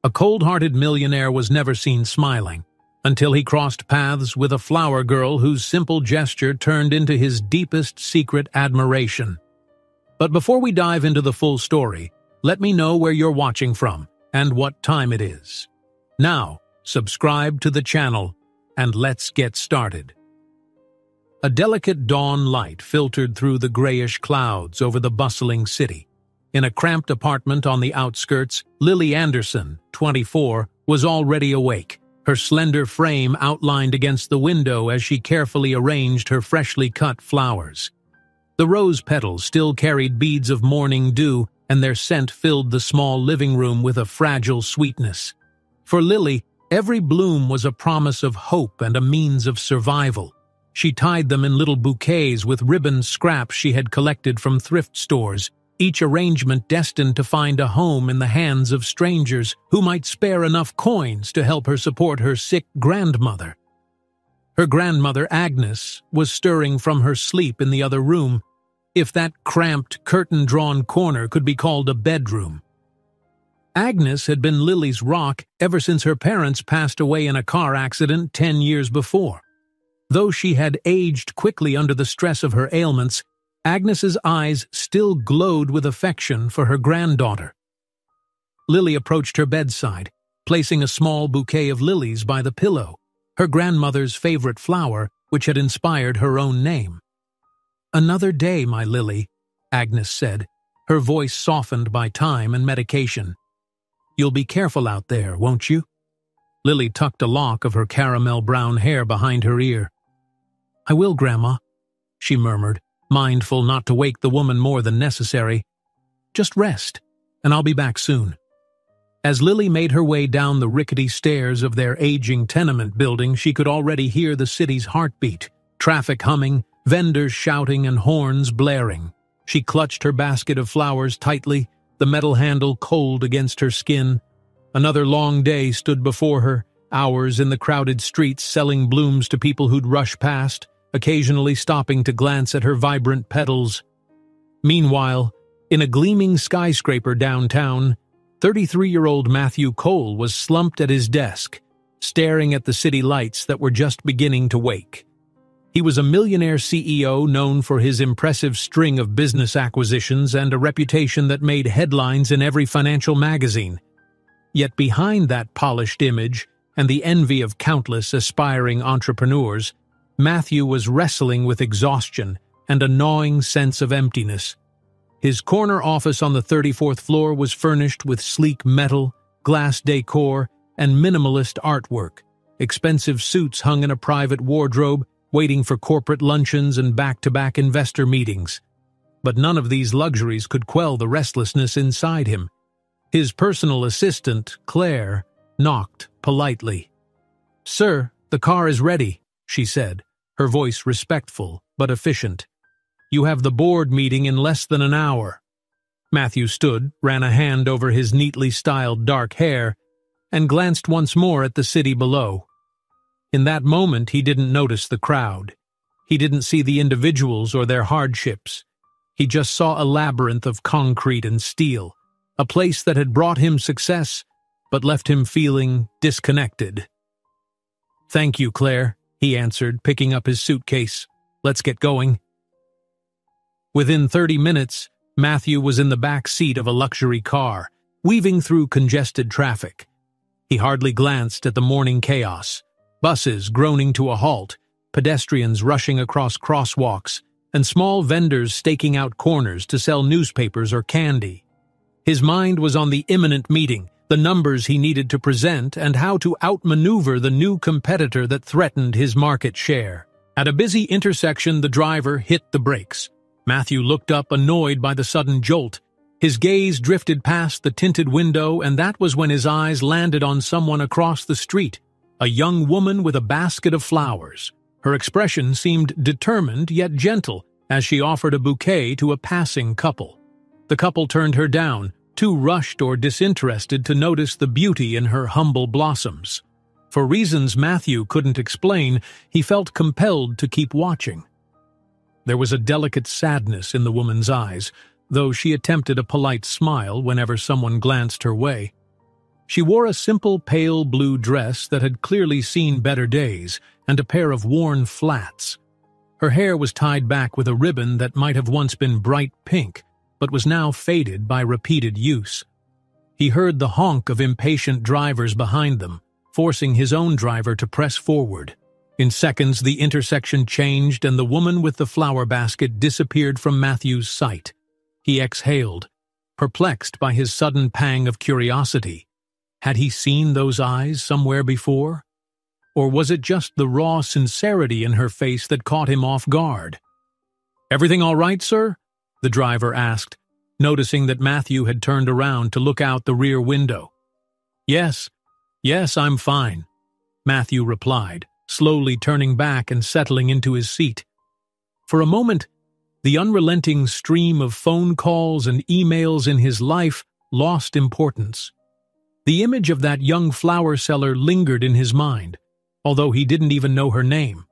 A cold-hearted millionaire was never seen smiling, until he crossed paths with a flower girl whose simple gesture turned into his deepest secret admiration. But before we dive into the full story, let me know where you're watching from and what time it is. Now, subscribe to the channel, and let's get started. A delicate dawn light filtered through the grayish clouds over the bustling city. In a cramped apartment on the outskirts, Lily Anderson, 24, was already awake, her slender frame outlined against the window as she carefully arranged her freshly cut flowers. The rose petals still carried beads of morning dew, and their scent filled the small living room with a fragile sweetness. For Lily, every bloom was a promise of hope and a means of survival. She tied them in little bouquets with ribbon scraps she had collected from thrift stores, each arrangement destined to find a home in the hands of strangers who might spare enough coins to help her support her sick grandmother. Her grandmother, Agnes, was stirring from her sleep in the other room, if that cramped, curtain-drawn corner could be called a bedroom. Agnes had been Lily's rock ever since her parents passed away in a car accident 10 years before. Though she had aged quickly under the stress of her ailments, Agnes's eyes still glowed with affection for her granddaughter. Lily approached her bedside, placing a small bouquet of lilies by the pillow, her grandmother's favorite flower, which had inspired her own name. "Another day, my Lily," Agnes said, her voice softened by time and medication. "You'll be careful out there, won't you?" Lily tucked a lock of her caramel-brown hair behind her ear. "I will, Grandma," she murmured, mindful not to wake the woman more than necessary. "Just rest, and I'll be back soon." As Lily made her way down the rickety stairs of their aging tenement building, she could already hear the city's heartbeat, traffic humming, vendors shouting, and horns blaring. She clutched her basket of flowers tightly, the metal handle cold against her skin. Another long day stood before her, hours in the crowded streets selling blooms to people who'd rush past, occasionally stopping to glance at her vibrant petals. Meanwhile, in a gleaming skyscraper downtown, 33-year-old Matthew Cole was slumped at his desk, staring at the city lights that were just beginning to wake. He was a millionaire CEO known for his impressive string of business acquisitions and a reputation that made headlines in every financial magazine. Yet behind that polished image and the envy of countless aspiring entrepreneurs, Matthew was wrestling with exhaustion and a gnawing sense of emptiness. His corner office on the 34th floor was furnished with sleek metal, glass decor, and minimalist artwork. Expensive suits hung in a private wardrobe, waiting for corporate luncheons and back-to-back investor meetings. But none of these luxuries could quell the restlessness inside him. His personal assistant, Claire, knocked politely. "Sir, the car is ready," she said, her voice respectful but efficient. "You have the board meeting in less than an hour." Matthew stood, ran a hand over his neatly styled dark hair, and glanced once more at the city below. In that moment, he didn't notice the crowd. He didn't see the individuals or their hardships. He just saw a labyrinth of concrete and steel, a place that had brought him success, but left him feeling disconnected. "Thank you, Claire," he answered, picking up his suitcase. "Let's get going." Within 30 minutes, Matthew was in the back seat of a luxury car, weaving through congested traffic. He hardly glanced at the morning chaos. Buses groaning to a halt, pedestrians rushing across crosswalks, and small vendors staking out corners to sell newspapers or candy. His mind was on the imminent meeting, the numbers he needed to present, and how to outmaneuver the new competitor that threatened his market share. At a busy intersection, the driver hit the brakes. Matthew looked up, annoyed by the sudden jolt. His gaze drifted past the tinted window, and that was when his eyes landed on someone across the street, a young woman with a basket of flowers. Her expression seemed determined yet gentle as she offered a bouquet to a passing couple. The couple turned her down, too rushed or disinterested to notice the beauty in her humble blossoms. For reasons Matthew couldn't explain, he felt compelled to keep watching. There was a delicate sadness in the woman's eyes, though she attempted a polite smile whenever someone glanced her way. She wore a simple pale blue dress that had clearly seen better days and a pair of worn flats. Her hair was tied back with a ribbon that might have once been bright pink, but was now faded by repeated use. He heard the honk of impatient drivers behind them, forcing his own driver to press forward. In seconds, the intersection changed and the woman with the flower basket disappeared from Matthew's sight. He exhaled, perplexed by his sudden pang of curiosity. Had he seen those eyes somewhere before? Or was it just the raw sincerity in her face that caught him off guard? "Everything all right, sir?" the driver asked, noticing that Matthew had turned around to look out the rear window. Yes, I'm fine," Matthew replied, slowly turning back and settling into his seat. For a moment, the unrelenting stream of phone calls and emails in his life lost importance. The image of that young flower seller lingered in his mind, although he didn't even know her name.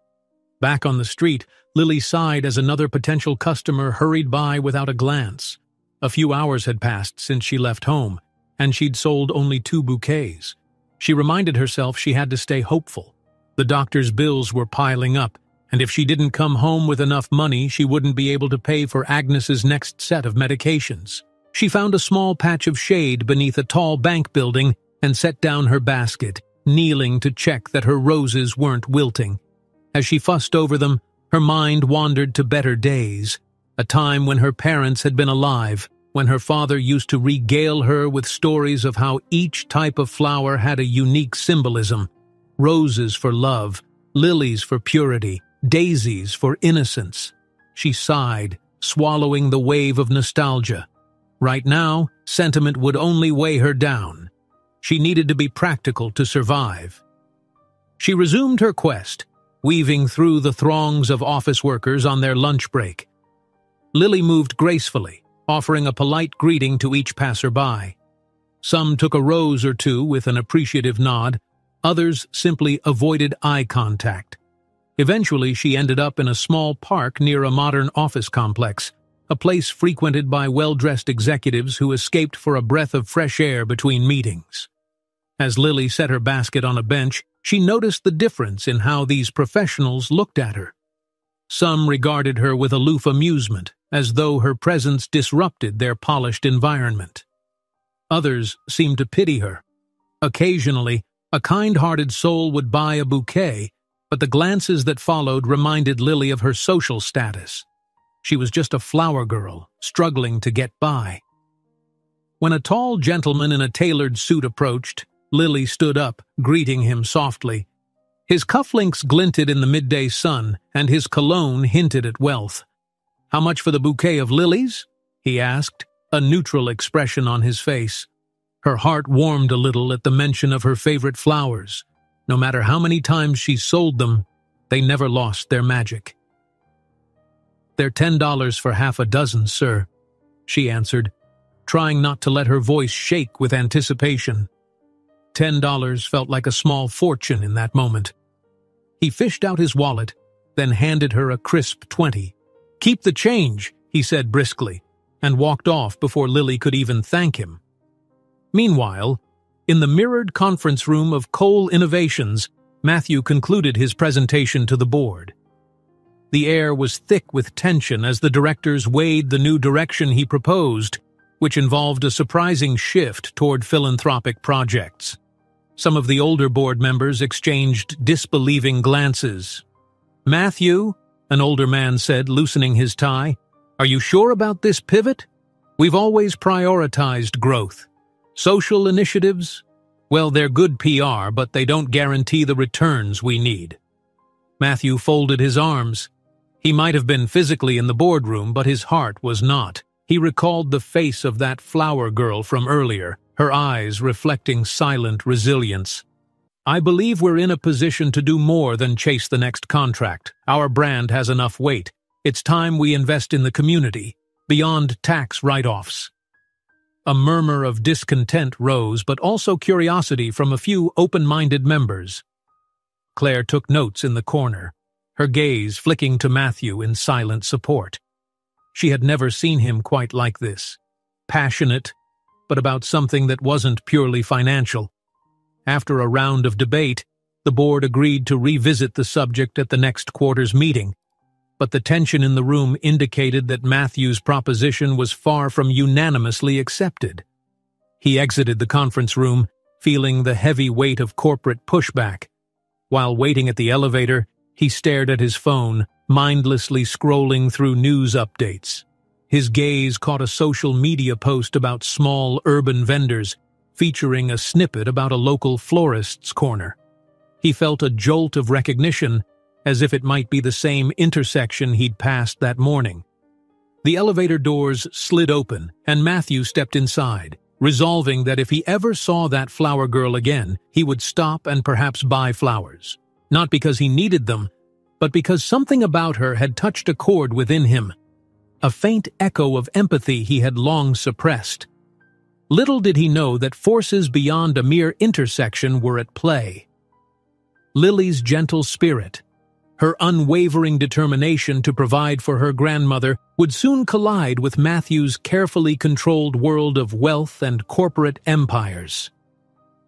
Back on the street, Lily sighed as another potential customer hurried by without a glance. A few hours had passed since she left home, and she'd sold only 2 bouquets. She reminded herself she had to stay hopeful. The doctor's bills were piling up, and if she didn't come home with enough money, she wouldn't be able to pay for Agnes's next set of medications. She found a small patch of shade beneath a tall bank building and set down her basket, kneeling to check that her roses weren't wilting. As she fussed over them, her mind wandered to better days, a time when her parents had been alive, when her father used to regale her with stories of how each type of flower had a unique symbolism: roses for love, lilies for purity, daisies for innocence. She sighed, swallowing the wave of nostalgia. Right now, sentiment would only weigh her down. She needed to be practical to survive. She resumed her quest, weaving through the throngs of office workers on their lunch break. Lily moved gracefully, offering a polite greeting to each passerby. Some took a rose or two with an appreciative nod, others simply avoided eye contact. Eventually, she ended up in a small park near a modern office complex, a place frequented by well-dressed executives who escaped for a breath of fresh air between meetings. As Lily set her basket on a bench, she noticed the difference in how these professionals looked at her. Some regarded her with aloof amusement, as though her presence disrupted their polished environment. Others seemed to pity her. Occasionally, a kind-hearted soul would buy a bouquet, but the glances that followed reminded Lily of her social status. She was just a flower girl, struggling to get by. When a tall gentleman in a tailored suit approached, Lily stood up, greeting him softly. His cufflinks glinted in the midday sun, and his cologne hinted at wealth. "How much for the bouquet of lilies?" he asked, a neutral expression on his face. Her heart warmed a little at the mention of her favorite flowers. No matter how many times she sold them, they never lost their magic. "They're $10 for half a dozen, sir," she answered, trying not to let her voice shake with anticipation. $10 felt like a small fortune in that moment. He fished out his wallet, then handed her a crisp 20. "Keep the change," he said briskly, and walked off before Lily could even thank him. Meanwhile, in the mirrored conference room of Cole Innovations, Matthew concluded his presentation to the board. The air was thick with tension as the directors weighed the new direction he proposed, which involved a surprising shift toward philanthropic projects. Some of the older board members exchanged disbelieving glances. "Matthew," an older man said, loosening his tie, "are you sure about this pivot? We've always prioritized growth. Social initiatives? Well, they're good PR, but they don't guarantee the returns we need." Matthew folded his arms. He might have been physically in the boardroom, but his heart was not. He recalled the face of that flower girl from earlier, her eyes reflecting silent resilience. "I believe we're in a position to do more than chase the next contract. Our brand has enough weight. It's time we invest in the community, beyond tax write-offs." A murmur of discontent rose, but also curiosity from a few open-minded members. Claire took notes in the corner, her gaze flicking to Matthew in silent support. She had never seen him quite like this. Passionate, but about something that wasn't purely financial. After a round of debate, the board agreed to revisit the subject at the next quarter's meeting, but the tension in the room indicated that Matthew's proposition was far from unanimously accepted. He exited the conference room, feeling the heavy weight of corporate pushback. While waiting at the elevator, he stared at his phone, mindlessly scrolling through news updates. His gaze caught a social media post about small urban vendors, featuring a snippet about a local florist's corner. He felt a jolt of recognition, as if it might be the same intersection he'd passed that morning. The elevator doors slid open, and Matthew stepped inside, resolving that if he ever saw that flower girl again, he would stop and perhaps buy flowers. Not because he needed them, but because something about her had touched a chord within him, a faint echo of empathy he had long suppressed. Little did he know that forces beyond a mere intersection were at play. Lily's gentle spirit, her unwavering determination to provide for her grandmother, would soon collide with Matthew's carefully controlled world of wealth and corporate empires.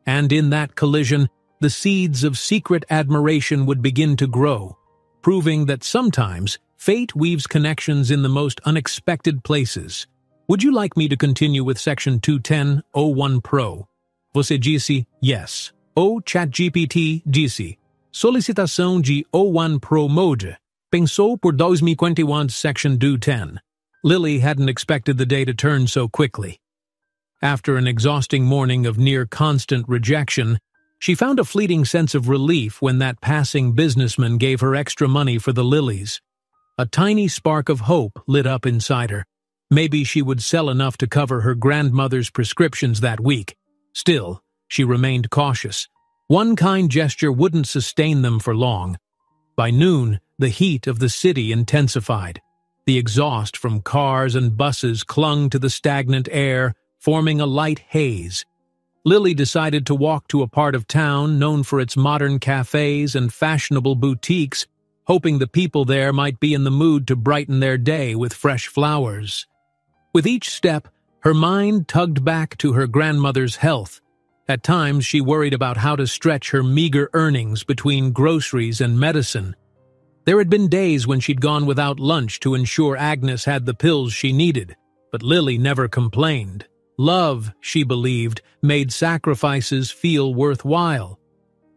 And in that collision, the seeds of secret admiration would begin to grow, proving that sometimes fate weaves connections in the most unexpected places. Would you like me to continue with Section 210.01 Pro? Você disse yes. O ChatGPT disse: solicitação de O1 Pro Mode. Pensou por 2021 Section 210. Lily hadn't expected the day to turn so quickly. After an exhausting morning of near-constant rejection, she found a fleeting sense of relief when that passing businessman gave her extra money for the lilies. A tiny spark of hope lit up inside her. Maybe she would sell enough to cover her grandmother's prescriptions that week. Still, she remained cautious. One kind gesture wouldn't sustain them for long. By noon, the heat of the city intensified. The exhaust from cars and buses clung to the stagnant air, forming a light haze. Lily decided to walk to a part of town known for its modern cafes and fashionable boutiques, hoping the people there might be in the mood to brighten their day with fresh flowers. With each step, her mind tugged back to her grandmother's health. At times, she worried about how to stretch her meager earnings between groceries and medicine. There had been days when she'd gone without lunch to ensure Agnes had the pills she needed, but Lily never complained. Love, she believed, made sacrifices feel worthwhile.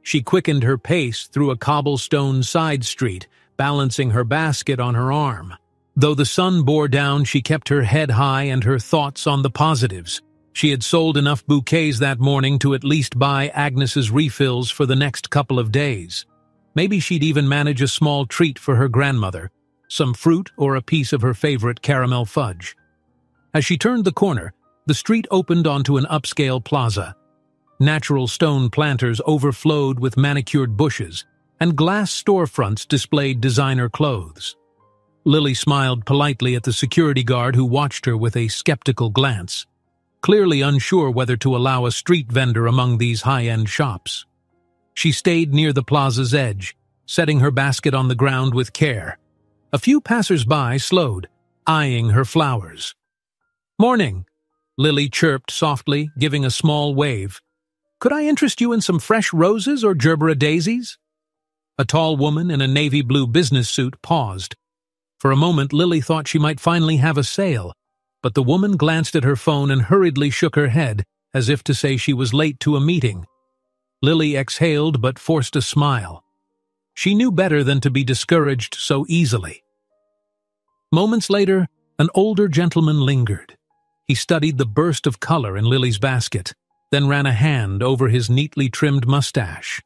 She quickened her pace through a cobblestone side street, balancing her basket on her arm. Though the sun bore down, she kept her head high and her thoughts on the positives. She had sold enough bouquets that morning to at least buy Agnes's refills for the next couple of days. Maybe she'd even manage a small treat for her grandmother, some fruit or a piece of her favorite caramel fudge. As she turned the corner, the street opened onto an upscale plaza. Natural stone planters overflowed with manicured bushes, and glass storefronts displayed designer clothes. Lily smiled politely at the security guard who watched her with a skeptical glance, clearly unsure whether to allow a street vendor among these high-end shops. She stayed near the plaza's edge, setting her basket on the ground with care. A few passers-by slowed, eyeing her flowers. "Morning," Lily chirped softly, giving a small wave. "Could I interest you in some fresh roses or gerbera daisies?" A tall woman in a navy blue business suit paused. For a moment, Lily thought she might finally have a sale, but the woman glanced at her phone and hurriedly shook her head, as if to say she was late to a meeting. Lily exhaled but forced a smile. She knew better than to be discouraged so easily. Moments later, an older gentleman lingered. He studied the burst of color in Lily's basket, then ran a hand over his neatly trimmed mustache.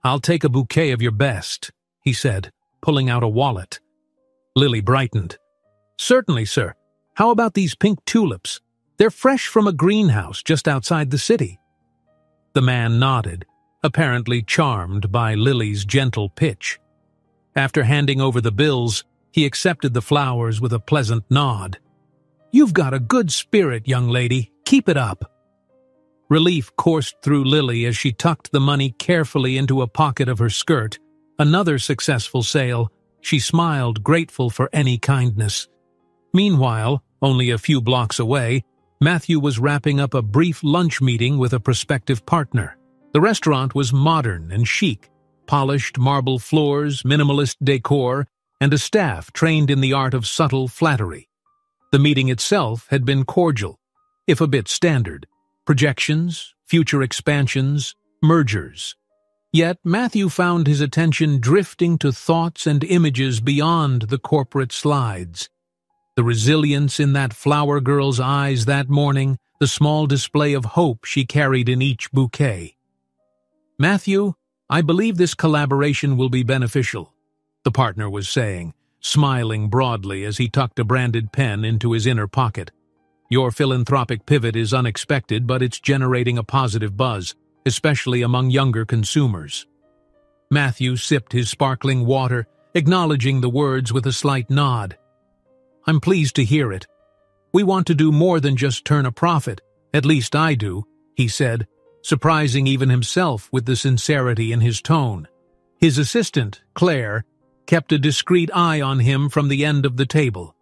"I'll take a bouquet of your best," he said, pulling out a wallet. Lily brightened. "Certainly, sir. How about these pink tulips? They're fresh from a greenhouse just outside the city." The man nodded, apparently charmed by Lily's gentle pitch. After handing over the bills, he accepted the flowers with a pleasant nod. "You've got a good spirit, young lady. Keep it up." Relief coursed through Lily as she tucked the money carefully into a pocket of her skirt. Another successful sale. She smiled, grateful for any kindness. Meanwhile, only a few blocks away, Matthew was wrapping up a brief lunch meeting with a prospective partner. The restaurant was modern and chic, polished marble floors, minimalist decor, and a staff trained in the art of subtle flattery. The meeting itself had been cordial, if a bit standard. Projections, future expansions, mergers. Yet Matthew found his attention drifting to thoughts and images beyond the corporate slides. The resilience in that flower girl's eyes that morning, the small display of hope she carried in each bouquet. "Matthew, I believe this collaboration will be beneficial," the partner was saying, smiling broadly as he tucked a branded pen into his inner pocket. "Your philanthropic pivot is unexpected, but it's generating a positive buzz, especially among younger consumers." Matthew sipped his sparkling water, acknowledging the words with a slight nod. "I'm pleased to hear it. We want to do more than just turn a profit, at least I do," he said, surprising even himself with the sincerity in his tone. His assistant, Claire, kept a discreet eye on him from the end of the table.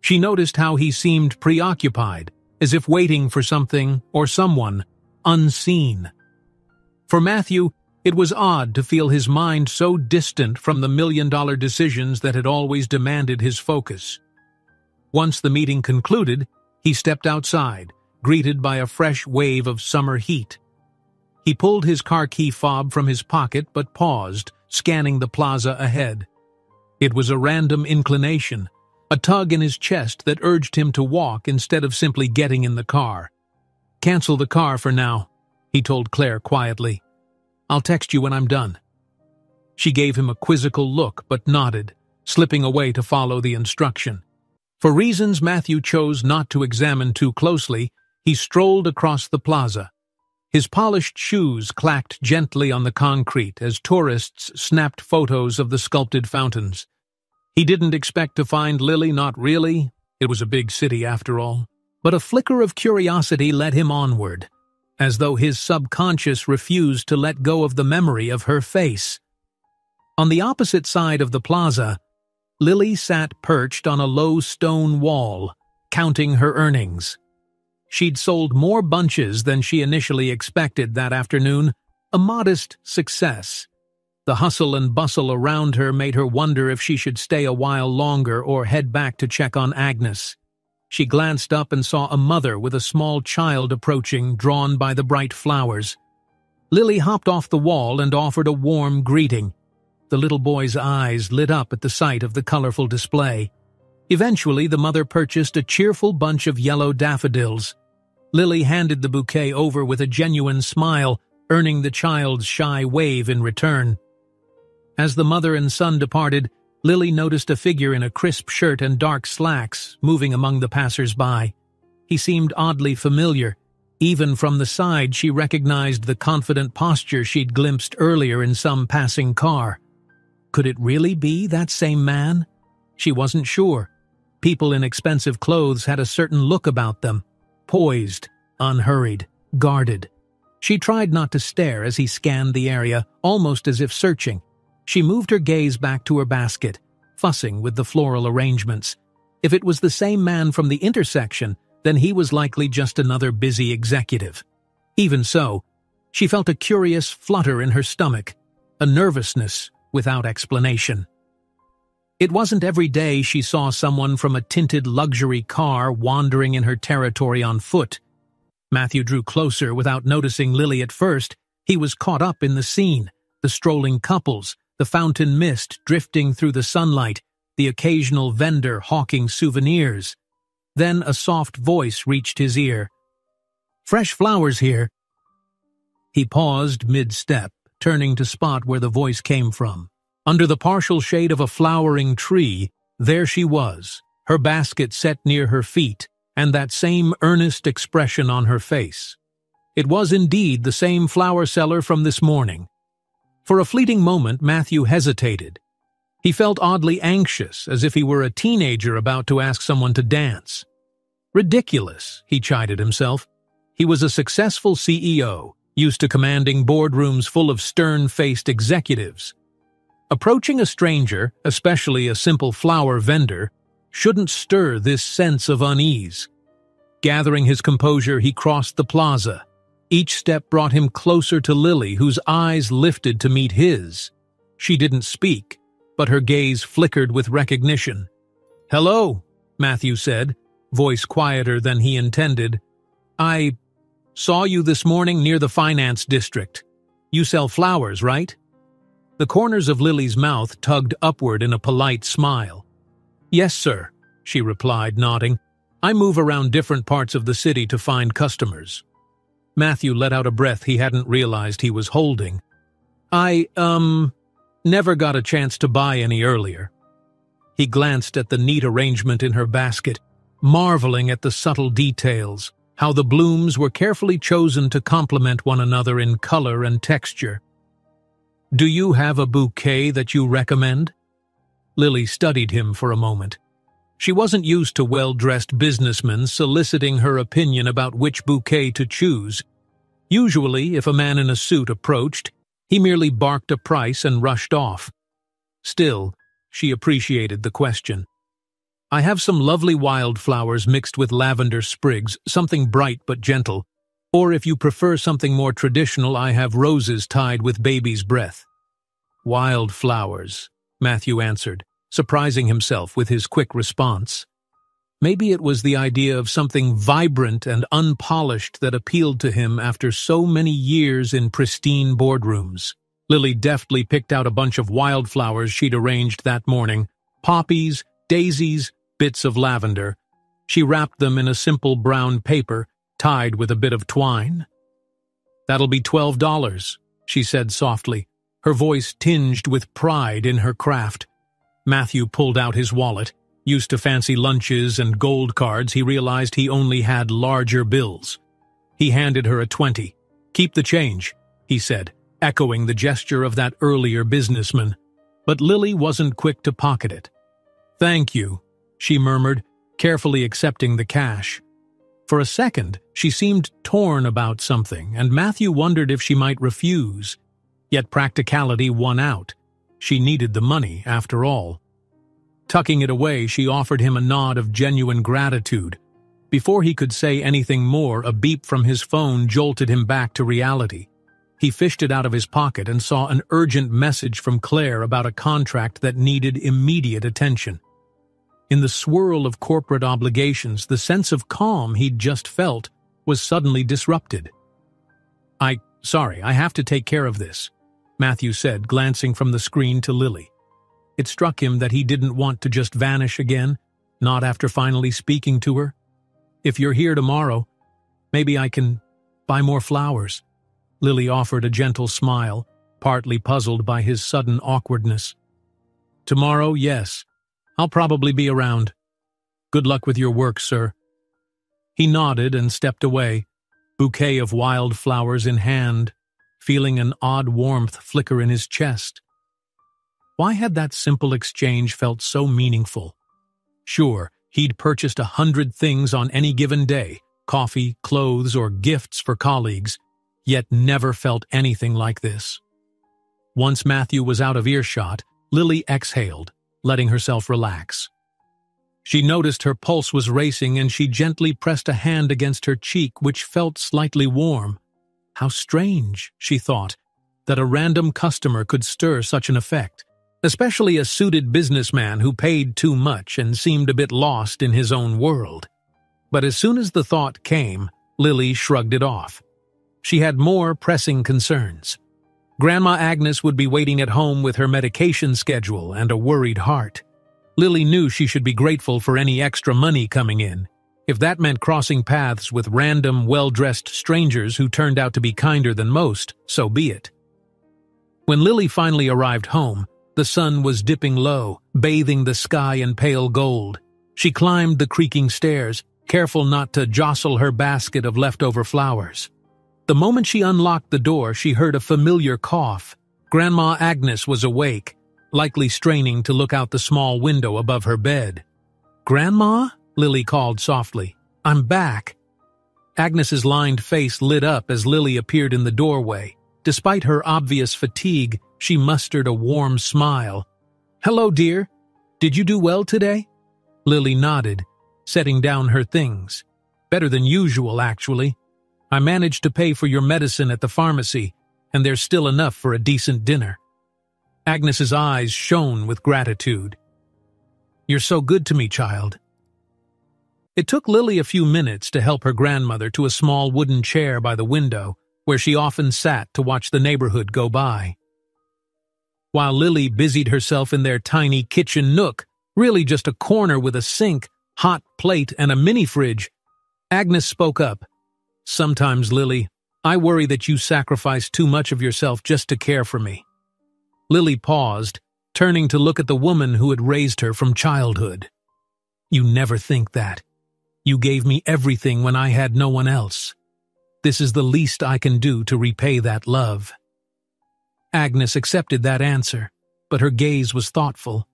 She noticed how he seemed preoccupied, as if waiting for something or someone unseen. For Matthew, it was odd to feel his mind so distant from the million-dollar decisions that had always demanded his focus. Once the meeting concluded, he stepped outside, greeted by a fresh wave of summer heat. He pulled his car key fob from his pocket but paused, scanning the plaza ahead. It was a random inclination, a tug in his chest that urged him to walk instead of simply getting in the car. "Cancel the car for now," he told Claire quietly. "I'll text you when I'm done." She gave him a quizzical look but nodded, slipping away to follow the instruction. For reasons Matthew chose not to examine too closely, he strolled across the plaza. His polished shoes clacked gently on the concrete as tourists snapped photos of the sculpted fountains. He didn't expect to find Lily, not really. It was a big city after all. But a flicker of curiosity led him onward, as though his subconscious refused to let go of the memory of her face. On the opposite side of the plaza, Lily sat perched on a low stone wall, counting her earnings. She'd sold more bunches than she initially expected that afternoon, a modest success. The hustle and bustle around her made her wonder if she should stay a while longer or head back to check on Agnes. She glanced up and saw a mother with a small child approaching, drawn by the bright flowers. Lily hopped off the wall and offered a warm greeting. The little boy's eyes lit up at the sight of the colorful display. Eventually, the mother purchased a cheerful bunch of yellow daffodils. Lily handed the bouquet over with a genuine smile, earning the child's shy wave in return. As the mother and son departed, Lily noticed a figure in a crisp shirt and dark slacks moving among the passers-by. He seemed oddly familiar. Even from the side, she recognized the confident posture she'd glimpsed earlier in some passing car. Could it really be that same man? She wasn't sure. People in expensive clothes had a certain look about them. Poised, unhurried, guarded. She tried not to stare as he scanned the area, almost as if searching. She moved her gaze back to her basket, fussing with the floral arrangements. If it was the same man from the intersection, then he was likely just another busy executive. Even so, she felt a curious flutter in her stomach, a nervousness without explanation. It wasn't every day she saw someone from a tinted luxury car wandering in her territory on foot. Matthew drew closer without noticing Lily at first. He was caught up in the scene, the strolling couples, the fountain mist drifting through the sunlight, the occasional vendor hawking souvenirs. Then a soft voice reached his ear. "Fresh flowers here." He paused mid-step, turning to spot where the voice came from. Under the partial shade of a flowering tree, there she was, her basket set near her feet, and that same earnest expression on her face. It was indeed the same flower seller from this morning. For a fleeting moment, Matthew hesitated. He felt oddly anxious, as if he were a teenager about to ask someone to dance. Ridiculous, he chided himself. He was a successful CEO, used to commanding boardrooms full of stern-faced executives. Approaching a stranger, especially a simple flower vendor, shouldn't stir this sense of unease. Gathering his composure, he crossed the plaza. Each step brought him closer to Lily, whose eyes lifted to meet his. She didn't speak, but her gaze flickered with recognition. "Hello," Matthew said, voice quieter than he intended. "I saw you this morning near the finance district. You sell flowers, right?" The corners of Lily's mouth tugged upward in a polite smile. "Yes, sir," she replied, nodding. "I move around different parts of the city to find customers." Matthew let out a breath he hadn't realized he was holding. I never got a chance to buy any earlier." He glanced at the neat arrangement in her basket, marveling at the subtle details, how the blooms were carefully chosen to complement one another in color and texture. "Do you have a bouquet that you recommend?" Lily studied him for a moment. She wasn't used to well-dressed businessmen soliciting her opinion about which bouquet to choose. Usually, if a man in a suit approached, he merely barked a price and rushed off. Still, she appreciated the question. "I have some lovely wildflowers mixed with lavender sprigs, something bright but gentle. Or if you prefer something more traditional, I have roses tied with baby's breath." "Wildflowers," Matthew answered, surprising himself with his quick response. Maybe it was the idea of something vibrant and unpolished that appealed to him after so many years in pristine boardrooms. Lily deftly picked out a bunch of wildflowers she'd arranged that morning, poppies, daisies, bits of lavender. She wrapped them in a simple brown paper, tied with a bit of twine. "That'll be $12, she said softly, her voice tinged with pride in her craft. Matthew pulled out his wallet. Used to fancy lunches and gold cards, he realized he only had larger bills. He handed her a 20. "Keep the change," he said, echoing the gesture of that earlier businessman. But Lily wasn't quick to pocket it. "Thank you," she murmured, carefully accepting the cash. For a second, she seemed torn about something, and Matthew wondered if she might refuse. Yet practicality won out. She needed the money, after all. Tucking it away, she offered him a nod of genuine gratitude. Before he could say anything more, a beep from his phone jolted him back to reality. He fished it out of his pocket and saw an urgent message from Claire about a contract that needed immediate attention. In the swirl of corporate obligations, the sense of calm he'd just felt was suddenly disrupted. Sorry, I have to take care of this," Matthew said, glancing from the screen to Lily. It struck him that he didn't want to just vanish again, not after finally speaking to her. "If you're here tomorrow, maybe I can buy more flowers." Lily offered a gentle smile, partly puzzled by his sudden awkwardness. "Tomorrow, yes. I'll probably be around. Good luck with your work, sir." He nodded and stepped away, bouquet of wildflowers in hand, feeling an odd warmth flicker in his chest. Why had that simple exchange felt so meaningful? Sure, he'd purchased 100 things on any given day, coffee, clothes, or gifts for colleagues, yet never felt anything like this. Once Matthew was out of earshot, Lily exhaled, letting herself relax. She noticed her pulse was racing and she gently pressed a hand against her cheek, which felt slightly warm. How strange, she thought, that a random customer could stir such an effect, especially a suited businessman who paid too much and seemed a bit lost in his own world. But as soon as the thought came, Lily shrugged it off. She had more pressing concerns. Grandma Agnes would be waiting at home with her medication schedule and a worried heart. Lily knew she should be grateful for any extra money coming in. If that meant crossing paths with random, well-dressed strangers who turned out to be kinder than most, so be it. When Lily finally arrived home, the sun was dipping low, bathing the sky in pale gold. She climbed the creaking stairs, careful not to jostle her basket of leftover flowers. The moment she unlocked the door, she heard a familiar cough. Grandma Agnes was awake, likely straining to look out the small window above her bed. "Grandma?" Lily called softly. "I'm back." Agnes's lined face lit up as Lily appeared in the doorway. Despite her obvious fatigue, she mustered a warm smile. "Hello, dear. Did you do well today?" Lily nodded, setting down her things. Better than usual, actually. I managed to pay for your medicine at the pharmacy, and there's still enough for a decent dinner." Agnes's eyes shone with gratitude. "You're so good to me, child." It took Lily a few minutes to help her grandmother to a small wooden chair by the window, where she often sat to watch the neighborhood go by. While Lily busied herself in their tiny kitchen nook, really just a corner with a sink, hot plate, and a mini-fridge, Agnes spoke up. "Sometimes, Lily, I worry that you sacrifice too much of yourself just to care for me." Lily paused, turning to look at the woman who had raised her from childhood. "You never think that. You gave me everything when I had no one else. This is the least I can do to repay that love." Agnes accepted that answer, but her gaze was thoughtful.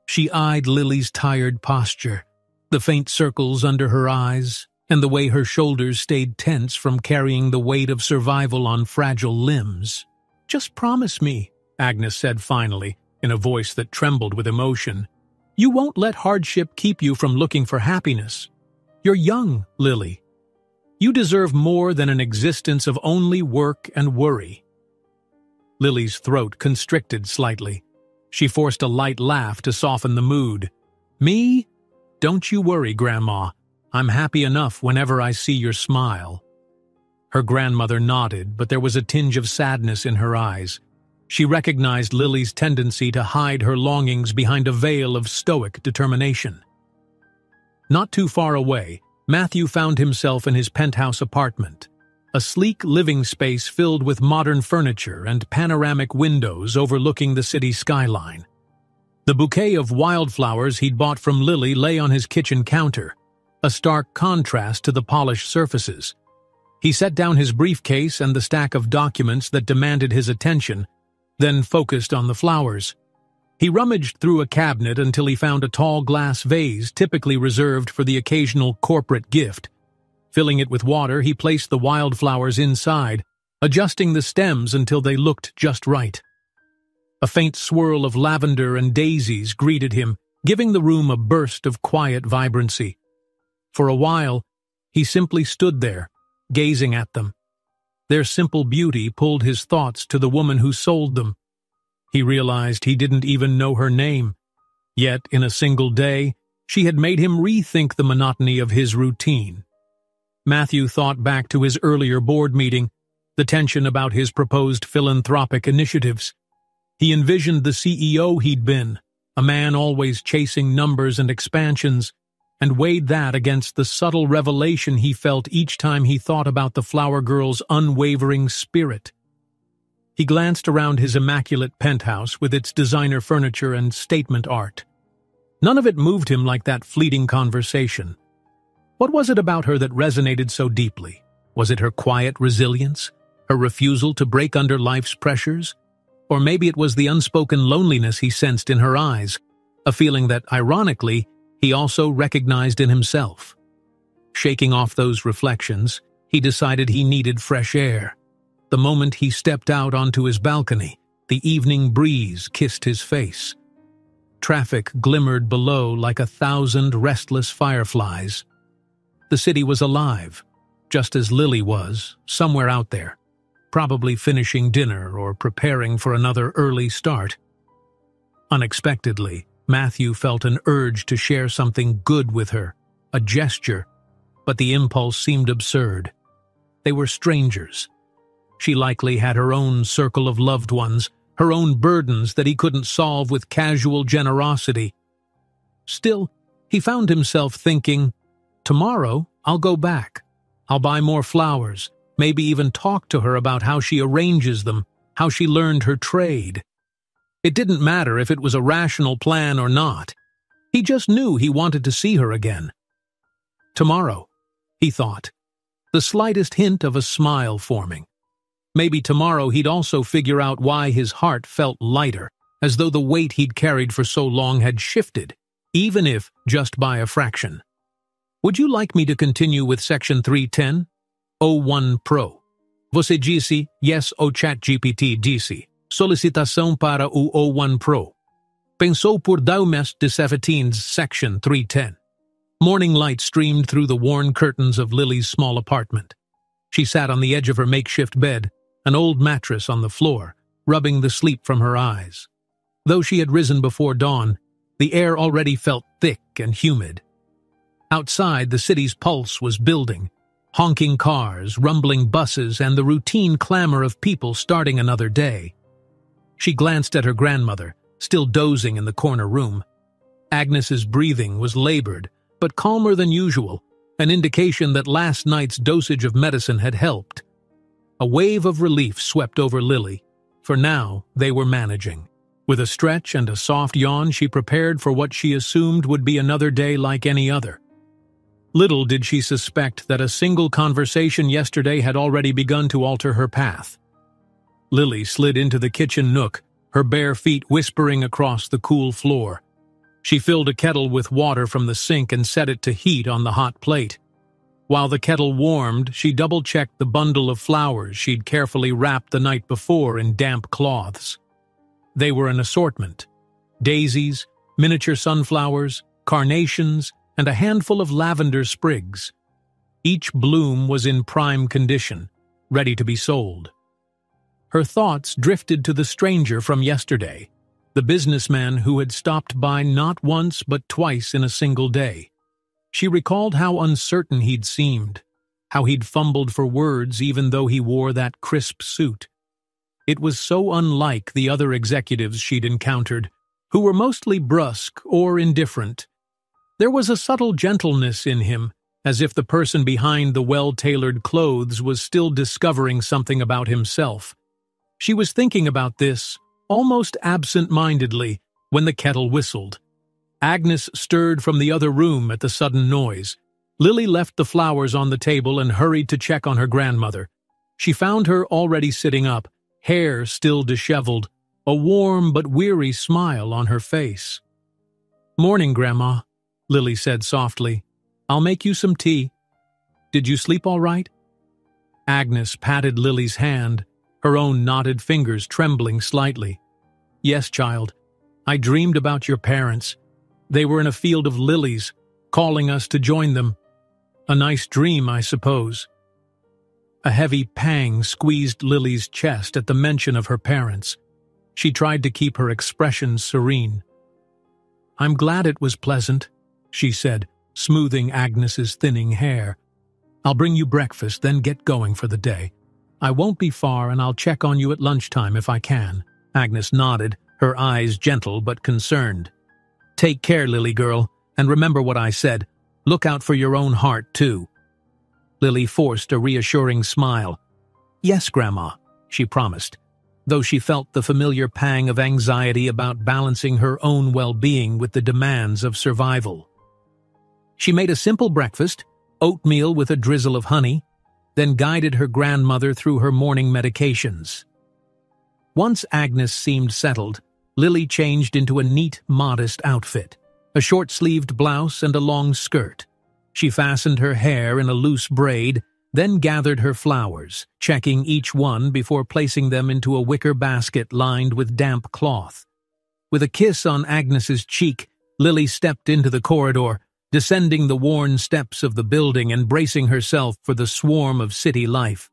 She eyed Lily's tired posture, the faint circles under her eyes, and the way her shoulders stayed tense from carrying the weight of survival on fragile limbs. "Just promise me," Agnes said finally, in a voice that trembled with emotion, "you won't let hardship keep you from looking for happiness. You're young, Lily. You deserve more than an existence of only work and worry." Lily's throat constricted slightly. She forced a light laugh to soften the mood. "Me? Don't you worry, Grandma. I'm happy enough whenever I see your smile." Her grandmother nodded, but there was a tinge of sadness in her eyes. She recognized Lily's tendency to hide her longings behind a veil of stoic determination. Not too far away, Matthew found himself in his penthouse apartment, a sleek living space filled with modern furniture and panoramic windows overlooking the city skyline. The bouquet of wildflowers he'd bought from Lily lay on his kitchen counter, a stark contrast to the polished surfaces. He set down his briefcase and the stack of documents that demanded his attention, then focused on the flowers. He rummaged through a cabinet until he found a tall glass vase typically reserved for the occasional corporate gift. Filling it with water, he placed the wildflowers inside, adjusting the stems until they looked just right. A faint swirl of lavender and daisies greeted him, giving the room a burst of quiet vibrancy. For a while, he simply stood there, gazing at them. Their simple beauty pulled his thoughts to the woman who sold them. He realized he didn't even know her name. Yet, in a single day, she had made him rethink the monotony of his routine. Matthew thought back to his earlier board meeting, the tension about his proposed philanthropic initiatives. He envisioned the CEO he'd been, a man always chasing numbers and expansions, and weighed that against the subtle revelation he felt each time he thought about the flower girl's unwavering spirit. He glanced around his immaculate penthouse with its designer furniture and statement art. None of it moved him like that fleeting conversation. What was it about her that resonated so deeply? Was it her quiet resilience, her refusal to break under life's pressures? Or maybe it was the unspoken loneliness he sensed in her eyes, a feeling that, ironically, he also recognized in himself. Shaking off those reflections, he decided he needed fresh air. The moment he stepped out onto his balcony, the evening breeze kissed his face. Traffic glimmered below like 1,000 restless fireflies. The city was alive, just as Lily was, somewhere out there, probably finishing dinner or preparing for another early start. Unexpectedly, Matthew felt an urge to share something good with her, a gesture, but the impulse seemed absurd. They were strangers. She likely had her own circle of loved ones, her own burdens that he couldn't solve with casual generosity. Still, he found himself thinking, tomorrow I'll go back. I'll buy more flowers, maybe even talk to her about how she arranges them, how she learned her trade. It didn't matter if it was a rational plan or not. He just knew he wanted to see her again. Tomorrow, he thought, the slightest hint of a smile forming. Maybe tomorrow he'd also figure out why his heart felt lighter, as though the weight he'd carried for so long had shifted, even if just by a fraction. Would you like me to continue with section 310? O1 Pro. Você disse yes o ChatGPT disse. Solicitação para o O1 Pro. Pensou por 2 meses de 17's section 310. Morning light streamed through the worn curtains of Lily's small apartment. She sat on the edge of her makeshift bed, an old mattress on the floor, rubbing the sleep from her eyes. Though she had risen before dawn, the air already felt thick and humid. Outside, the city's pulse was building, honking cars, rumbling buses, and the routine clamor of people starting another day. She glanced at her grandmother, still dozing in the corner room. Agnes's breathing was labored, but calmer than usual, an indication that last night's dosage of medicine had helped. A wave of relief swept over Lily, for now they were managing. With a stretch and a soft yawn, she prepared for what she assumed would be another day like any other. Little did she suspect that a single conversation yesterday had already begun to alter her path. Lily slid into the kitchen nook, her bare feet whispering across the cool floor. She filled a kettle with water from the sink and set it to heat on the hot plate. While the kettle warmed, she double-checked the bundle of flowers she'd carefully wrapped the night before in damp cloths. They were an assortment: daisies, miniature sunflowers, carnations, and a handful of lavender sprigs. Each bloom was in prime condition, ready to be sold. Her thoughts drifted to the stranger from yesterday, the businessman who had stopped by not once but twice in a single day. She recalled how uncertain he'd seemed, how he'd fumbled for words even though he wore that crisp suit. It was so unlike the other executives she'd encountered, who were mostly brusque or indifferent. There was a subtle gentleness in him, as if the person behind the well-tailored clothes was still discovering something about himself. She was thinking about this, almost absent-mindedly, when the kettle whistled. Agnes stirred from the other room at the sudden noise. Lily left the flowers on the table and hurried to check on her grandmother. She found her already sitting up, hair still disheveled, a warm but weary smile on her face. "Morning, Grandma," Lily said softly. "I'll make you some tea. Did you sleep all right?" Agnes patted Lily's hand, her own knotted fingers trembling slightly. "Yes, child. I dreamed about your parents. They were in a field of lilies, calling us to join them. A nice dream, I suppose." A heavy pang squeezed Lily's chest at the mention of her parents. She tried to keep her expression serene. "I'm glad it was pleasant," she said, smoothing Agnes's thinning hair. "I'll bring you breakfast, then get going for the day. I won't be far, and I'll check on you at lunchtime if I can." Agnes nodded, her eyes gentle but concerned. "Take care, Lily girl, and remember what I said. Look out for your own heart, too." Lily forced a reassuring smile. "Yes, Grandma," she promised, though she felt the familiar pang of anxiety about balancing her own well-being with the demands of survival. She made a simple breakfast, oatmeal with a drizzle of honey, then guided her grandmother through her morning medications. Once Agnes seemed settled, Lily changed into a neat, modest outfit, a short-sleeved blouse and a long skirt. She fastened her hair in a loose braid, then gathered her flowers, checking each one before placing them into a wicker basket lined with damp cloth. With a kiss on Agnes's cheek, Lily stepped into the corridor, descending the worn steps of the building and bracing herself for the swarm of city life.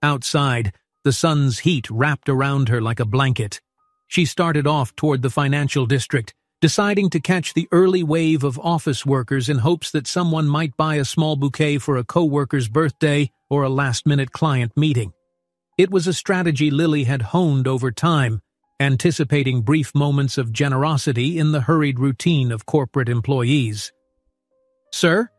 Outside, the sun's heat wrapped around her like a blanket. She started off toward the financial district, deciding to catch the early wave of office workers in hopes that someone might buy a small bouquet for a co-worker's birthday or a last-minute client meeting. It was a strategy Lily had honed over time, anticipating brief moments of generosity in the hurried routine of corporate employees. "Sir,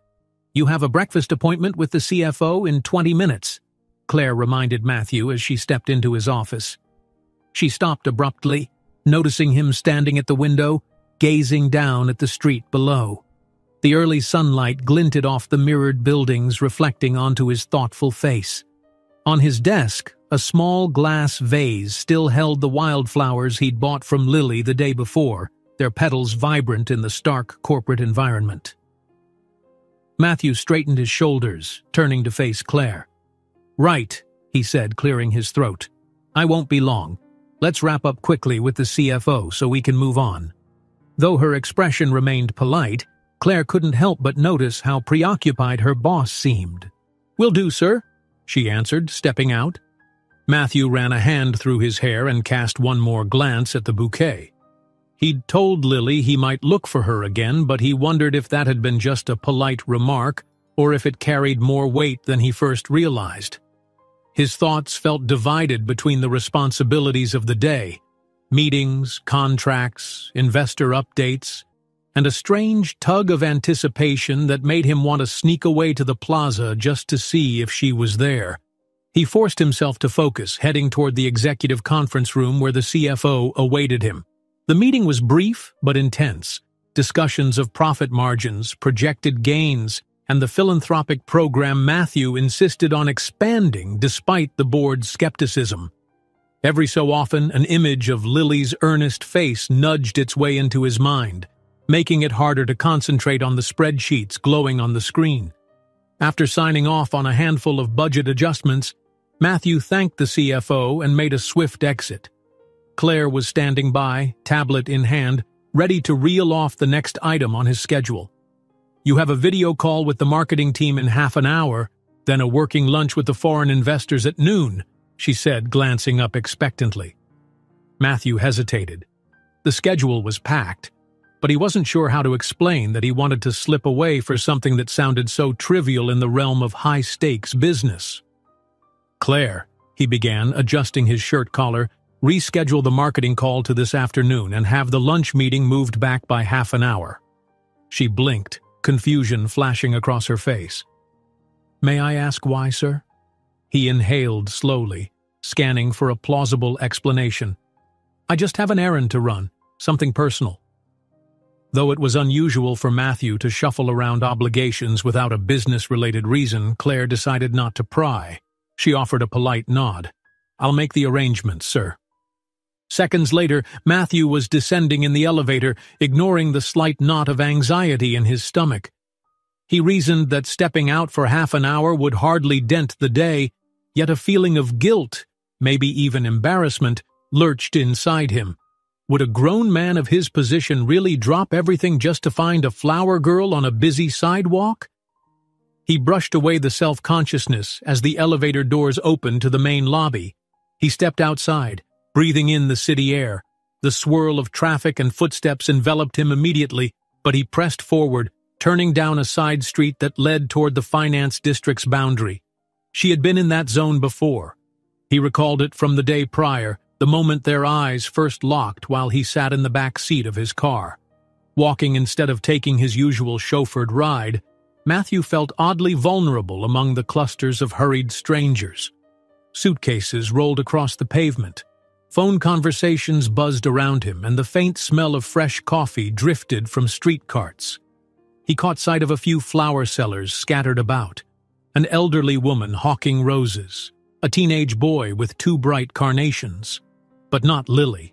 you have a breakfast appointment with the CFO in 20 minutes, Claire reminded Matthew as she stepped into his office. She stopped abruptly, noticing him standing at the window, gazing down at the street below. The early sunlight glinted off the mirrored buildings, reflecting onto his thoughtful face. On his desk, a small glass vase still held the wildflowers he'd bought from Lily the day before, their petals vibrant in the stark corporate environment. Matthew straightened his shoulders, turning to face Claire. "Right," he said, clearing his throat. "I won't be long. Let's wrap up quickly with the CFO so we can move on." Though her expression remained polite, Claire couldn't help but notice how preoccupied her boss seemed. "Will do, sir," she answered, stepping out. Matthew ran a hand through his hair and cast one more glance at the bouquet. He'd told Lily he might look for her again, but he wondered if that had been just a polite remark or if it carried more weight than he first realized. His thoughts felt divided between the responsibilities of the day: meetings, contracts, investor updates, and a strange tug of anticipation that made him want to sneak away to the plaza just to see if she was there. He forced himself to focus, heading toward the executive conference room where the CFO awaited him. The meeting was brief but intense. Discussions of profit margins, projected gains, and the philanthropic program Matthew insisted on expanding despite the board's skepticism. Every so often, an image of Lily's earnest face nudged its way into his mind, making it harder to concentrate on the spreadsheets glowing on the screen. After signing off on a handful of budget adjustments, Matthew thanked the CFO and made a swift exit. Claire was standing by, tablet in hand, ready to reel off the next item on his schedule. "You have a video call with the marketing team in half an hour, then a working lunch with the foreign investors at noon," she said, glancing up expectantly. Matthew hesitated. The schedule was packed, but he wasn't sure how to explain that he wanted to slip away for something that sounded so trivial in the realm of high-stakes business. "Claire," he began, adjusting his shirt collar, "reschedule the marketing call to this afternoon and have the lunch meeting moved back by half an hour." She blinked, confusion flashing across her face. "May I ask why, sir?" He inhaled slowly, scanning for a plausible explanation. "I just have an errand to run, something personal." Though it was unusual for Matthew to shuffle around obligations without a business-related reason, Claire decided not to pry. She offered a polite nod. "I'll make the arrangements, sir." Seconds later, Matthew was descending in the elevator, ignoring the slight knot of anxiety in his stomach. He reasoned that stepping out for half an hour would hardly dent the day, yet a feeling of guilt, maybe even embarrassment, lurched inside him. Would a grown man of his position really drop everything just to find a flower girl on a busy sidewalk? He brushed away the self-consciousness as the elevator doors opened to the main lobby. He stepped outside, breathing in the city air. The swirl of traffic and footsteps enveloped him immediately, but he pressed forward, turning down a side street that led toward the finance district's boundary. She had been in that zone before. He recalled it from the day prior, the moment their eyes first locked while he sat in the back seat of his car. Walking instead of taking his usual chauffeured ride, Matthew felt oddly vulnerable among the clusters of hurried strangers. Suitcases rolled across the pavement. Phone conversations buzzed around him, and the faint smell of fresh coffee drifted from street carts. He caught sight of a few flower sellers scattered about, an elderly woman hawking roses, a teenage boy with 2 bright carnations, but not Lily.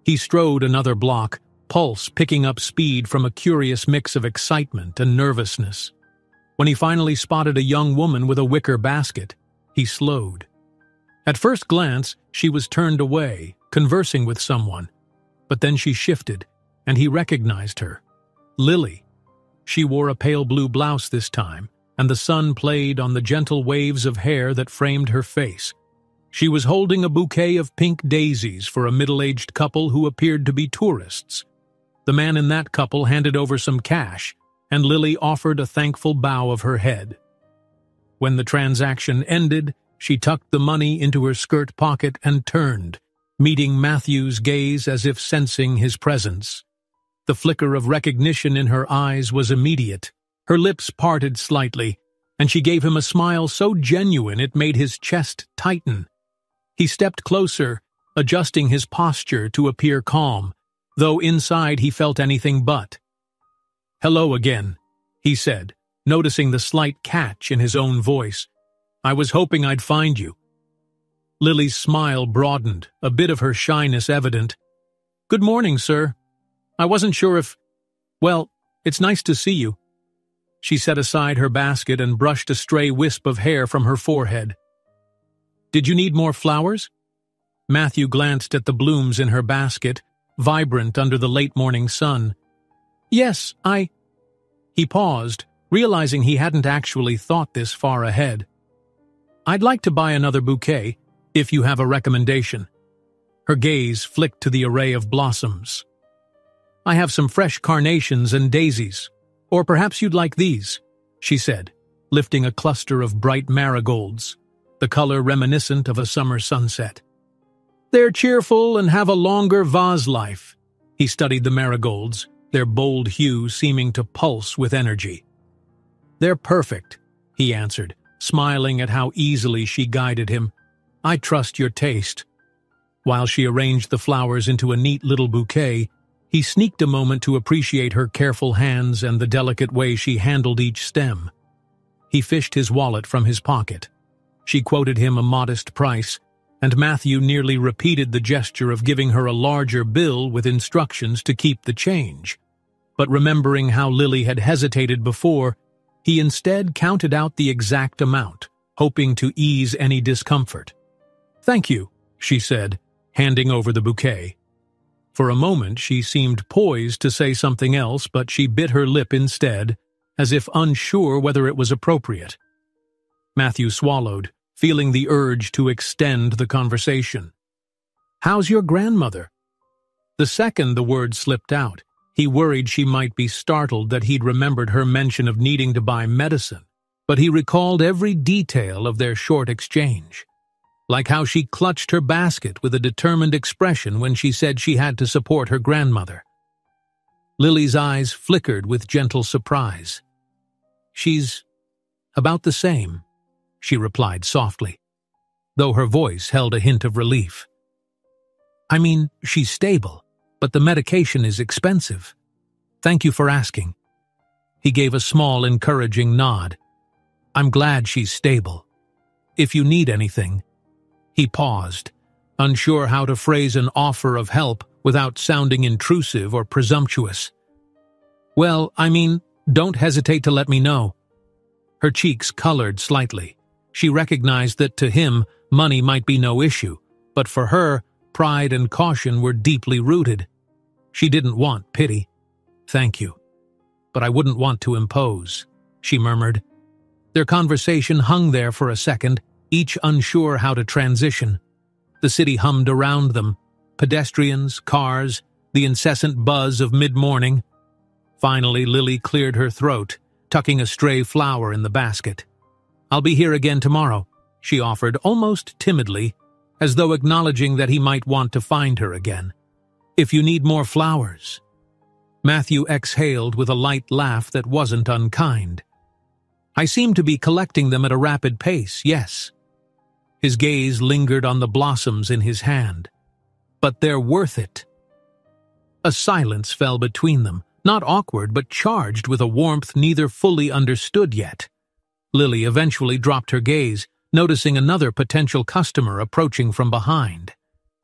He strode another block, pulse picking up speed from a curious mix of excitement and nervousness. When he finally spotted a young woman with a wicker basket, he slowed. At first glance, she was turned away, conversing with someone, but then she shifted, and he recognized her. Lily. She wore a pale blue blouse this time, and the sun played on the gentle waves of hair that framed her face. She was holding a bouquet of pink daisies for a middle-aged couple who appeared to be tourists. The man in that couple handed over some cash, and Lily offered a thankful bow of her head. When the transaction ended, she tucked the money into her skirt pocket and turned, meeting Matthew's gaze as if sensing his presence. The flicker of recognition in her eyes was immediate. Her lips parted slightly, and she gave him a smile so genuine it made his chest tighten. He stepped closer, adjusting his posture to appear calm, though inside he felt anything but. "Hello again," he said, noticing the slight catch in his own voice. "I was hoping I'd find you." Lily's smile broadened, a bit of her shyness evident. "Good morning, sir. I wasn't sure if... Well, it's nice to see you." She set aside her basket and brushed a stray wisp of hair from her forehead. "Did you need more flowers?" Matthew glanced at the blooms in her basket, vibrant under the late morning sun. "Yes, He paused, realizing he hadn't actually thought this far ahead. "I'd like to buy another bouquet, if you have a recommendation." Her gaze flicked to the array of blossoms. "I have some fresh carnations and daisies. Or perhaps you'd like these," she said, lifting a cluster of bright marigolds, the color reminiscent of a summer sunset. "They're cheerful and have a longer vase life." He studied the marigolds, their bold hue seeming to pulse with energy. "They're perfect," he answered, smiling at how easily she guided him. "I trust your taste." While she arranged the flowers into a neat little bouquet, he sneaked a moment to appreciate her careful hands and the delicate way she handled each stem. He fished his wallet from his pocket. She quoted him a modest price, and Matthew nearly repeated the gesture of giving her a larger bill with instructions to keep the change. But remembering how Lily had hesitated before, he instead counted out the exact amount, hoping to ease any discomfort. "Thank you," she said, handing over the bouquet. For a moment she seemed poised to say something else, but she bit her lip instead, as if unsure whether it was appropriate. Matthew swallowed, feeling the urge to extend the conversation. "How's your grandmother?" The second the word slipped out, he worried she might be startled that he'd remembered her mention of needing to buy medicine, but he recalled every detail of their short exchange. Like how she clutched her basket with a determined expression when she said she had to support her grandmother. Lily's eyes flickered with gentle surprise. "She's about the same," she replied softly, though her voice held a hint of relief. "I mean, she's stable, but the medication is expensive. Thank you for asking." He gave a small, encouraging nod. "I'm glad she's stable. If you need anything—" He paused, unsure how to phrase an offer of help without sounding intrusive or presumptuous. "Well, I mean, don't hesitate to let me know." Her cheeks colored slightly. She recognized that to him, money might be no issue, but for her, pride and caution were deeply rooted. She didn't want pity. "Thank you. But I wouldn't want to impose," she murmured. Their conversation hung there for a second, each unsure how to transition. The city hummed around them, pedestrians, cars, the incessant buzz of mid-morning. Finally, Lily cleared her throat, tucking a stray flower in the basket. "I'll be here again tomorrow," she offered almost timidly, as though acknowledging that he might want to find her again. "If you need more flowers." Matthew exhaled with a light laugh that wasn't unkind. "I seem to be collecting them at a rapid pace, yes." His gaze lingered on the blossoms in his hand. "But they're worth it." A silence fell between them, not awkward but charged with a warmth neither fully understood yet. Lily eventually dropped her gaze, noticing another potential customer approaching from behind.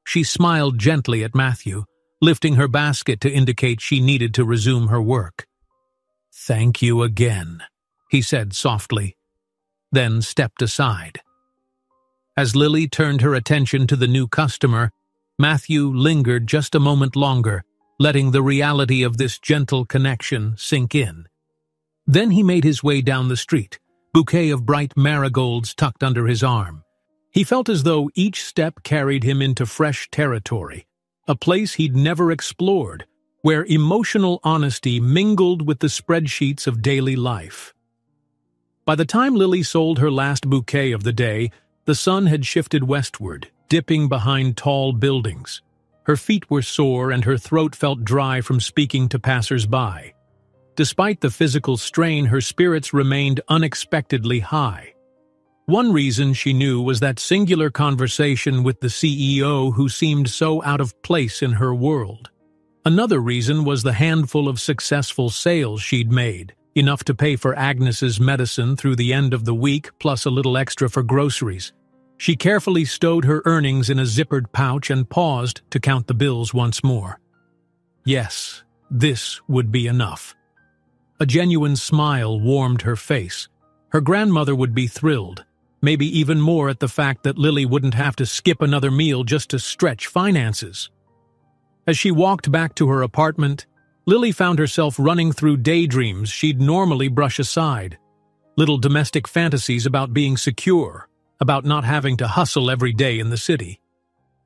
She smiled gently at Matthew, lifting her basket to indicate she needed to resume her work. "Thank you again," he said softly, then stepped aside. As Lily turned her attention to the new customer, Matthew lingered just a moment longer, letting the reality of this gentle connection sink in. Then he made his way down the street, bouquet of bright marigolds tucked under his arm. He felt as though each step carried him into fresh territory, a place he'd never explored, where emotional honesty mingled with the spreadsheets of daily life. By the time Lily sold her last bouquet of the day, the sun had shifted westward, dipping behind tall buildings. Her feet were sore and her throat felt dry from speaking to passers-by. Despite the physical strain, her spirits remained unexpectedly high. One reason she knew was that singular conversation with the CEO who seemed so out of place in her world. Another reason was the handful of successful sales she'd made, enough to pay for Agnes's medicine through the end of the week plus a little extra for groceries. She carefully stowed her earnings in a zippered pouch and paused to count the bills once more. Yes, this would be enough. A genuine smile warmed her face. Her grandmother would be thrilled, maybe even more at the fact that Lily wouldn't have to skip another meal just to stretch finances. As she walked back to her apartment, Lily found herself running through daydreams she'd normally brush aside. Little domestic fantasies about being secure, about not having to hustle every day in the city.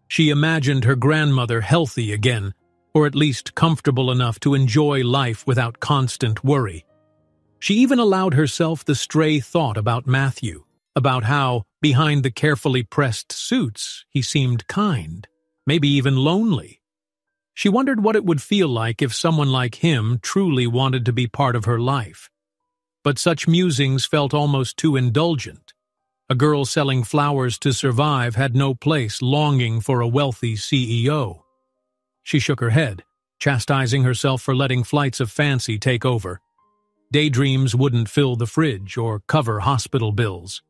She imagined her grandmother healthy again, or at least comfortable enough to enjoy life without constant worry. She even allowed herself the stray thought about Matthew, about how, behind the carefully pressed suits, he seemed kind, maybe even lonely. She wondered what it would feel like if someone like him truly wanted to be part of her life. But such musings felt almost too indulgent. A girl selling flowers to survive had no place longing for a wealthy CEO. She shook her head, chastising herself for letting flights of fancy take over. Daydreams wouldn't fill the fridge or cover hospital bills.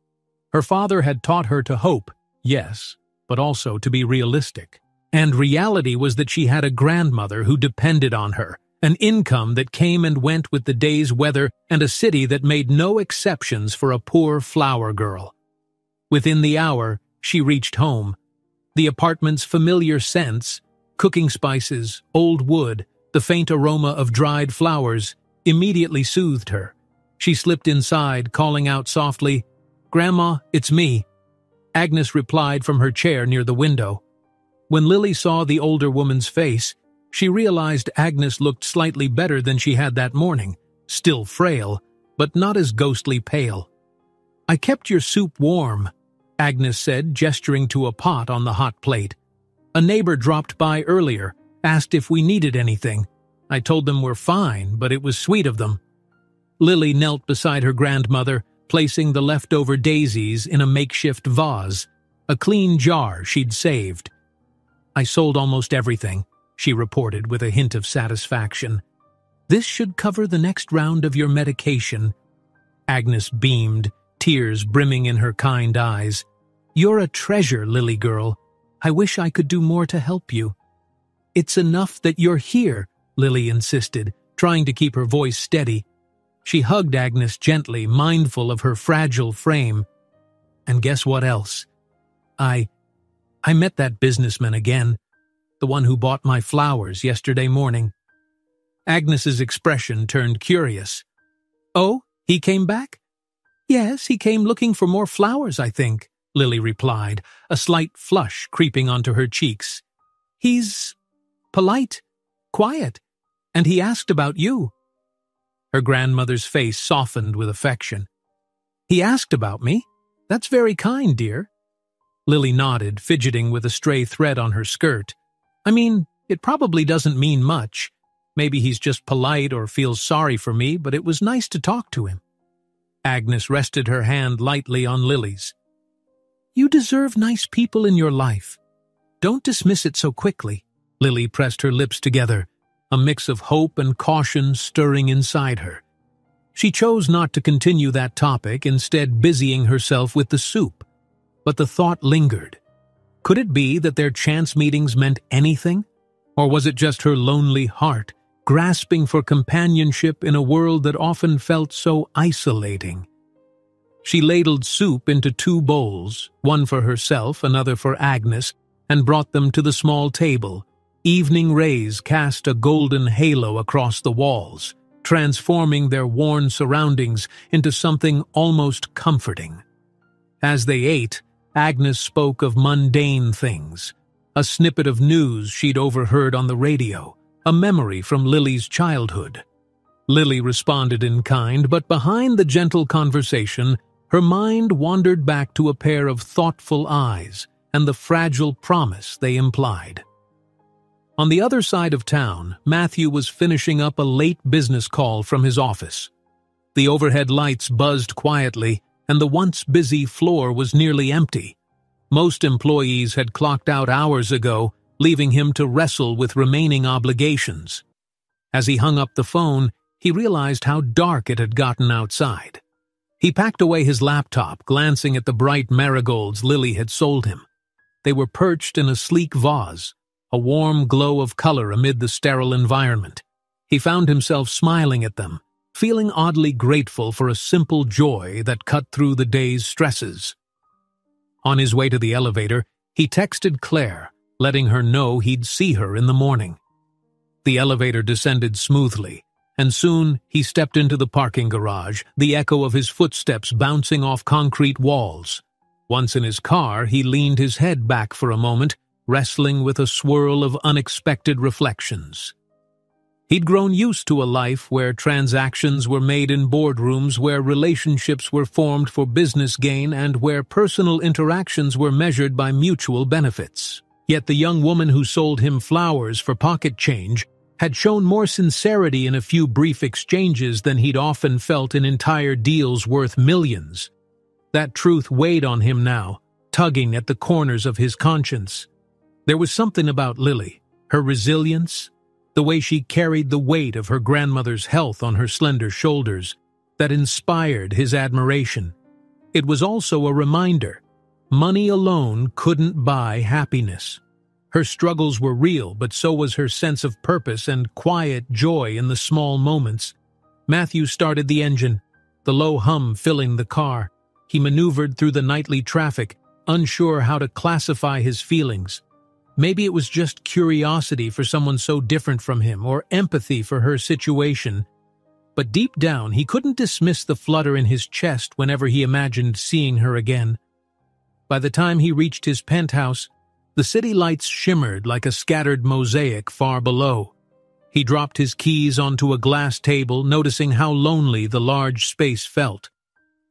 Her father had taught her to hope, yes, but also to be realistic. And reality was that she had a grandmother who depended on her, an income that came and went with the day's weather, and a city that made no exceptions for a poor flower girl. Within the hour, she reached home. The apartment's familiar scents, cooking spices, old wood, the faint aroma of dried flowers, immediately soothed her. She slipped inside, calling out softly, "Grandma, it's me." Agnes replied from her chair near the window. When Lily saw the older woman's face, she realized Agnes looked slightly better than she had that morning, still frail, but not as ghostly pale. "I kept your soup warm," Agnes said, gesturing to a pot on the hot plate. "A neighbor dropped by earlier, asked if we needed anything. I told them we're fine, but it was sweet of them." Lily knelt beside her grandmother, placing the leftover daisies in a makeshift vase, a clean jar she'd saved. "I sold almost everything," she reported with a hint of satisfaction. "This should cover the next round of your medication." Agnes beamed, tears brimming in her kind eyes. "You're a treasure, Lily girl. I wish I could do more to help you." "It's enough that you're here," Lily insisted, trying to keep her voice steady. She hugged Agnes gently, mindful of her fragile frame. "And guess what else? I met that businessman again, the one who bought my flowers yesterday morning." Agnes's expression turned curious. "Oh, he came back?" "Yes, he came looking for more flowers, I think," Lily replied, a slight flush creeping onto her cheeks. "He's polite, quiet, and he asked about you." Her grandmother's face softened with affection. "He asked about me? That's very kind, dear." Lily nodded, fidgeting with a stray thread on her skirt. "I mean, it probably doesn't mean much. Maybe he's just polite or feels sorry for me, but it was nice to talk to him." Agnes rested her hand lightly on Lily's. "You deserve nice people in your life. Don't dismiss it so quickly." Lily pressed her lips together, a mix of hope and caution stirring inside her. She chose not to continue that topic, instead busying herself with the soup. But the thought lingered. Could it be that their chance meetings meant anything? Or was it just her lonely heart, grasping for companionship in a world that often felt so isolating? She ladled soup into 2 bowls, one for herself, another for Agnes, and brought them to the small table. Evening rays cast a golden halo across the walls, transforming their worn surroundings into something almost comforting. As they ate, Agnes spoke of mundane things, a snippet of news she'd overheard on the radio, a memory from Lily's childhood. Lily responded in kind, but behind the gentle conversation, her mind wandered back to a pair of thoughtful eyes and the fragile promise they implied. On the other side of town, Matthew was finishing up a late business call from his office. The overhead lights buzzed quietly, and the once busy floor was nearly empty. Most employees had clocked out hours ago, leaving him to wrestle with remaining obligations. As he hung up the phone, he realized how dark it had gotten outside. He packed away his laptop, glancing at the bright marigolds Lily had sold him. They were perched in a sleek vase, a warm glow of color amid the sterile environment. He found himself smiling at them, feeling oddly grateful for a simple joy that cut through the day's stresses. On his way to the elevator, he texted Claire, letting her know he'd see her in the morning. The elevator descended smoothly, and soon he stepped into the parking garage, the echo of his footsteps bouncing off concrete walls. Once in his car, he leaned his head back for a moment, wrestling with a swirl of unexpected reflections. He'd grown used to a life where transactions were made in boardrooms, where relationships were formed for business gain, and where personal interactions were measured by mutual benefits. Yet the young woman who sold him flowers for pocket change had shown more sincerity in a few brief exchanges than he'd often felt in entire deals worth millions. That truth weighed on him now, tugging at the corners of his conscience. There was something about Lily, her resilience, the way she carried the weight of her grandmother's health on her slender shoulders, that inspired his admiration. It was also a reminder: money alone couldn't buy happiness. Her struggles were real, but so was her sense of purpose and quiet joy in the small moments. Matthew started the engine, the low hum filling the car. He maneuvered through the nightly traffic, unsure how to classify his feelings. Maybe it was just curiosity for someone so different from him, or empathy for her situation. But deep down, he couldn't dismiss the flutter in his chest whenever he imagined seeing her again. By the time he reached his penthouse, the city lights shimmered like a scattered mosaic far below. He dropped his keys onto a glass table, noticing how lonely the large space felt.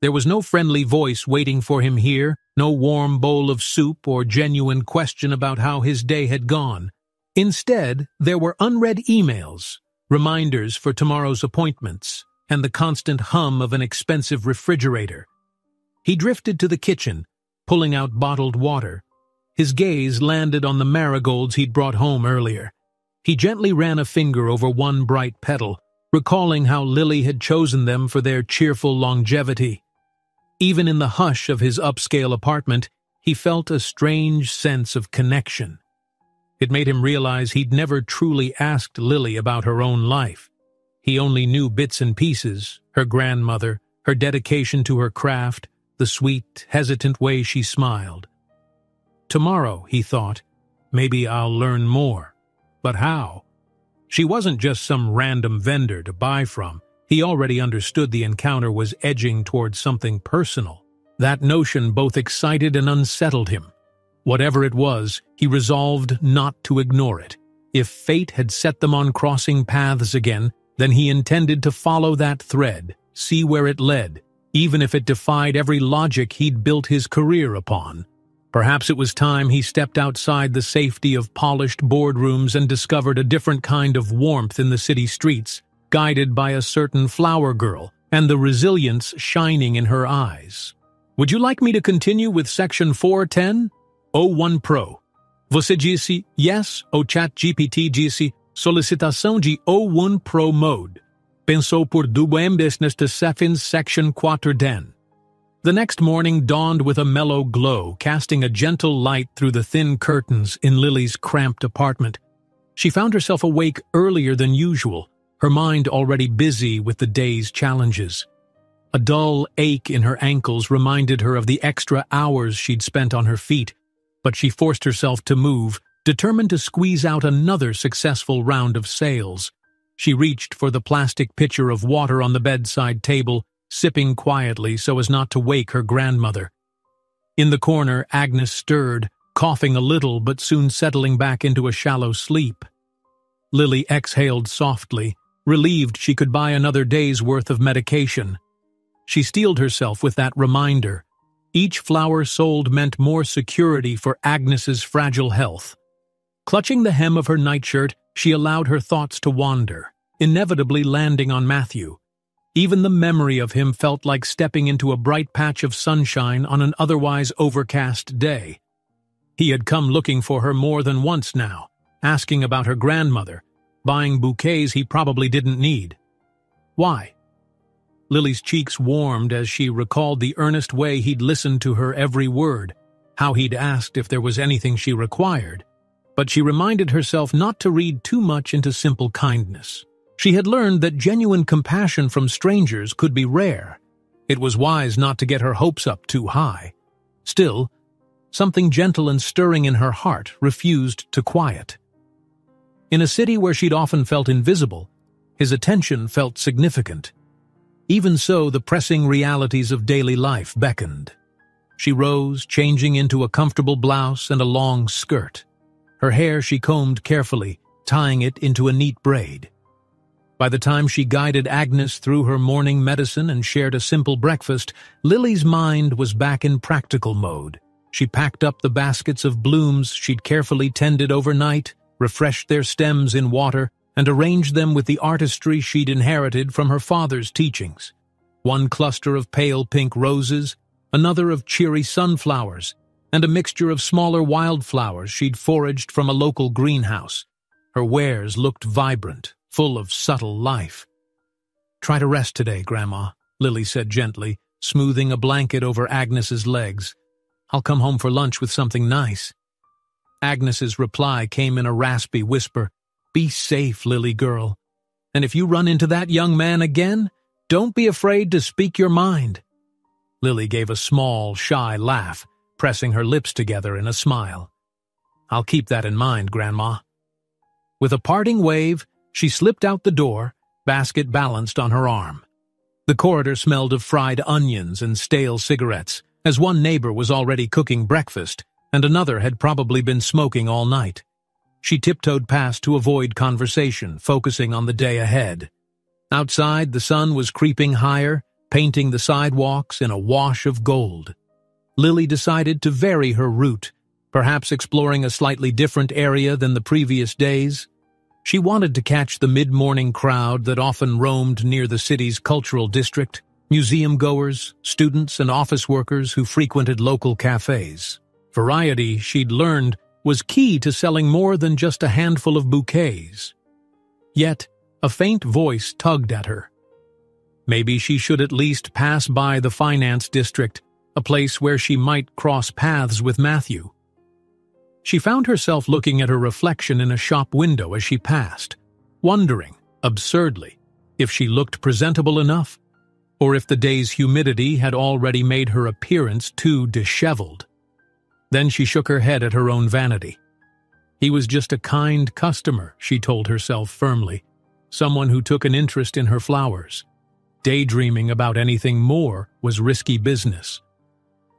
There was no friendly voice waiting for him here, no warm bowl of soup or genuine question about how his day had gone. Instead, there were unread emails, reminders for tomorrow's appointments, and the constant hum of an expensive refrigerator. He drifted to the kitchen, pulling out bottled water. His gaze landed on the marigolds he'd brought home earlier. He gently ran a finger over one bright petal, recalling how Lily had chosen them for their cheerful longevity. Even in the hush of his upscale apartment, he felt a strange sense of connection. It made him realize he'd never truly asked Lily about her own life. He only knew bits and pieces: her grandmother, her dedication to her craft, the sweet, hesitant way she smiled. Tomorrow, he thought, maybe I'll learn more. But how? She wasn't just some random vendor to buy from. He already understood the encounter was edging towards something personal. That notion both excited and unsettled him. Whatever it was, he resolved not to ignore it. If fate had set them on crossing paths again, then he intended to follow that thread, see where it led, even if it defied every logic he'd built his career upon. Perhaps it was time he stepped outside the safety of polished boardrooms and discovered a different kind of warmth in the city streets, guided by a certain flower girl and the resilience shining in her eyes. Would you like me to continue with section 410? O1 Pro. Você disse yes ao chat GPT disse solicitação de O1 Pro mode. Pensou por duas nesta section 410. The next morning dawned with a mellow glow, casting a gentle light through the thin curtains in Lily's cramped apartment. She found herself awake earlier than usual, her mind already busy with the day's challenges. A dull ache in her ankles reminded her of the extra hours she'd spent on her feet, but she forced herself to move, determined to squeeze out another successful round of sales. She reached for the plastic pitcher of water on the bedside table, sipping quietly so as not to wake her grandmother. In the corner, Agnes stirred, coughing a little but soon settling back into a shallow sleep. Lily exhaled softly, relieved she could buy another day's worth of medication. She steeled herself with that reminder. Each flower sold meant more security for Agnes's fragile health. Clutching the hem of her nightshirt, she allowed her thoughts to wander, inevitably landing on Matthew. Even the memory of him felt like stepping into a bright patch of sunshine on an otherwise overcast day. He had come looking for her more than once now, asking about her grandmother, buying bouquets he probably didn't need. Why? Lily's cheeks warmed as she recalled the earnest way he'd listened to her every word, how he'd asked if there was anything she required. But she reminded herself not to read too much into simple kindness. She had learned that genuine compassion from strangers could be rare. It was wise not to get her hopes up too high. Still, something gentle and stirring in her heart refused to quiet. In a city where she'd often felt invisible, his attention felt significant. Even so, the pressing realities of daily life beckoned. She rose, changing into a comfortable blouse and a long skirt. Her hair she combed carefully, tying it into a neat braid. By the time she guided Agnes through her morning medicine and shared a simple breakfast, Lily's mind was back in practical mode. She packed up the baskets of blooms she'd carefully tended overnight, refreshed their stems in water, and arranged them with the artistry she'd inherited from her father's teachings. One cluster of pale pink roses, another of cheery sunflowers, and a mixture of smaller wildflowers she'd foraged from a local greenhouse. Her wares looked vibrant, full of subtle life. "Try to rest today, Grandma," Lily said gently, smoothing a blanket over Agnes's legs. "I'll come home for lunch with something nice." Agnes's reply came in a raspy whisper. "Be safe, Lily girl. And if you run into that young man again, don't be afraid to speak your mind." Lily gave a small, shy laugh, pressing her lips together in a smile. "I'll keep that in mind, Grandma." With a parting wave, she slipped out the door, basket balanced on her arm. The corridor smelled of fried onions and stale cigarettes, as one neighbor was already cooking breakfast, and another had probably been smoking all night. She tiptoed past to avoid conversation, focusing on the day ahead. Outside, the sun was creeping higher, painting the sidewalks in a wash of gold. Lily decided to vary her route, perhaps exploring a slightly different area than the previous days. She wanted to catch the mid-morning crowd that often roamed near the city's cultural district, museum-goers, students, and office workers who frequented local cafes. Variety, she'd learned, was key to selling more than just a handful of bouquets. Yet, a faint voice tugged at her. Maybe she should at least pass by the finance district, a place where she might cross paths with Matthew. She found herself looking at her reflection in a shop window as she passed, wondering, absurdly, if she looked presentable enough, or if the day's humidity had already made her appearance too disheveled. Then she shook her head at her own vanity. He was just a kind customer, she told herself firmly, someone who took an interest in her flowers. Daydreaming about anything more was risky business.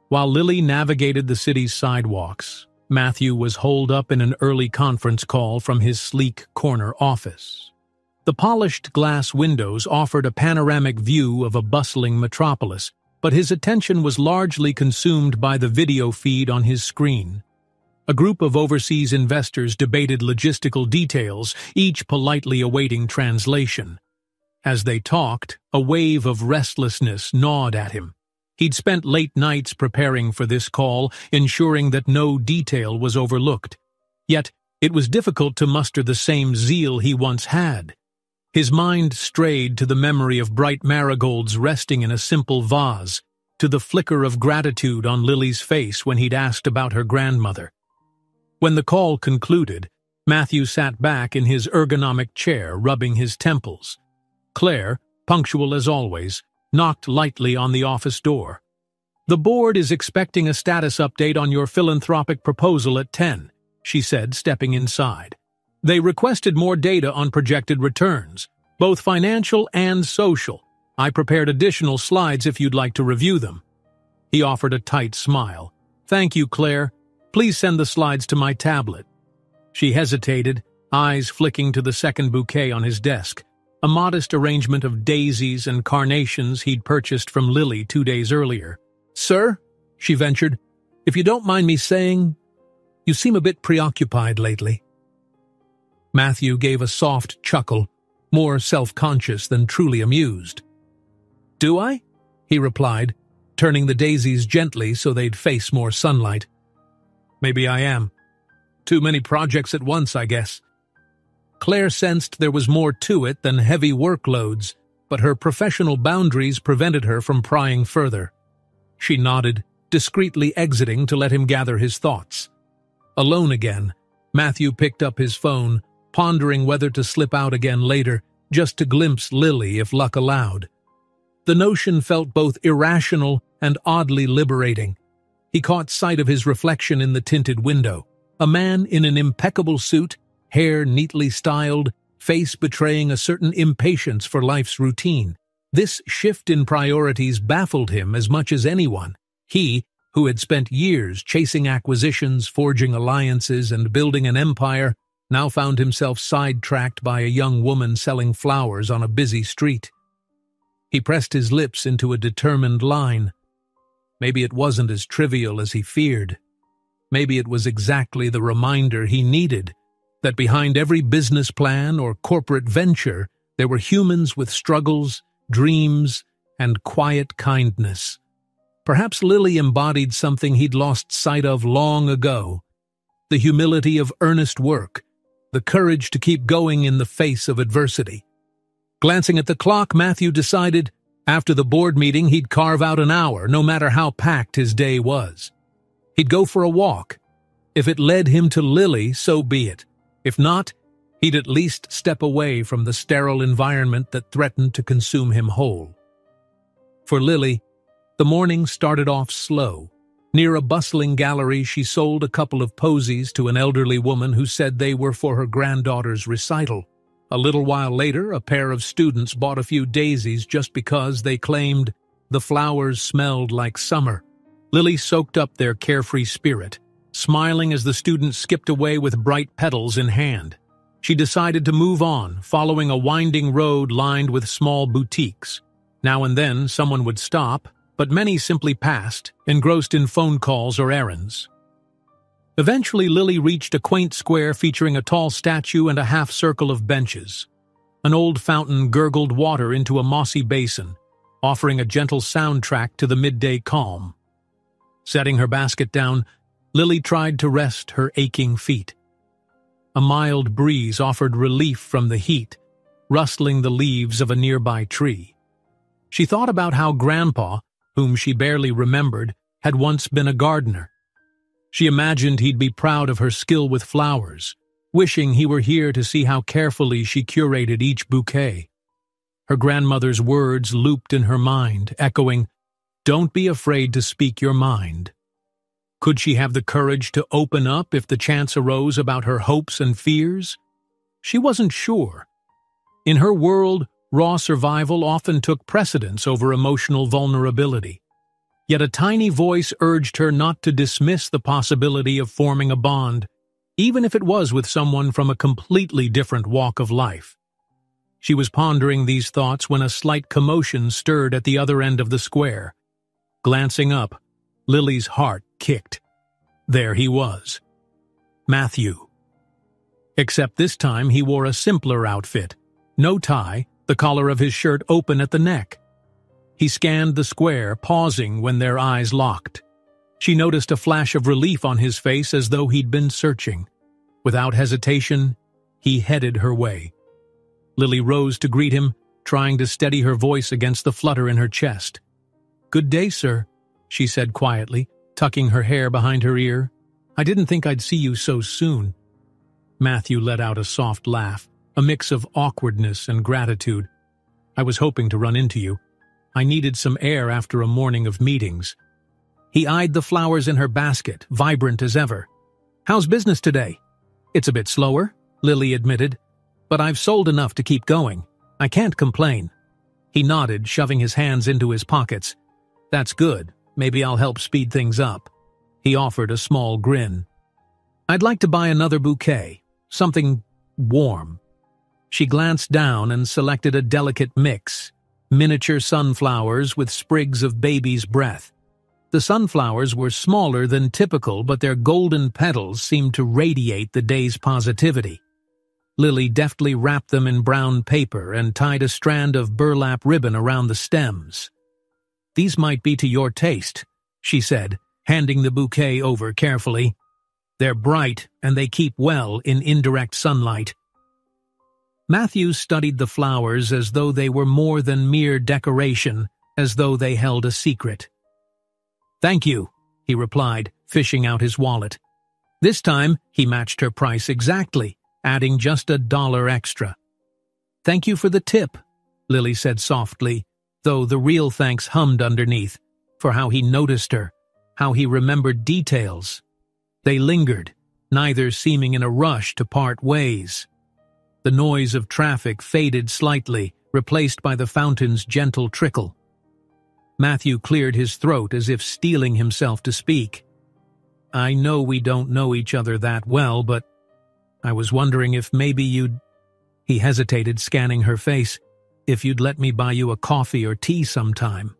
While Lily navigated the city's sidewalks, Matthew was holed up in an early conference call from his sleek corner office. The polished glass windows offered a panoramic view of a bustling metropolis, but his attention was largely consumed by the video feed on his screen. A group of overseas investors debated logistical details, each politely awaiting translation. As they talked, a wave of restlessness gnawed at him. He'd spent late nights preparing for this call, ensuring that no detail was overlooked. Yet, it was difficult to muster the same zeal he once had. His mind strayed to the memory of bright marigolds resting in a simple vase, to the flicker of gratitude on Lily's face when he'd asked about her grandmother. When the call concluded, Matthew sat back in his ergonomic chair, rubbing his temples. Claire, punctual as always, knocked lightly on the office door. "The board is expecting a status update on your philanthropic proposal at 10, she said, stepping inside. They requested more data on projected returns, both financial and social. I prepared additional slides if you'd like to review them." He offered a tight smile. "Thank you, Claire. Please send the slides to my tablet." She hesitated, eyes flicking to the second bouquet on his desk, a modest arrangement of daisies and carnations he'd purchased from Lily 2 days earlier. "Sir," she ventured, "if you don't mind me saying, you seem a bit preoccupied lately." Matthew gave a soft chuckle, more self-conscious than truly amused. "Do I?" he replied, turning the daisies gently so they'd face more sunlight. "Maybe I am. Too many projects at once, I guess." Claire sensed there was more to it than heavy workloads, but her professional boundaries prevented her from prying further. She nodded, discreetly exiting to let him gather his thoughts. Alone again, Matthew picked up his phone, pondering whether to slip out again later, just to glimpse Lily if luck allowed. The notion felt both irrational and oddly liberating. He caught sight of his reflection in the tinted window, a man in an impeccable suit, hair neatly styled, face betraying a certain impatience for life's routine. This shift in priorities baffled him as much as anyone. He, who had spent years chasing acquisitions, forging alliances, and building an empire, now found himself sidetracked by a young woman selling flowers on a busy street. He pressed his lips into a determined line. Maybe it wasn't as trivial as he feared. Maybe it was exactly the reminder he needed, that behind every business plan or corporate venture, there were humans with struggles, dreams, and quiet kindness. Perhaps Lily embodied something he'd lost sight of long ago: the humility of earnest work, the courage to keep going in the face of adversity. Glancing at the clock, Matthew decided after the board meeting he'd carve out an hour, no matter how packed his day was. He'd go for a walk. If it led him to Lily, so be it. If not, he'd at least step away from the sterile environment that threatened to consume him whole. For Lily, the morning started off slow. Near a bustling gallery, she sold a couple of posies to an elderly woman who said they were for her granddaughter's recital. A little while later, a pair of students bought a few daisies just because they claimed the flowers smelled like summer. Lily soaked up their carefree spirit, smiling as the students skipped away with bright petals in hand. She decided to move on, following a winding road lined with small boutiques. Now and then, someone would stop, but many simply passed, engrossed in phone calls or errands. Eventually, Lily reached a quaint square featuring a tall statue and a half-circle of benches. An old fountain gurgled water into a mossy basin, offering a gentle soundtrack to the midday calm. Setting her basket down, Lily tried to rest her aching feet. A mild breeze offered relief from the heat, rustling the leaves of a nearby tree. She thought about how Grandpa, whom she barely remembered, had once been a gardener. She imagined he'd be proud of her skill with flowers, wishing he were here to see how carefully she curated each bouquet. Her grandmother's words looped in her mind, echoing, "Don't be afraid to speak your mind." Could she have the courage to open up if the chance arose about her hopes and fears? She wasn't sure. In her world, raw survival often took precedence over emotional vulnerability. Yet a tiny voice urged her not to dismiss the possibility of forming a bond, even if it was with someone from a completely different walk of life. She was pondering these thoughts when a slight commotion stirred at the other end of the square. Glancing up, Lily's heart kicked. There he was. Matthew. Except this time he wore a simpler outfit. No tie, the collar of his shirt open at the neck. He scanned the square, pausing when their eyes locked. She noticed a flash of relief on his face as though he'd been searching. Without hesitation, he headed her way. Lily rose to greet him, trying to steady her voice against the flutter in her chest. "Good day, sir," she said quietly, tucking her hair behind her ear. "I didn't think I'd see you so soon." Matthew let out a soft laugh, a mix of awkwardness and gratitude. "I was hoping to run into you. I needed some air after a morning of meetings." He eyed the flowers in her basket, vibrant as ever. "How's business today?" "It's a bit slower," Lily admitted, "but I've sold enough to keep going. I can't complain." He nodded, shoving his hands into his pockets. "That's good. Maybe I'll help speed things up." He offered a small grin. "I'd like to buy another bouquet, something warm." She glanced down and selected a delicate mix, miniature sunflowers with sprigs of baby's breath. The sunflowers were smaller than typical, but their golden petals seemed to radiate the day's positivity. Lily deftly wrapped them in brown paper and tied a strand of burlap ribbon around the stems. "These might be to your taste," she said, handing the bouquet over carefully. "They're bright and they keep well in indirect sunlight." Matthew studied the flowers as though they were more than mere decoration, as though they held a secret. "Thank you," he replied, fishing out his wallet. This time, he matched her price exactly, adding just $1 extra. "Thank you for the tip," Lily said softly, though the real thanks hummed underneath, for how he noticed her, how he remembered details. They lingered, neither seeming in a rush to part ways. The noise of traffic faded slightly, replaced by the fountain's gentle trickle. Matthew cleared his throat as if steeling himself to speak. "I know we don't know each other that well, but I was wondering if maybe you'd—" He hesitated, scanning her face. "If you'd let me buy you a coffee or tea sometime.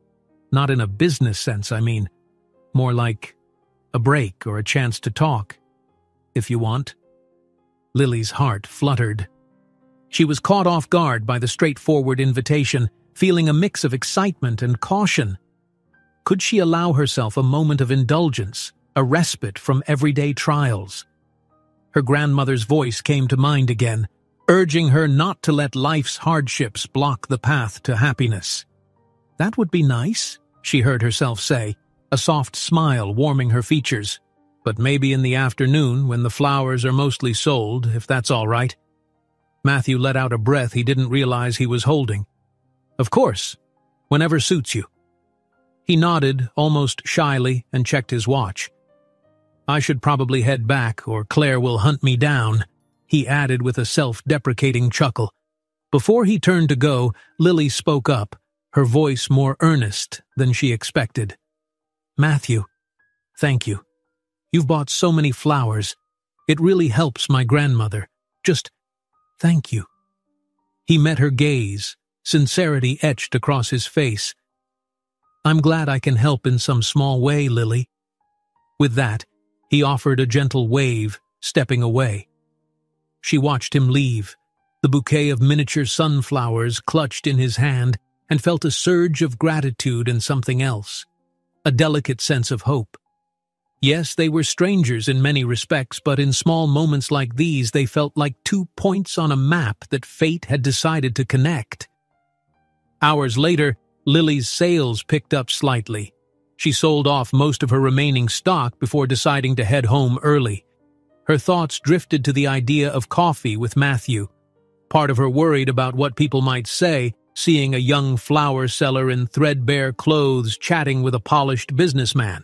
Not in a business sense, I mean. More like a break or a chance to talk. If you want." Lily's heart fluttered. She was caught off guard by the straightforward invitation, feeling a mix of excitement and caution. Could she allow herself a moment of indulgence, a respite from everyday trials? Her grandmother's voice came to mind again, urging her not to let life's hardships block the path to happiness. "That would be nice," she heard herself say, a soft smile warming her features. "But maybe in the afternoon, when the flowers are mostly sold, if that's all right." Matthew let out a breath he didn't realize he was holding. "Of course, whenever suits you." He nodded, almost shyly, and checked his watch. "I should probably head back, or Claire will hunt me down," he added with a self-deprecating chuckle. Before he turned to go, Lily spoke up, her voice more earnest than she expected. "Matthew, thank you. You've bought so many flowers. It really helps my grandmother. Just thank you." He met her gaze, sincerity etched across his face. "I'm glad I can help in some small way, Lily." With that, he offered a gentle wave, stepping away. She watched him leave, the bouquet of miniature sunflowers clutched in his hand, and felt a surge of gratitude and something else, a delicate sense of hope. Yes, they were strangers in many respects, but in small moments like these they felt like 2 points on a map that fate had decided to connect. Hours later, Lily's sales picked up slightly. She sold off most of her remaining stock before deciding to head home early. Her thoughts drifted to the idea of coffee with Matthew. Part of her worried about what people might say, seeing a young flower seller in threadbare clothes chatting with a polished businessman.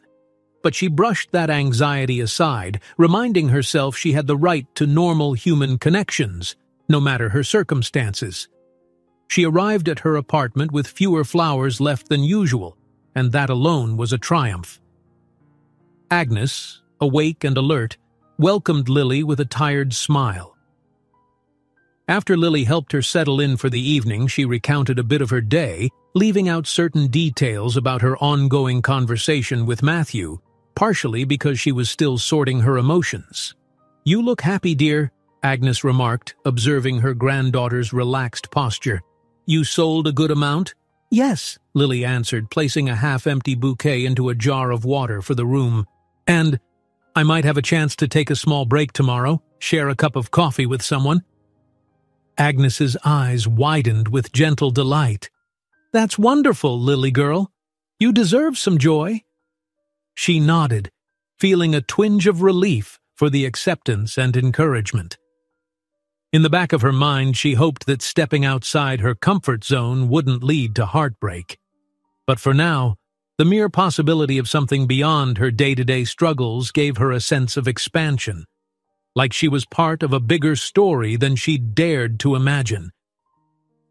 But she brushed that anxiety aside, reminding herself she had the right to normal human connections, no matter her circumstances. She arrived at her apartment with fewer flowers left than usual, and that alone was a triumph. Agnes, awake and alert, welcomed Lily with a tired smile. After Lily helped her settle in for the evening, she recounted a bit of her day, leaving out certain details about her ongoing conversation with Matthew, partially because she was still sorting her emotions. "You look happy, dear," Agnes remarked, observing her granddaughter's relaxed posture. "You sold a good amount?" "Yes," Lily answered, placing a half-empty bouquet into a jar of water for the room. "And I might have a chance to take a small break tomorrow, share a cup of coffee with someone?" Agnes's eyes widened with gentle delight. "That's wonderful, Lily girl. You deserve some joy." She nodded, feeling a twinge of relief for the acceptance and encouragement. In the back of her mind, she hoped that stepping outside her comfort zone wouldn't lead to heartbreak. But for now, the mere possibility of something beyond her day-to-day struggles gave her a sense of expansion, like she was part of a bigger story than she'd dared to imagine.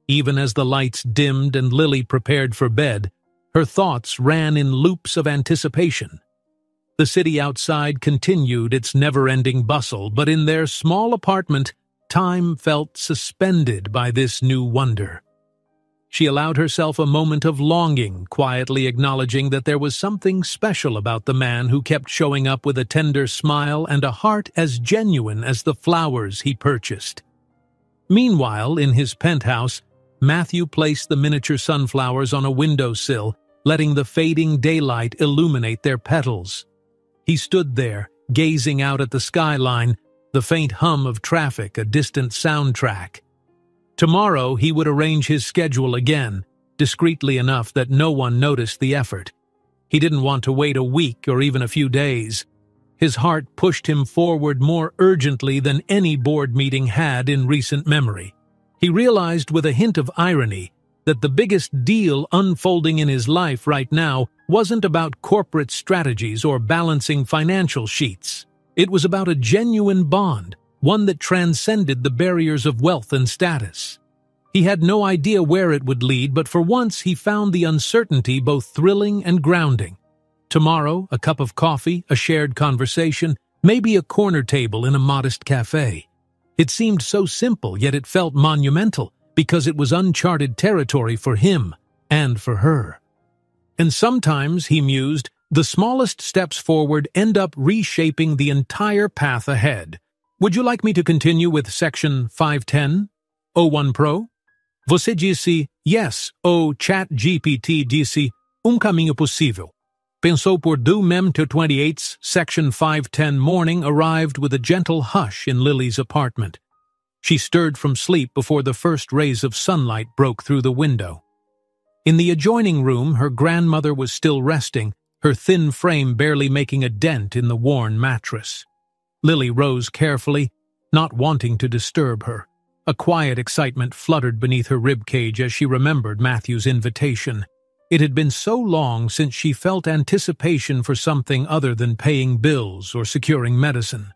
Even as the lights dimmed and Lily prepared for bed, her thoughts ran in loops of anticipation. The city outside continued its never-ending bustle, but in their small apartment, time felt suspended by this new wonder. She allowed herself a moment of longing, quietly acknowledging that there was something special about the man who kept showing up with a tender smile and a heart as genuine as the flowers he purchased. Meanwhile, in his penthouse, Matthew placed the miniature sunflowers on a windowsill, letting the fading daylight illuminate their petals. He stood there, gazing out at the skyline, the faint hum of traffic a distant soundtrack. Tomorrow he would arrange his schedule again, discreetly enough that no one noticed the effort. He didn't want to wait a week or even a few days. His heart pushed him forward more urgently than any board meeting had in recent memory. He realized with a hint of irony that the biggest deal unfolding in his life right now wasn't about corporate strategies or balancing financial sheets. It was about a genuine bond, one that transcended the barriers of wealth and status. He had no idea where it would lead, but for once he found the uncertainty both thrilling and grounding. Tomorrow, a cup of coffee, a shared conversation, maybe a corner table in a modest cafe. It seemed so simple, yet it felt monumental, because it was uncharted territory for him and for her. And sometimes, he mused, the smallest steps forward end up reshaping the entire path ahead. Would you like me to continue with section 510? O1 Pro? Você disse yes, o ChatGPT disse caminho possível. Pensou por du mem to 28's section 510 morning arrived with a gentle hush in Lily's apartment. She stirred from sleep before the first rays of sunlight broke through the window. In the adjoining room, her grandmother was still resting, her thin frame barely making a dent in the worn mattress. Lily rose carefully, not wanting to disturb her. A quiet excitement fluttered beneath her ribcage as she remembered Matthew's invitation. It had been so long since she felt anticipation for something other than paying bills or securing medicine.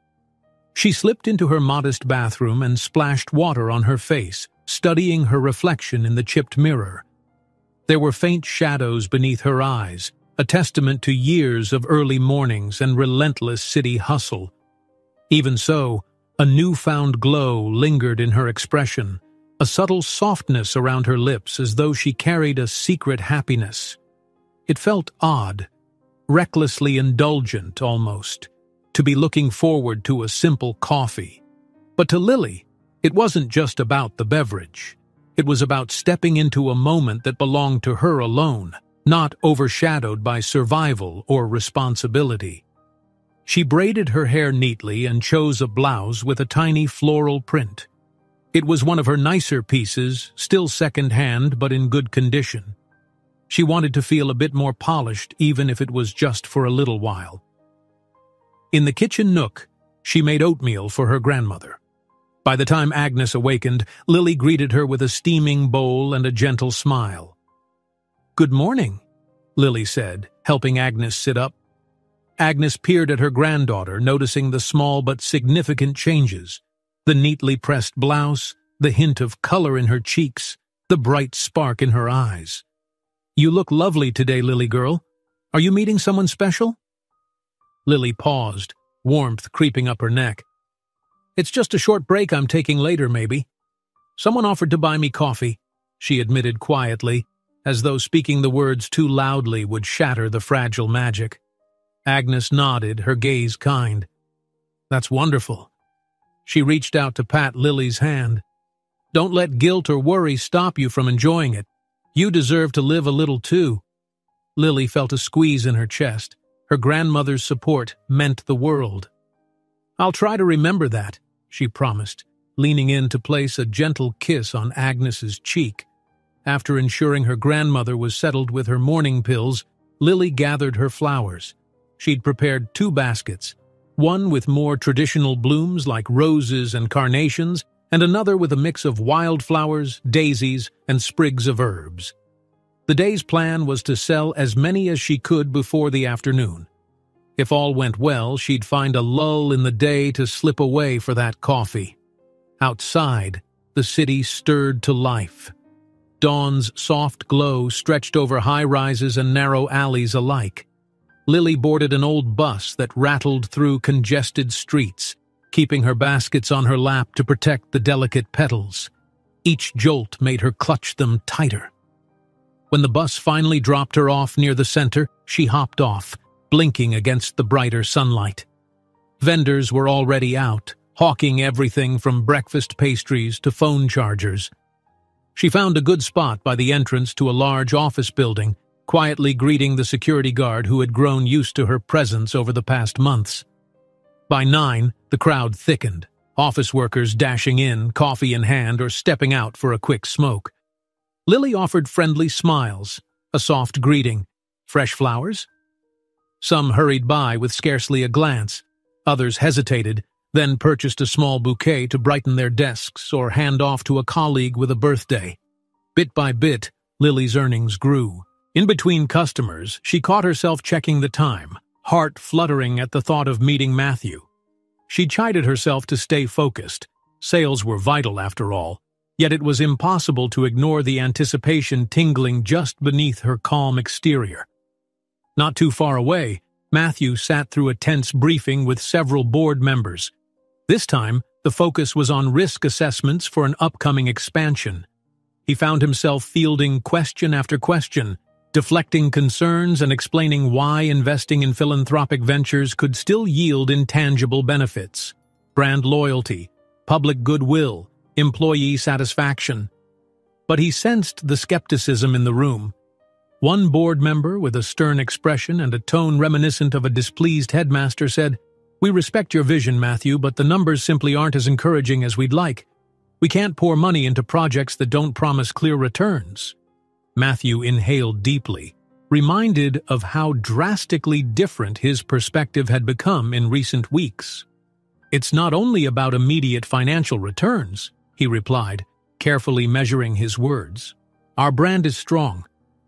She slipped into her modest bathroom and splashed water on her face, studying her reflection in the chipped mirror. There were faint shadows beneath her eyes, a testament to years of early mornings and relentless city hustle. Even so, a newfound glow lingered in her expression, a subtle softness around her lips as though she carried a secret happiness. It felt odd, recklessly indulgent almost, to be looking forward to a simple coffee. But to Lily, it wasn't just about the beverage. It was about stepping into a moment that belonged to her alone, not overshadowed by survival or responsibility. She braided her hair neatly and chose a blouse with a tiny floral print. It was one of her nicer pieces, still second-hand but in good condition. She wanted to feel a bit more polished, even if it was just for a little while. In the kitchen nook, she made oatmeal for her grandmother. By the time Agnes awakened, Lily greeted her with a steaming bowl and a gentle smile. "Good morning," Lily said, helping Agnes sit up. Agnes peered at her granddaughter, noticing the small but significant changes. The neatly pressed blouse, the hint of color in her cheeks, the bright spark in her eyes. "You look lovely today, Lily girl. Are you meeting someone special?" Lily paused, warmth creeping up her neck. "It's just a short break I'm taking later, maybe. Someone offered to buy me coffee," she admitted quietly, as though speaking the words too loudly would shatter the fragile magic. Agnes nodded, her gaze kind. "That's wonderful." She reached out to pat Lily's hand. "Don't let guilt or worry stop you from enjoying it. You deserve to live a little too." Lily felt a squeeze in her chest. Her grandmother's support meant the world. "I'll try to remember that," she promised, leaning in to place a gentle kiss on Agnes's cheek. After ensuring her grandmother was settled with her morning pills, Lily gathered her flowers. She'd prepared 2 baskets, one with more traditional blooms like roses and carnations, and another with a mix of wildflowers, daisies, and sprigs of herbs. The day's plan was to sell as many as she could before the afternoon. If all went well, she'd find a lull in the day to slip away for that coffee. Outside, the city stirred to life. Dawn's soft glow stretched over high-rises and narrow alleys alike. Lily boarded an old bus that rattled through congested streets, keeping her baskets on her lap to protect the delicate petals. Each jolt made her clutch them tighter. When the bus finally dropped her off near the center, she hopped off, blinking against the brighter sunlight. Vendors were already out, hawking everything from breakfast pastries to phone chargers. She found a good spot by the entrance to a large office building, quietly greeting the security guard who had grown used to her presence over the past months. By 9, the crowd thickened, office workers dashing in, coffee in hand, or stepping out for a quick smoke. Lily offered friendly smiles, a soft greeting. "Fresh flowers?" Some hurried by with scarcely a glance. Others hesitated, then purchased a small bouquet to brighten their desks or hand off to a colleague with a birthday. Bit by bit, Lily's earnings grew. In between customers, she caught herself checking the time, heart fluttering at the thought of meeting Matthew. She chided herself to stay focused. Sales were vital after all, yet it was impossible to ignore the anticipation tingling just beneath her calm exterior. Not too far away, Matthew sat through a tense briefing with several board members. This time, the focus was on risk assessments for an upcoming expansion. He found himself fielding question after question, deflecting concerns and explaining why investing in philanthropic ventures could still yield intangible benefits: brand loyalty, public goodwill, employee satisfaction. But he sensed the skepticism in the room. One board member, with a stern expression and a tone reminiscent of a displeased headmaster, said, "We respect your vision, Matthew, but the numbers simply aren't as encouraging as we'd like. We can't pour money into projects that don't promise clear returns." Matthew inhaled deeply, reminded of how drastically different his perspective had become in recent weeks. "It's not only about immediate financial returns," he replied, carefully measuring his words. "Our brand is strong.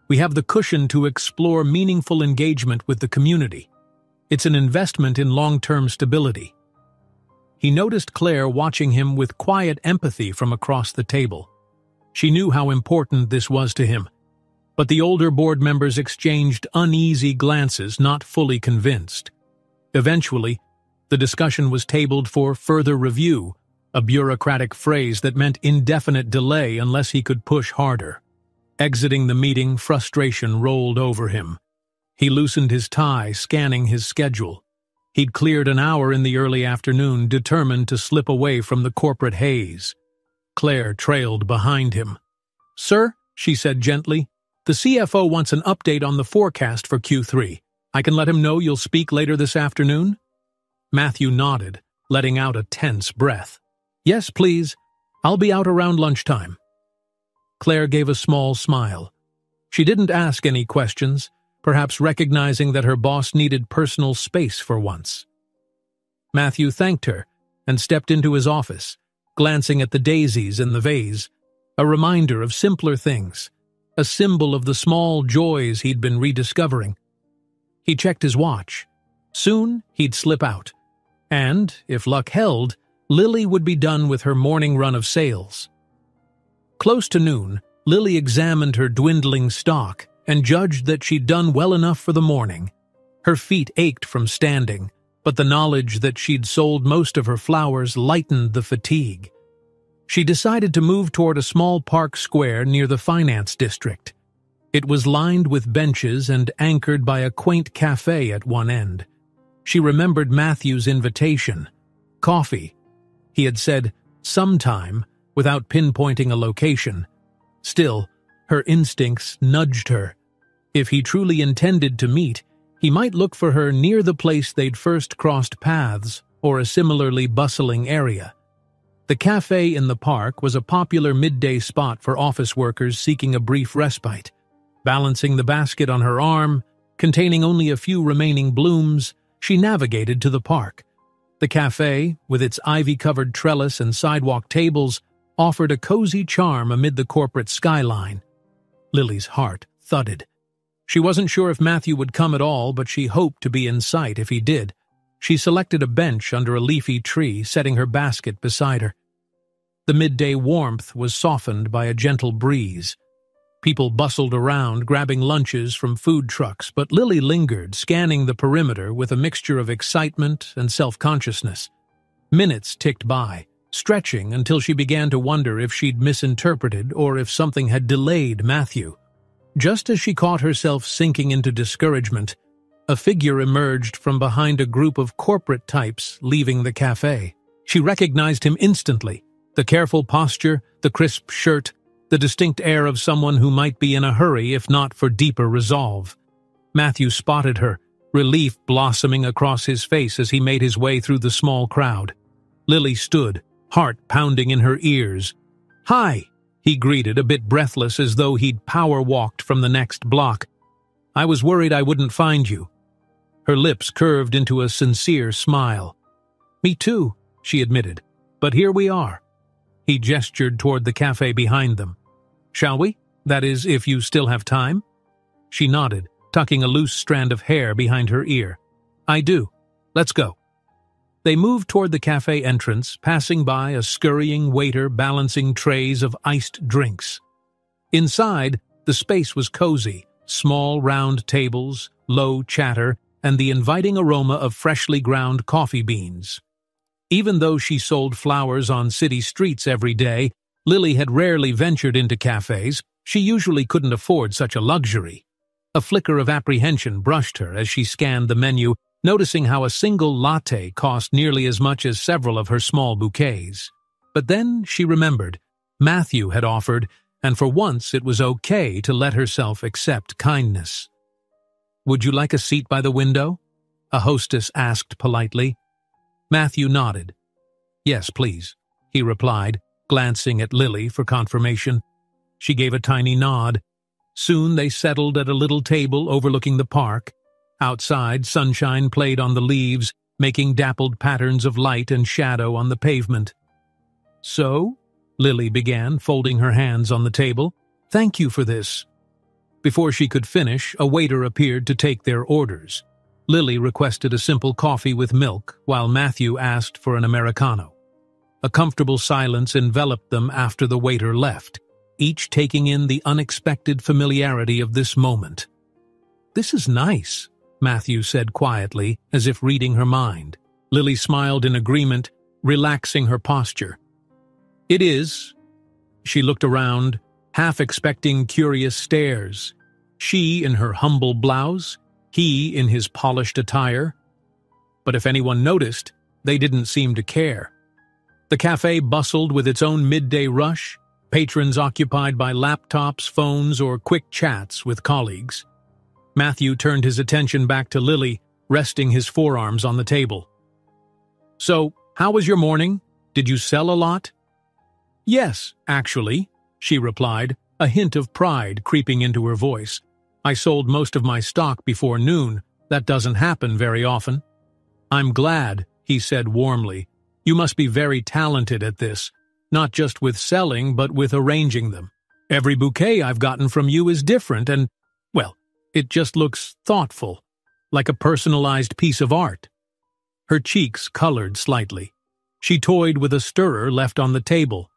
We have the cushion to explore meaningful engagement with the community. It's an investment in long-term stability." He noticed Claire watching him with quiet empathy from across the table. She knew how important this was to him, but the older board members exchanged uneasy glances, not fully convinced. Eventually, the discussion was tabled for further review, a bureaucratic phrase that meant indefinite delay unless he could push harder. Exiting the meeting, frustration rolled over him. He loosened his tie, scanning his schedule. He'd cleared an hour in the early afternoon, determined to slip away from the corporate haze. Claire trailed behind him. "Sir," she said gently, "the CFO wants an update on the forecast for Q3. I can let him know you'll speak later this afternoon?" Matthew nodded, letting out a tense breath. "Yes, please. I'll be out around lunchtime." Claire gave a small smile. She didn't ask any questions, perhaps recognizing that her boss needed personal space for once. Matthew thanked her and stepped into his office, glancing at the daisies in the vase, a reminder of simpler things, a symbol of the small joys he'd been rediscovering. He checked his watch. Soon he'd slip out, and, if luck held, Lily would be done with her morning run of sales. Close to noon, Lily examined her dwindling stock and judged that she'd done well enough for the morning. Her feet ached from standing, but the knowledge that she'd sold most of her flowers lightened the fatigue. She decided to move toward a small park square near the finance district. It was lined with benches and anchored by a quaint cafe at one end. She remembered Matthew's invitation. Coffee. He had said, "sometime," without pinpointing a location. Still, her instincts nudged her. If he truly intended to meet, he might look for her near the place they'd first crossed paths, or a similarly bustling area. The cafe in the park was a popular midday spot for office workers seeking a brief respite. Balancing the basket on her arm, containing only a few remaining blooms, she navigated to the park. The cafe, with its ivy-covered trellis and sidewalk tables, offered a cozy charm amid the corporate skyline. Lily's heart thudded. She wasn't sure if Matthew would come at all, but she hoped to be in sight if he did. She selected a bench under a leafy tree, setting her basket beside her. The midday warmth was softened by a gentle breeze. People bustled around, grabbing lunches from food trucks, but Lily lingered, scanning the perimeter with a mixture of excitement and self-consciousness. Minutes ticked by, stretching until she began to wonder if she'd misinterpreted or if something had delayed Matthew. Just as she caught herself sinking into discouragement, a figure emerged from behind a group of corporate types leaving the cafe. She recognized him instantly. The careful posture, the crisp shirt, the distinct air of someone who might be in a hurry if not for deeper resolve. Matthew spotted her, relief blossoming across his face as he made his way through the small crowd. Lily stood, heart pounding in her ears. "Hi," he greeted, a bit breathless as though he'd power-walked from the next block. "I was worried I wouldn't find you." Her lips curved into a sincere smile. "Me too," she admitted, "but here we are." He gestured toward the cafe behind them. "Shall we? That is, if you still have time?" She nodded, tucking a loose strand of hair behind her ear. "I do. Let's go." They moved toward the cafe entrance, passing by a scurrying waiter balancing trays of iced drinks. Inside, the space was cozy, small round tables, low chatter, and the inviting aroma of freshly ground coffee beans. Even though she sold flowers on city streets every day, Lily had rarely ventured into cafes. She usually couldn't afford such a luxury. A flicker of apprehension brushed her as she scanned the menu, noticing how a single latte cost nearly as much as several of her small bouquets. But then she remembered. Matthew had offered, and for once it was okay to let herself accept kindness. "Would you like a seat by the window?" a hostess asked politely. Matthew nodded. "Yes, please," he replied, glancing at Lily for confirmation. She gave a tiny nod. Soon they settled at a little table overlooking the park. Outside, sunshine played on the leaves, making dappled patterns of light and shadow on the pavement. "So?" Lily began, folding her hands on the table. "Thank you for this." Before she could finish, a waiter appeared to take their orders. Lily requested a simple coffee with milk, while Matthew asked for an Americano. A comfortable silence enveloped them after the waiter left, each taking in the unexpected familiarity of this moment. "This is nice," Matthew said quietly, as if reading her mind. Lily smiled in agreement, relaxing her posture. "It is." She looked around, half expecting curious stares. She in her humble blouse, he in his polished attire. But if anyone noticed, they didn't seem to care. The cafe bustled with its own midday rush, patrons occupied by laptops, phones, or quick chats with colleagues. Matthew turned his attention back to Lily, resting his forearms on the table. "So, how was your morning? Did you sell a lot?" "Yes, actually," she replied, a hint of pride creeping into her voice. "I sold most of my stock before noon. That doesn't happen very often." "I'm glad," he said warmly. "You must be very talented at this, not just with selling, but with arranging them. Every bouquet I've gotten from you is different and, well, it just looks thoughtful, like a personalized piece of art." Her cheeks colored slightly. She toyed with a stirrer left on the table.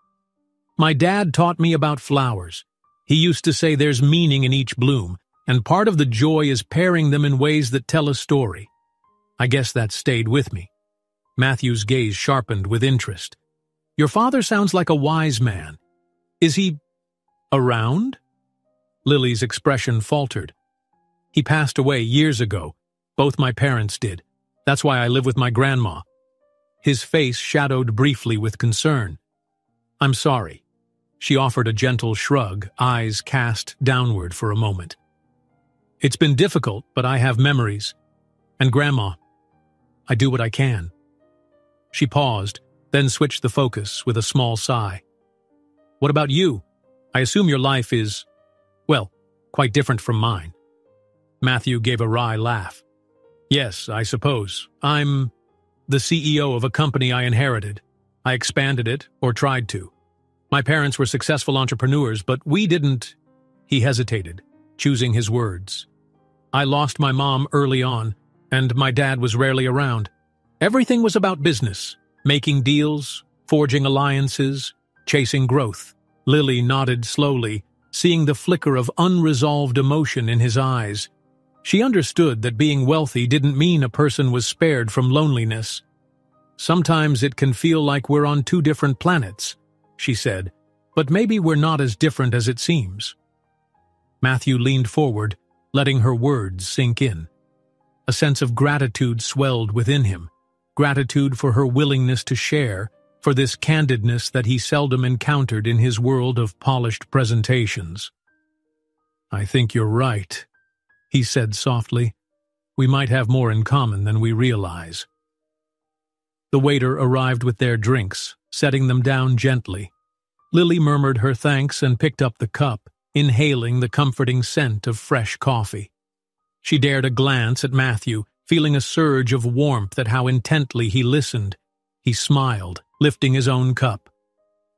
"My dad taught me about flowers. He used to say there's meaning in each bloom, and part of the joy is pairing them in ways that tell a story. I guess that stayed with me." Matthew's gaze sharpened with interest. "Your father sounds like a wise man. Is he around?" Lily's expression faltered. "He passed away years ago. Both my parents did. That's why I live with my grandma." His face shadowed briefly with concern. "I'm sorry." She offered a gentle shrug, eyes cast downward for a moment. "It's been difficult, but I have memories. And Grandma, I do what I can." She paused, then switched the focus with a small sigh. "What about you? I assume your life is, well, quite different from mine." Matthew gave a wry laugh. "Yes, I suppose. I'm the CEO of a company I inherited. I expanded it, or tried to. My parents were successful entrepreneurs, but we didn't—" He hesitated, choosing his words. "I lost my mom early on, and my dad was rarely around. Everything was about business, making deals, forging alliances, chasing growth." Lily nodded slowly, seeing the flicker of unresolved emotion in his eyes. She understood that being wealthy didn't mean a person was spared from loneliness. "Sometimes it can feel like we're on two different planets," she said, "but maybe we're not as different as it seems." Matthew leaned forward, letting her words sink in. A sense of gratitude swelled within him, gratitude for her willingness to share, for this candidness that he seldom encountered in his world of polished presentations. "I think you're right," he said softly. "We might have more in common than we realize." The waiter arrived with their drinks, setting them down gently. Lily murmured her thanks and picked up the cup, inhaling the comforting scent of fresh coffee. She dared a glance at Matthew, feeling a surge of warmth at how intently he listened. He smiled, lifting his own cup.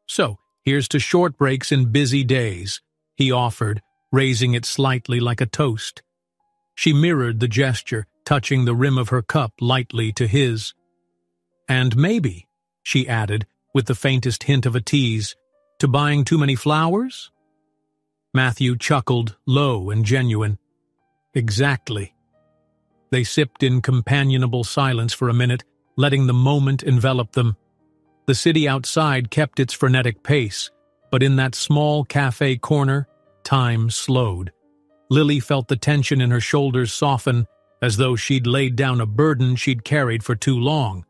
"So, here's to short breaks in busy days," he offered, raising it slightly like a toast. She mirrored the gesture, touching the rim of her cup lightly to his. And maybe, she added, with the faintest hint of a tease, to buying too many flowers? Matthew chuckled, low and genuine. Exactly. They sipped in companionable silence for a minute, letting the moment envelop them. The city outside kept its frenetic pace, but in that small cafe corner, time slowed. Lily felt the tension in her shoulders soften, as though she'd laid down a burden she'd carried for too long.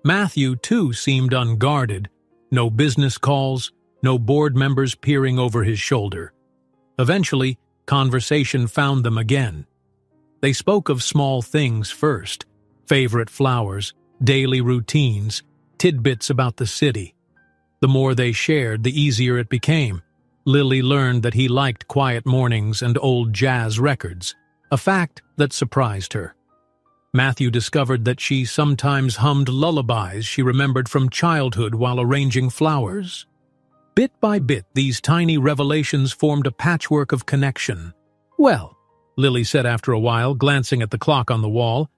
Matthew, too, seemed unguarded. No business calls, no board members peering over his shoulder. Eventually, conversation found them again. They spoke of small things first, favorite flowers, daily routines, tidbits about the city. The more they shared, the easier it became. Lily learned that he liked quiet mornings and old jazz records, a fact that surprised her. Matthew discovered that she sometimes hummed lullabies she remembered from childhood while arranging flowers. Bit by bit, these tiny revelations formed a patchwork of connection. "Well," Lily said after a while, glancing at the clock on the wall,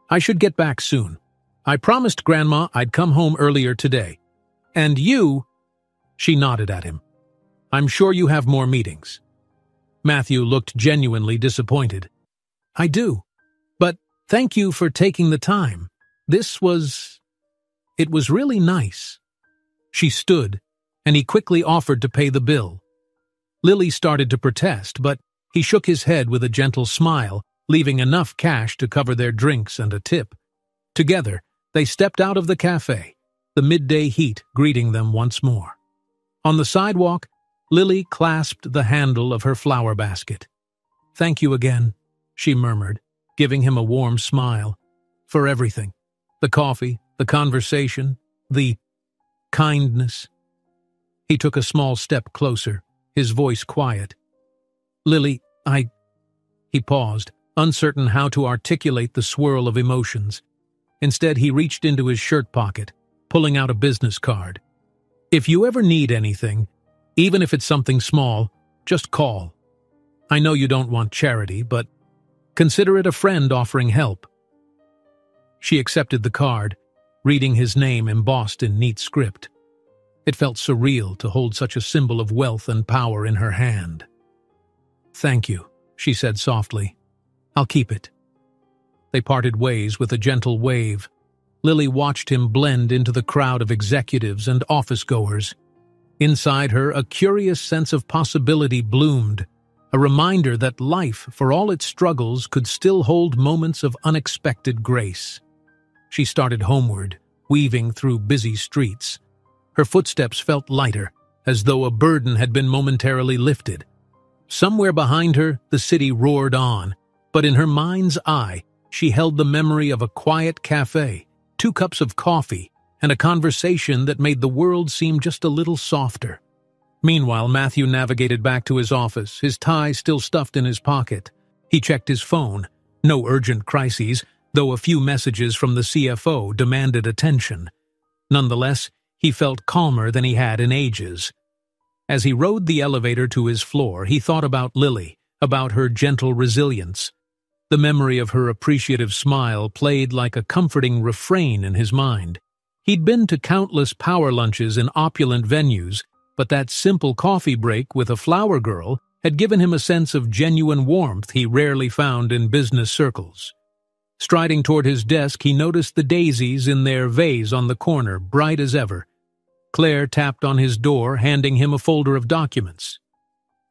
"I should get back soon. I promised Grandma I'd come home earlier today. And you—" She nodded at him. "I'm sure you have more meetings." Matthew looked genuinely disappointed. "I do. But thank you for taking the time. It was really nice." She stood, and he quickly offered to pay the bill. Lily started to protest, but he shook his head with a gentle smile, leaving enough cash to cover their drinks and a tip. Together, they stepped out of the cafe, the midday heat greeting them once more. On the sidewalk, Lily clasped the handle of her flower basket. "Thank you again," she murmured, giving him a warm smile. "For everything. The coffee, the conversation, the kindness." He took a small step closer, his voice quiet. "Lily, He paused, uncertain how to articulate the swirl of emotions. Instead, he reached into his shirt pocket, pulling out a business card. "If you ever need anything, even if it's something small, just call. I know you don't want charity, but consider it a friend offering help." She accepted the card, reading his name embossed in neat script. It felt surreal to hold such a symbol of wealth and power in her hand. "Thank you," she said softly. "I'll keep it." They parted ways with a gentle wave. Lily watched him blend into the crowd of executives and office-goers. Inside her, a curious sense of possibility bloomed, a reminder that life, for all its struggles, could still hold moments of unexpected grace. She started homeward, weaving through busy streets. Her footsteps felt lighter, as though a burden had been momentarily lifted. Somewhere behind her, the city roared on, but in her mind's eye, she held the memory of a quiet cafe, 2 cups of coffee, and a conversation that made the world seem just a little softer. Meanwhile, Matthew navigated back to his office, his tie still stuffed in his pocket. He checked his phone. No urgent crises, though a few messages from the CFO demanded attention. Nonetheless, he felt calmer than he had in ages. As he rode the elevator to his floor, he thought about Lily, about her gentle resilience. The memory of her appreciative smile played like a comforting refrain in his mind. He'd been to countless power lunches in opulent venues, but that simple coffee break with a flower girl had given him a sense of genuine warmth he rarely found in business circles. Striding toward his desk, he noticed the daisies in their vase on the corner, bright as ever. Claire tapped on his door, handing him a folder of documents.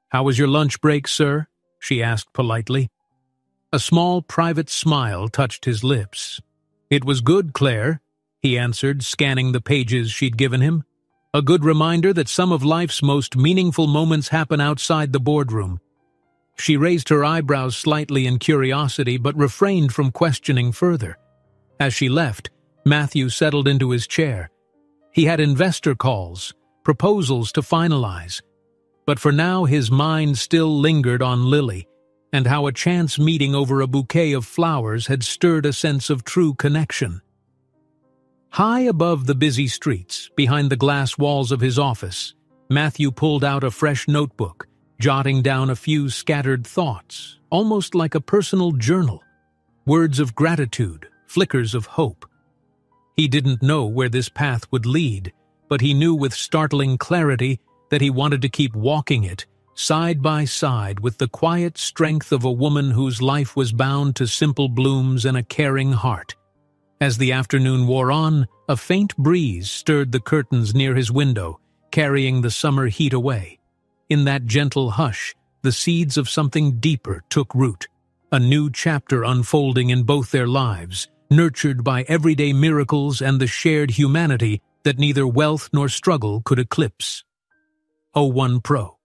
"How was your lunch break, sir?" she asked politely. A small, private smile touched his lips. "It was good, Claire," he answered, scanning the pages she'd given him. "A good reminder that some of life's most meaningful moments happen outside the boardroom." She raised her eyebrows slightly in curiosity, but refrained from questioning further. As she left, Matthew settled into his chair. He had investor calls, proposals to finalize. But for now, his mind still lingered on Lily, and how a chance meeting over a bouquet of flowers had stirred a sense of true connection. High above the busy streets, behind the glass walls of his office, Matthew pulled out a fresh notebook, jotting down a few scattered thoughts, almost like a personal journal. Words of gratitude, flickers of hope. He didn't know where this path would lead, but he knew with startling clarity that he wanted to keep walking it, side by side with the quiet strength of a woman whose life was bound to simple blooms and a caring heart. As the afternoon wore on, a faint breeze stirred the curtains near his window, carrying the summer heat away. In that gentle hush, the seeds of something deeper took root, a new chapter unfolding in both their lives, nurtured by everyday miracles and the shared humanity that neither wealth nor struggle could eclipse. O1 Pro.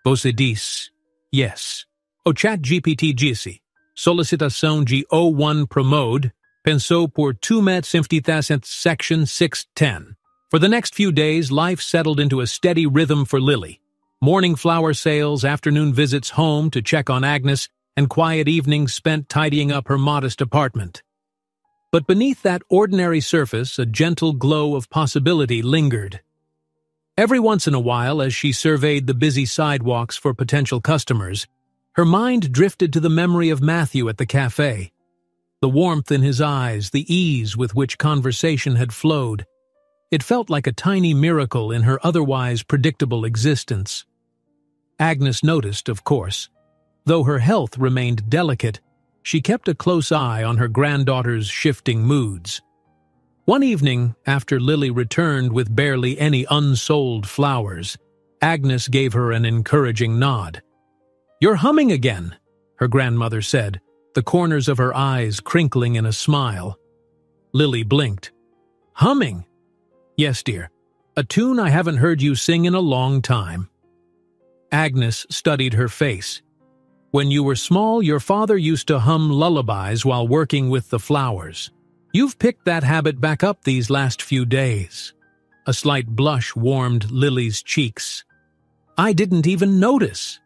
Você diz yes. O ChatGPT disse, solicitação de O1 Promode, pensou por 2,50 section 610. For the next few days, life settled into a steady rhythm for Lily. Morning flower sales, afternoon visits home to check on Agnes, and quiet evenings spent tidying up her modest apartment. But beneath that ordinary surface, a gentle glow of possibility lingered. Every once in a while, as she surveyed the busy sidewalks for potential customers, her mind drifted to the memory of Matthew at the cafe. The warmth in his eyes, the ease with which conversation had flowed. It felt like a tiny miracle in her otherwise predictable existence. Agnes noticed, of course. Though her health remained delicate, she kept a close eye on her granddaughter's shifting moods. One evening, after Lily returned with barely any unsold flowers, Agnes gave her an encouraging nod. "You're humming again," her grandmother said, the corners of her eyes crinkling in a smile. Lily blinked. "Humming?" "Yes, dear. A tune I haven't heard you sing in a long time." Agnes studied her face. "When you were small, your father used to hum lullabies while working with the flowers. You've picked that habit back up these last few days." A slight blush warmed Lily's cheeks. "I didn't even notice."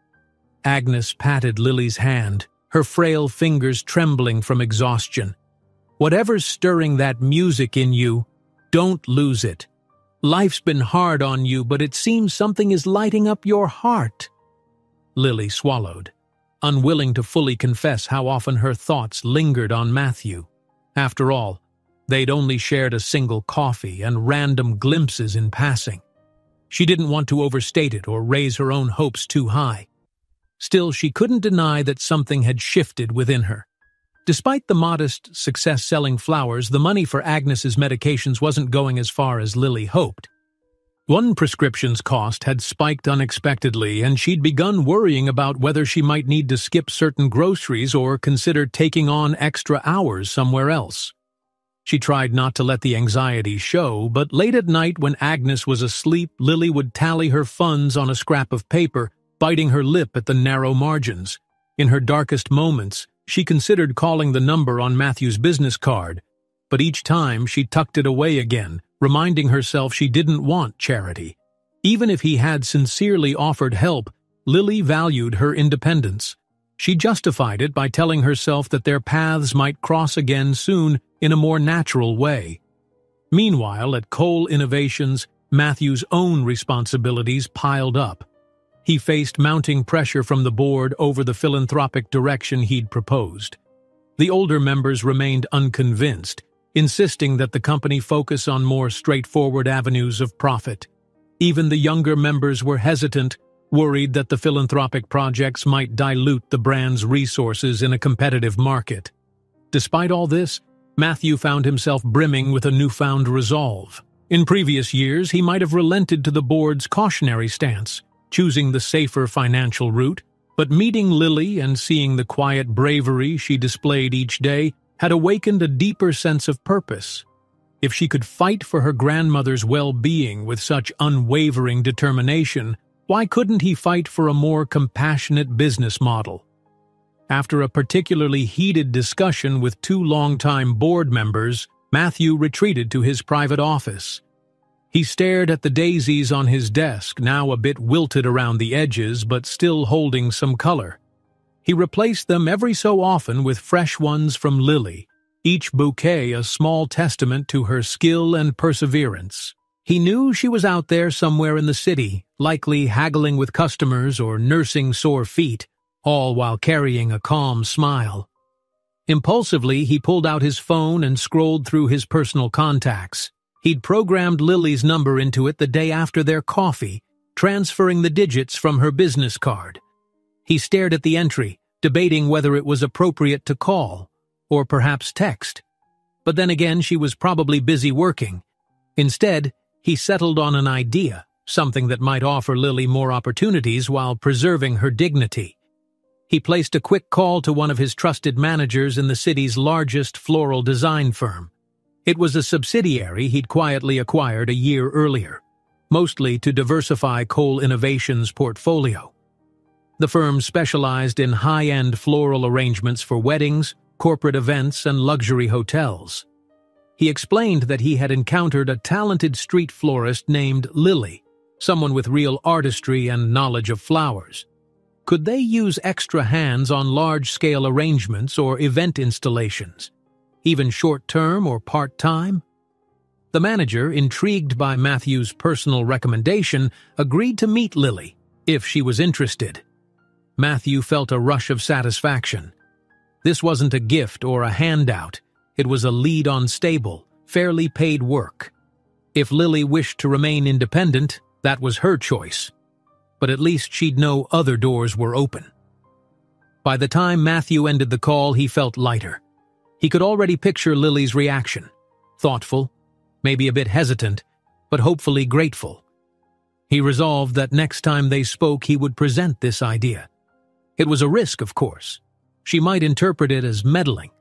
Agnes patted Lily's hand, her frail fingers trembling from exhaustion. "Whatever's stirring that music in you, don't lose it. Life's been hard on you, but it seems something is lighting up your heart." Lily swallowed, unwilling to fully confess how often her thoughts lingered on Matthew. After all, they'd only shared a single coffee and random glimpses in passing. She didn't want to overstate it or raise her own hopes too high. Still, she couldn't deny that something had shifted within her. Despite the modest success selling flowers, the money for Agnes's medications wasn't going as far as Lily hoped. One prescription's cost had spiked unexpectedly, and she'd begun worrying about whether she might need to skip certain groceries or consider taking on extra hours somewhere else. She tried not to let the anxiety show, but late at night when Agnes was asleep, Lily would tally her funds on a scrap of paper, biting her lip at the narrow margins. In her darkest moments, she considered calling the number on Matthew's business card, but each time she tucked it away again, reminding herself she didn't want charity. Even if he had sincerely offered help, Lily valued her independence. She justified it by telling herself that their paths might cross again soon in a more natural way. Meanwhile, at Cole Innovations, Matthew's own responsibilities piled up. He faced mounting pressure from the board over the philanthropic direction he'd proposed. The older members remained unconvinced, insisting that the company focus on more straightforward avenues of profit. Even the younger members were hesitant, worried that the philanthropic projects might dilute the brand's resources in a competitive market. Despite all this, Matthew found himself brimming with a newfound resolve. In previous years, he might have relented to the board's cautionary stance, choosing the safer financial route, but meeting Lily and seeing the quiet bravery she displayed each day had awakened a deeper sense of purpose. If she could fight for her grandmother's well-being with such unwavering determination, why couldn't he fight for a more compassionate business model? After a particularly heated discussion with two longtime board members, Matthew retreated to his private office. He stared at the daisies on his desk, now a bit wilted around the edges but still holding some color. He replaced them every so often with fresh ones from Lily, each bouquet a small testament to her skill and perseverance. He knew she was out there somewhere in the city, likely haggling with customers or nursing sore feet, all while carrying a calm smile. Impulsively, he pulled out his phone and scrolled through his personal contacts. He'd programmed Lily's number into it the day after their coffee, transferring the digits from her business card. He stared at the entry, debating whether it was appropriate to call, or perhaps text. But then again, she was probably busy working. Instead, he settled on an idea, something that might offer Lily more opportunities while preserving her dignity. He placed a quick call to one of his trusted managers in the city's largest floral design firm. It was a subsidiary he'd quietly acquired a year earlier, mostly to diversify Cole Innovations' portfolio. The firm specialized in high-end floral arrangements for weddings, corporate events, and luxury hotels. He explained that he had encountered a talented street florist named Lily, someone with real artistry and knowledge of flowers. Could they use extra hands on large-scale arrangements or event installations, even short-term or part-time? The manager, intrigued by Matthew's personal recommendation, agreed to meet Lily, if she was interested. Matthew felt a rush of satisfaction. This wasn't a gift or a handout. It was a lead on stable, fairly paid work. If Lily wished to remain independent, that was her choice. But at least she'd know other doors were open. By the time Matthew ended the call, he felt lighter. He could already picture Lily's reaction. Thoughtful, maybe a bit hesitant, but hopefully grateful. He resolved that next time they spoke, he would present this idea. It was a risk, of course. She might interpret it as meddling,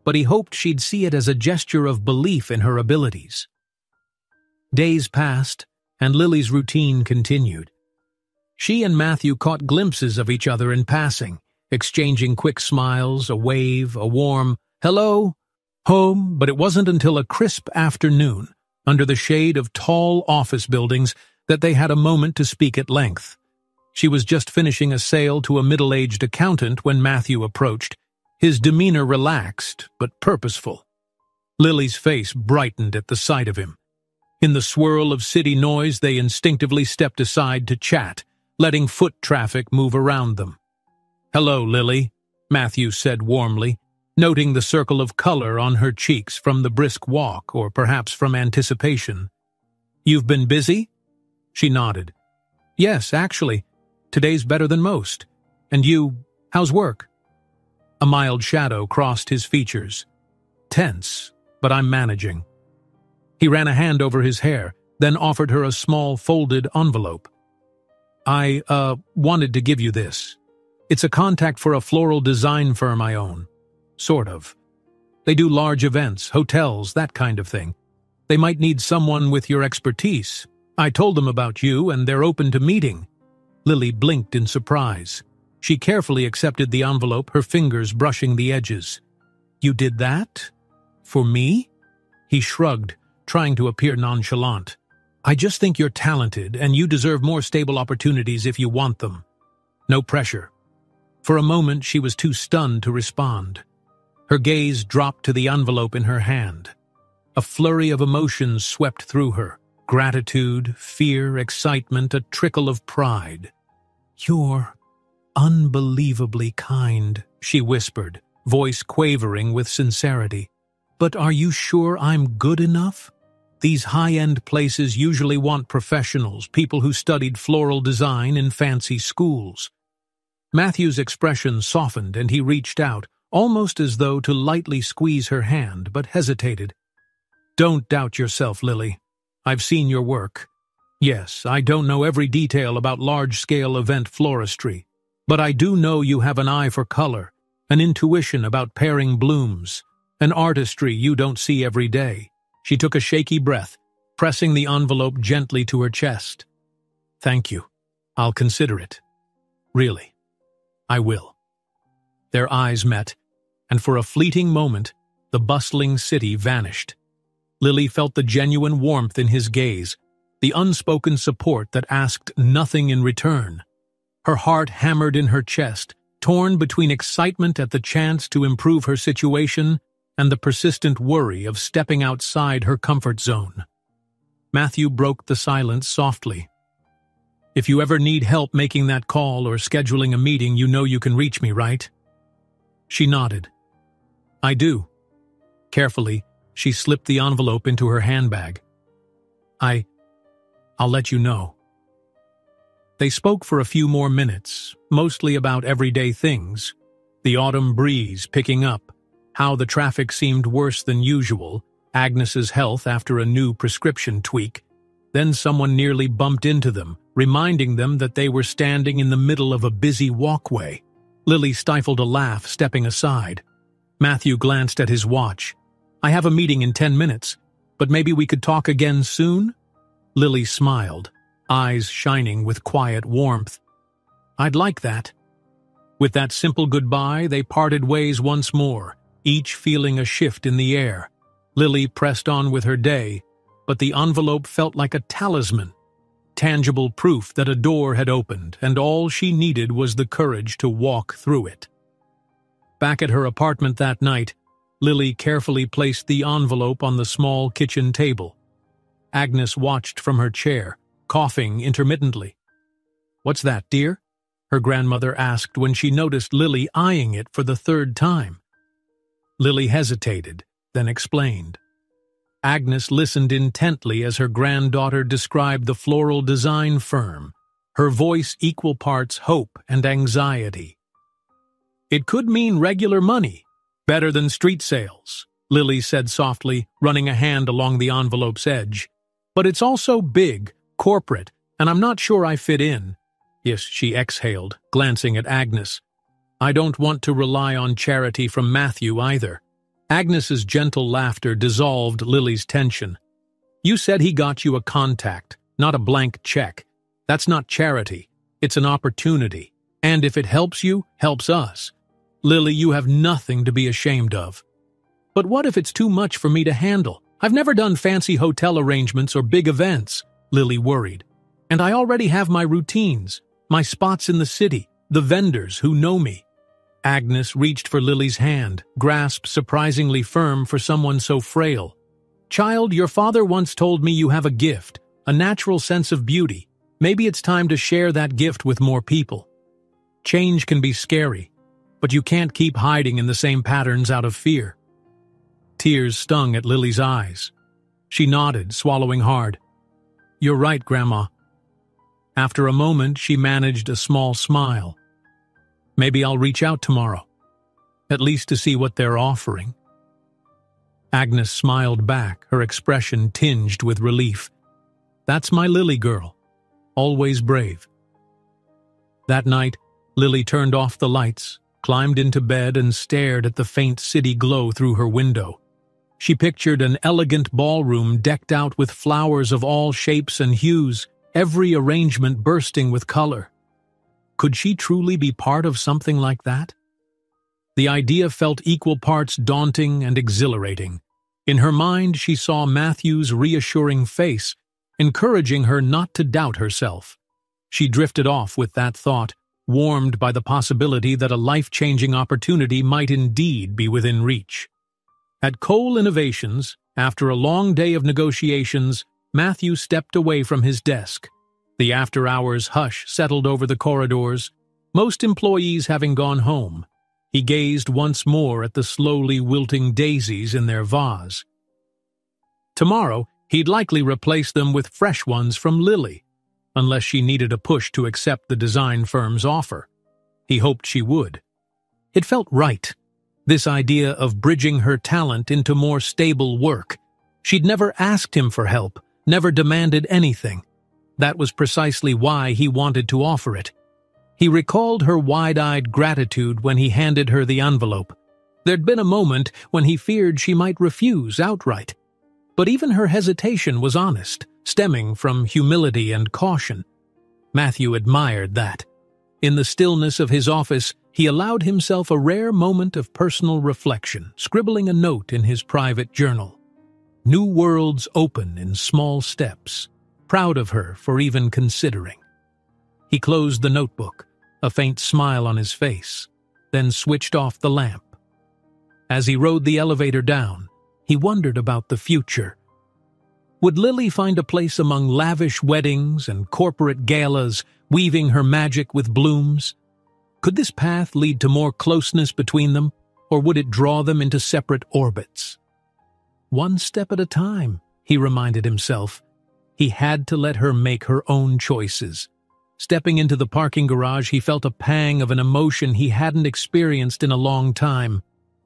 but he hoped she'd see it as a gesture of belief in her abilities. Days passed, and Lily's routine continued. She and Matthew caught glimpses of each other in passing, exchanging quick smiles, a wave, a warm, "Hello, home," but it wasn't until a crisp afternoon, under the shade of tall office buildings, that they had a moment to speak at length. She was just finishing a sale to a middle-aged accountant when Matthew approached, his demeanor relaxed but purposeful. Lily's face brightened at the sight of him. In the swirl of city noise, they instinctively stepped aside to chat, letting foot traffic move around them. "Hello, Lily," Matthew said warmly, noting the circle of color on her cheeks from the brisk walk or perhaps from anticipation. "You've been busy?" She nodded. "Yes, actually. Today's better than most. And you, how's work?" A mild shadow crossed his features. "Tense, but I'm managing." He ran a hand over his hair, then offered her a small folded envelope. I wanted to give you this. It's a contact for a floral design firm I own. Sort of. They do large events, hotels, that kind of thing. They might need someone with your expertise. I told them about you, and they're open to meeting." Lily blinked in surprise. She carefully accepted the envelope, her fingers brushing the edges. "You did that? For me?" He shrugged, trying to appear nonchalant. "I just think you're talented, and you deserve more stable opportunities if you want them. No pressure." For a moment, she was too stunned to respond. Her gaze dropped to the envelope in her hand. A flurry of emotions swept through her. Gratitude, fear, excitement, a trickle of pride. "You're unbelievably kind," she whispered, voice quavering with sincerity. "But are you sure I'm good enough? These high-end places usually want professionals, people who studied floral design in fancy schools." Matthew's expression softened and he reached out, almost as though to lightly squeeze her hand, but hesitated. "Don't doubt yourself, Lily. I've seen your work. Yes, I don't know every detail about large-scale event floristry, but I do know you have an eye for color, an intuition about pairing blooms, an artistry you don't see every day." She took a shaky breath, pressing the envelope gently to her chest. "Thank you. I'll consider it. Really. I will." Their eyes met, and for a fleeting moment, the bustling city vanished. Lily felt the genuine warmth in his gaze, the unspoken support that asked nothing in return. Her heart hammered in her chest, torn between excitement at the chance to improve her situation and the persistent worry of stepping outside her comfort zone. Matthew broke the silence softly. "If you ever need help making that call or scheduling a meeting, you know you can reach me, right?" She nodded. I do. Carefully, she slipped the envelope into her handbag. I'll let you know. They spoke for a few more minutes, mostly about everyday things. The autumn breeze picking up, how the traffic seemed worse than usual, Agnes's health after a new prescription tweak. Then someone nearly bumped into them, reminding them that they were standing in the middle of a busy walkway. Lily stifled a laugh, stepping aside. Matthew glanced at his watch. I have a meeting in 10 minutes, but maybe we could talk again soon? Lily smiled, eyes shining with quiet warmth. I'd like that. With that simple goodbye, they parted ways once more, each feeling a shift in the air. Lily pressed on with her day, but the envelope felt like a talisman, tangible proof that a door had opened, and all she needed was the courage to walk through it. Back at her apartment that night, Lily carefully placed the envelope on the small kitchen table. Agnes watched from her chair, coughing intermittently. "What's that, dear?" her grandmother asked when she noticed Lily eyeing it for the third time. Lily hesitated, then explained. Agnes listened intently as her granddaughter described the floral design firm, her voice equal parts hope and anxiety. "It could mean regular money, better than street sales," Lily said softly, running a hand along the envelope's edge. "But it's also big, corporate, and I'm not sure I fit in." "Yes," she exhaled, glancing at Agnes. "I don't want to rely on charity from Matthew either." Agnes's gentle laughter dissolved Lily's tension. "You said he got you a contact, not a blank check. That's not charity. It's an opportunity. And if it helps you, helps us. Lily, you have nothing to be ashamed of." "But what if it's too much for me to handle? I've never done fancy hotel arrangements or big events," Lily worried. "And I already have my routines, my spots in the city, the vendors who know me." Agnes reached for Lily's hand, grasp surprisingly firm for someone so frail. "Child, your father once told me you have a gift, a natural sense of beauty. Maybe it's time to share that gift with more people. Change can be scary, but you can't keep hiding in the same patterns out of fear." Tears stung at Lily's eyes. She nodded, swallowing hard. "You're right, Grandma." After a moment, she managed a small smile. "Maybe I'll reach out tomorrow, at least to see what they're offering." Agnes smiled back, her expression tinged with relief. "That's my Lily girl, always brave." That night, Lily turned off the lights, climbed into bed and stared at the faint city glow through her window. She pictured an elegant ballroom decked out with flowers of all shapes and hues, every arrangement bursting with color. Could she truly be part of something like that? The idea felt equal parts daunting and exhilarating. In her mind, she saw Matthew's reassuring face, encouraging her not to doubt herself. She drifted off with that thought, warmed by the possibility that a life-changing opportunity might indeed be within reach. At Cole Innovations, after a long day of negotiations, Matthew stepped away from his desk. The after-hours hush settled over the corridors, most employees having gone home. He gazed once more at the slowly wilting daisies in their vase. Tomorrow, he'd likely replace them with fresh ones from Lily, unless she needed a push to accept the design firm's offer. He hoped she would. It felt right, this idea of bridging her talent into more stable work. She'd never asked him for help, never demanded anything. That was precisely why he wanted to offer it. He recalled her wide-eyed gratitude when he handed her the envelope. There'd been a moment when he feared she might refuse outright. But even her hesitation was honest, stemming from humility and caution. Matthew admired that. In the stillness of his office, he allowed himself a rare moment of personal reflection, scribbling a note in his private journal. New worlds open in small steps. Proud of her for even considering. He closed the notebook, a faint smile on his face, then switched off the lamp. As he rode the elevator down, he wondered about the future. Would Lily find a place among lavish weddings and corporate galas, weaving her magic with blooms? Could this path lead to more closeness between them, or would it draw them into separate orbits? One step at a time, he reminded himself. He had to let her make her own choices. Stepping into the parking garage, he felt a pang of an emotion he hadn't experienced in a long time.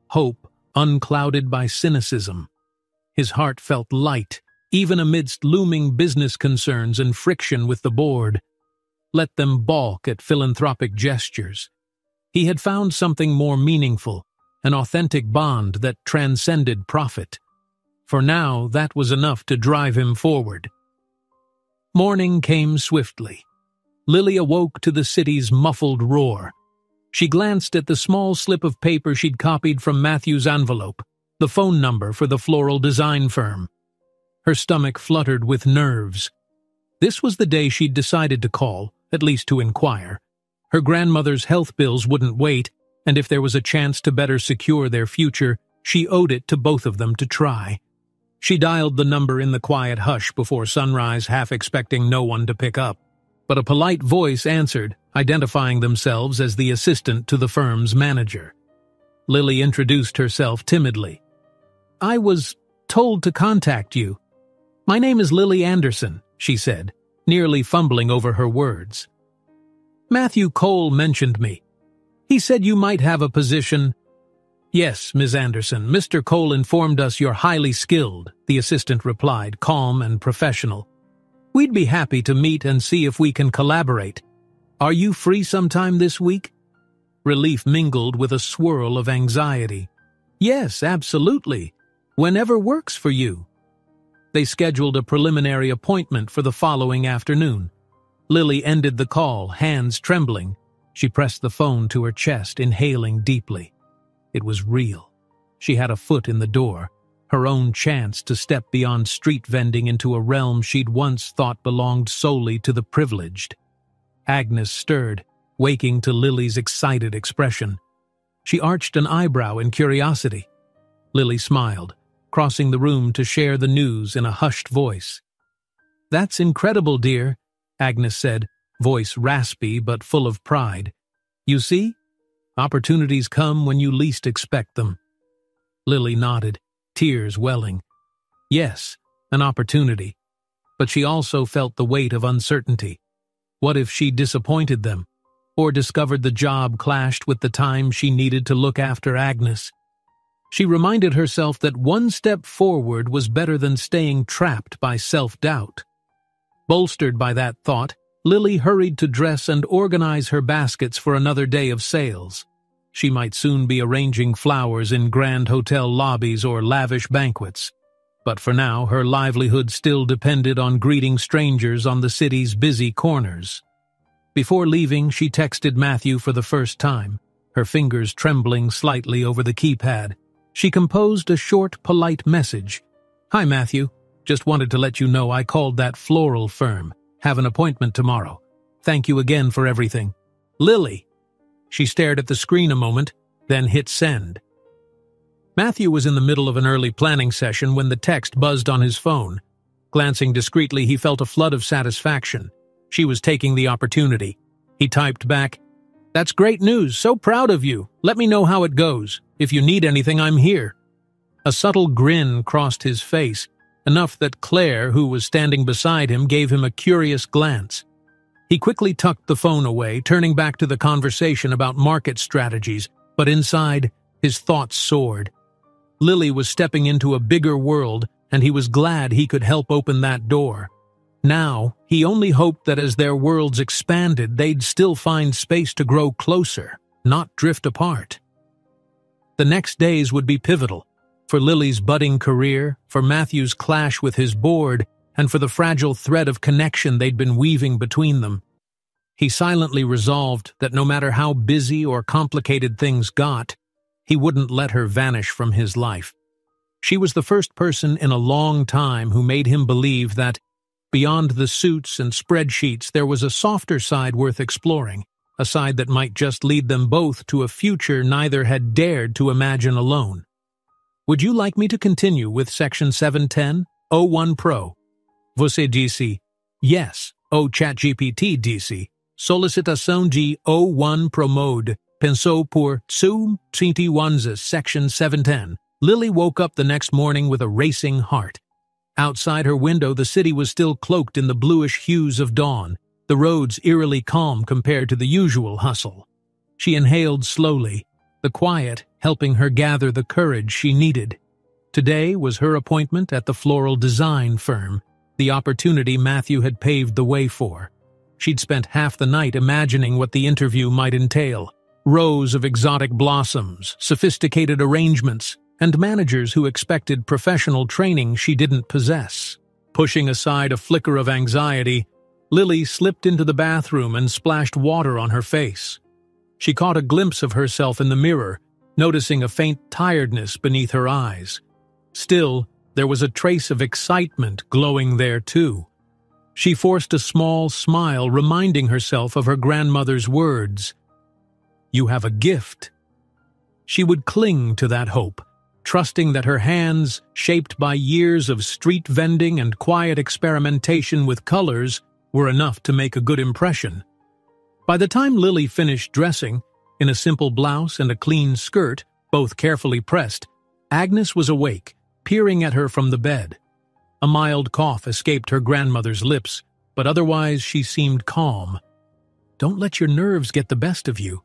Hope, unclouded by cynicism. His heart felt light, even amidst looming business concerns and friction with the board. Let them balk at philanthropic gestures. He had found something more meaningful, an authentic bond that transcended profit. For now, that was enough to drive him forward. Morning came swiftly. Lily awoke to the city's muffled roar. She glanced at the small slip of paper she'd copied from Matthew's envelope, the phone number for the floral design firm. Her stomach fluttered with nerves. This was the day she'd decided to call, at least to inquire. Her grandmother's health bills wouldn't wait, and if there was a chance to better secure their future, she owed it to both of them to try. She dialed the number in the quiet hush before sunrise, half expecting no one to pick up. But a polite voice answered, identifying themselves as the assistant to the firm's manager. Lily introduced herself timidly. "I was told to contact you. My name is Lily Anderson," she said, nearly fumbling over her words. "Matthew Cole mentioned me. He said you might have a position." "Yes, Ms. Anderson, Mr. Cole informed us you're highly skilled," the assistant replied, calm and professional. "We'd be happy to meet and see if we can collaborate. Are you free sometime this week?" Relief mingled with a swirl of anxiety. "Yes, absolutely. Whenever works for you." They scheduled a preliminary appointment for the following afternoon. Lily ended the call, hands trembling. She pressed the phone to her chest, inhaling deeply. It was real. She had a foot in the door, her own chance to step beyond street vending into a realm she'd once thought belonged solely to the privileged. Agnes stirred, waking to Lily's excited expression. She arched an eyebrow in curiosity. Lily smiled, crossing the room to share the news in a hushed voice. "That's incredible, dear," Agnes said, voice raspy but full of pride. "You see? Opportunities come when you least expect them." Lily nodded, tears welling. Yes, an opportunity. But she also felt the weight of uncertainty. What if she disappointed them, or discovered the job clashed with the time she needed to look after Agnes? She reminded herself that one step forward was better than staying trapped by self-doubt. Bolstered by that thought, Lily hurried to dress and organize her baskets for another day of sales. She might soon be arranging flowers in grand hotel lobbies or lavish banquets. But for now, her livelihood still depended on greeting strangers on the city's busy corners. Before leaving, she texted Matthew for the first time, her fingers trembling slightly over the keypad. She composed a short, polite message. "Hi, Matthew. Just wanted to let you know I called that floral firm. Have an appointment tomorrow. Thank you again for everything. Lily." She stared at the screen a moment, then hit send. Matthew was in the middle of an early planning session when the text buzzed on his phone. Glancing discreetly, he felt a flood of satisfaction. She was taking the opportunity. He typed back, "That's great news. So proud of you. Let me know how it goes. If you need anything, I'm here." A subtle grin crossed his face, enough that Claire, who was standing beside him, gave him a curious glance. He quickly tucked the phone away, turning back to the conversation about market strategies, but inside, his thoughts soared. Lily was stepping into a bigger world, and he was glad he could help open that door. Now, he only hoped that as their worlds expanded, they'd still find space to grow closer, not drift apart. The next days would be pivotal, for Lily's budding career, for Matthew's clash with his board, and for the fragile thread of connection they'd been weaving between them. He silently resolved that no matter how busy or complicated things got, he wouldn't let her vanish from his life. She was the first person in a long time who made him believe that, beyond the suits and spreadsheets, there was a softer side worth exploring, a side that might just lead them both to a future neither had dared to imagine alone. Would you like me to continue with Section 710, O1 Pro? Você disse, yes, o ChatGPT disse, solicitação de O1 Pro Mode. pensó por su 21, section 710. Lily woke up the next morning with a racing heart. Outside her window, the city was still cloaked in the bluish hues of dawn, the roads eerily calm compared to the usual hustle. She inhaled slowly, the quiet helping her gather the courage she needed. Today was her appointment at the floral design firm, the opportunity Matthew had paved the way for. She'd spent half the night imagining what the interview might entail. Rows of exotic blossoms, sophisticated arrangements, and managers who expected professional training she didn't possess. Pushing aside a flicker of anxiety, Lily slipped into the bathroom and splashed water on her face. She caught a glimpse of herself in the mirror, noticing a faint tiredness beneath her eyes. Still, there was a trace of excitement glowing there too. She forced a small smile, reminding herself of her grandmother's words. "You have a gift." She would cling to that hope, trusting that her hands, shaped by years of street vending and quiet experimentation with colors, were enough to make a good impression. By the time Lily finished dressing, in a simple blouse and a clean skirt, both carefully pressed, Agnes was awake, peering at her from the bed. A mild cough escaped her grandmother's lips, but otherwise she seemed calm. "Don't let your nerves get the best of you,"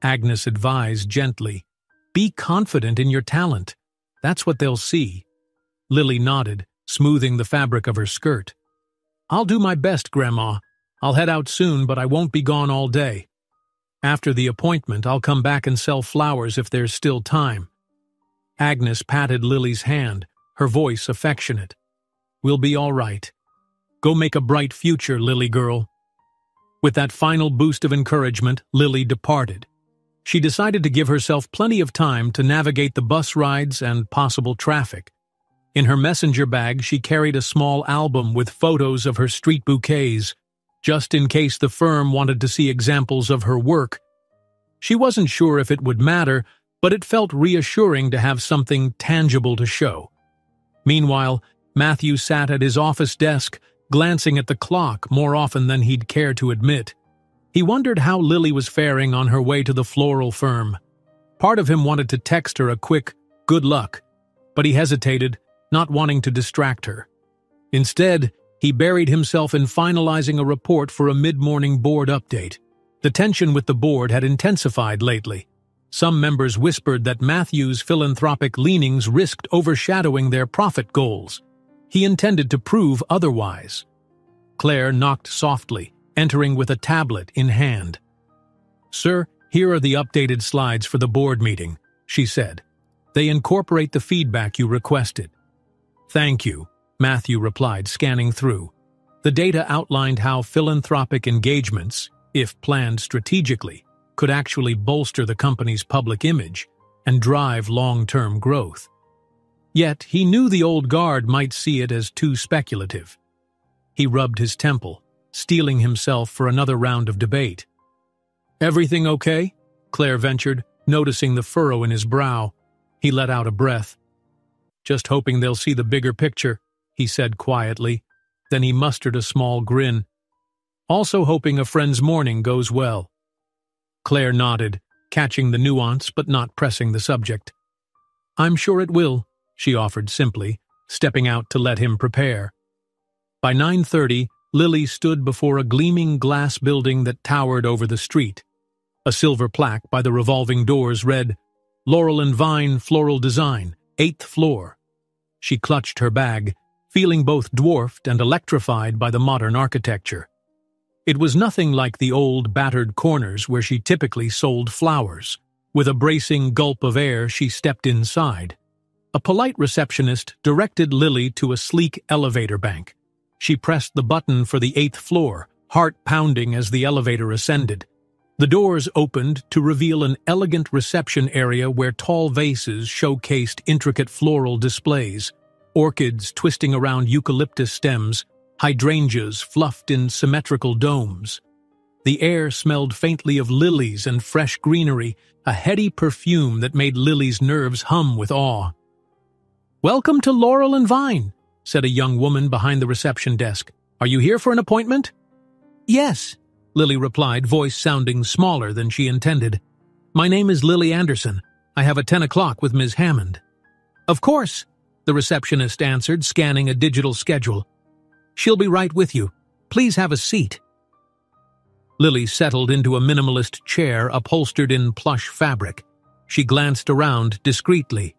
Agnes advised gently. "Be confident in your talent. That's what they'll see." Lily nodded, smoothing the fabric of her skirt. "I'll do my best, Grandma. I'll head out soon, but I won't be gone all day. After the appointment, I'll come back and sell flowers if there's still time." Agnes patted Lily's hand, her voice affectionate. "We'll be all right. Go make a bright future, Lily girl." With that final boost of encouragement, Lily departed. She decided to give herself plenty of time to navigate the bus rides and possible traffic. In her messenger bag, she carried a small album with photos of her street bouquets, just in case the firm wanted to see examples of her work. She wasn't sure if it would matter, but it felt reassuring to have something tangible to show. Meanwhile, Matthew sat at his office desk, glancing at the clock more often than he'd care to admit. He wondered how Lily was faring on her way to the floral firm. Part of him wanted to text her a quick, "good luck," but he hesitated, not wanting to distract her. Instead, he buried himself in finalizing a report for a mid-morning board update. The tension with the board had intensified lately. Some members whispered that Matthew's philanthropic leanings risked overshadowing their profit goals. He intended to prove otherwise. Claire knocked softly, entering with a tablet in hand. "Sir, here are the updated slides for the board meeting," she said. "They incorporate the feedback you requested." "Thank you," Matthew replied, scanning through. The data outlined how philanthropic engagements, if planned strategically, could actually bolster the company's public image and drive long-term growth. Yet he knew the old guard might see it as too speculative. He rubbed his temple, steeling himself for another round of debate. "Everything okay?" Claire ventured, noticing the furrow in his brow. He let out a breath. "Just hoping they'll see the bigger picture," he said quietly. Then he mustered a small grin. "Also hoping a friend's morning goes well." Claire nodded, catching the nuance but not pressing the subject. "I'm sure it will," she offered simply, stepping out to let him prepare. By 9:30, Lily stood before a gleaming glass building that towered over the street. A silver plaque by the revolving doors read, "Laurel and Vine Floral Design, 8th floor." She clutched her bag, feeling both dwarfed and electrified by the modern architecture. It was nothing like the old, battered corners where she typically sold flowers. With a bracing gulp of air, she stepped inside. A polite receptionist directed Lily to a sleek elevator bank. She pressed the button for the 8th floor, heart pounding as the elevator ascended. The doors opened to reveal an elegant reception area where tall vases showcased intricate floral displays, orchids twisting around eucalyptus stems, hydrangeas fluffed in symmetrical domes. The air smelled faintly of lilies and fresh greenery, a heady perfume that made Lily's nerves hum with awe. "Welcome to Laurel and Vine," said a young woman behind the reception desk. "Are you here for an appointment?" "Yes," Lily replied, voice sounding smaller than she intended. My name is Lily Anderson. I have a 10 o'clock with Ms. Hammond. Of course, the receptionist answered, scanning a digital schedule. She'll be right with you. Please have a seat. Lily settled into a minimalist chair upholstered in plush fabric. She glanced around discreetly.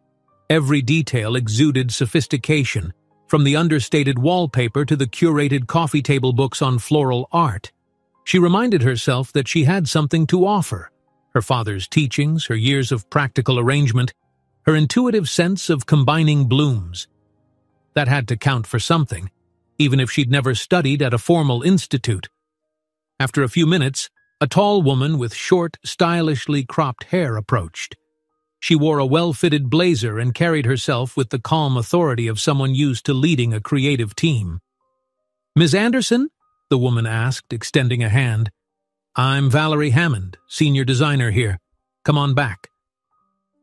Every detail exuded sophistication, from the understated wallpaper to the curated coffee table books on floral art. She reminded herself that she had something to offer. Her father's teachings, her years of practical arrangement, her intuitive sense of combining blooms. That had to count for something, even if she'd never studied at a formal institute. After a few minutes, a tall woman with short, stylishly cropped hair approached. She wore a well-fitted blazer and carried herself with the calm authority of someone used to leading a creative team. "Ms. Anderson?" the woman asked, extending a hand. "I'm Valerie Hammond, senior designer here. Come on back."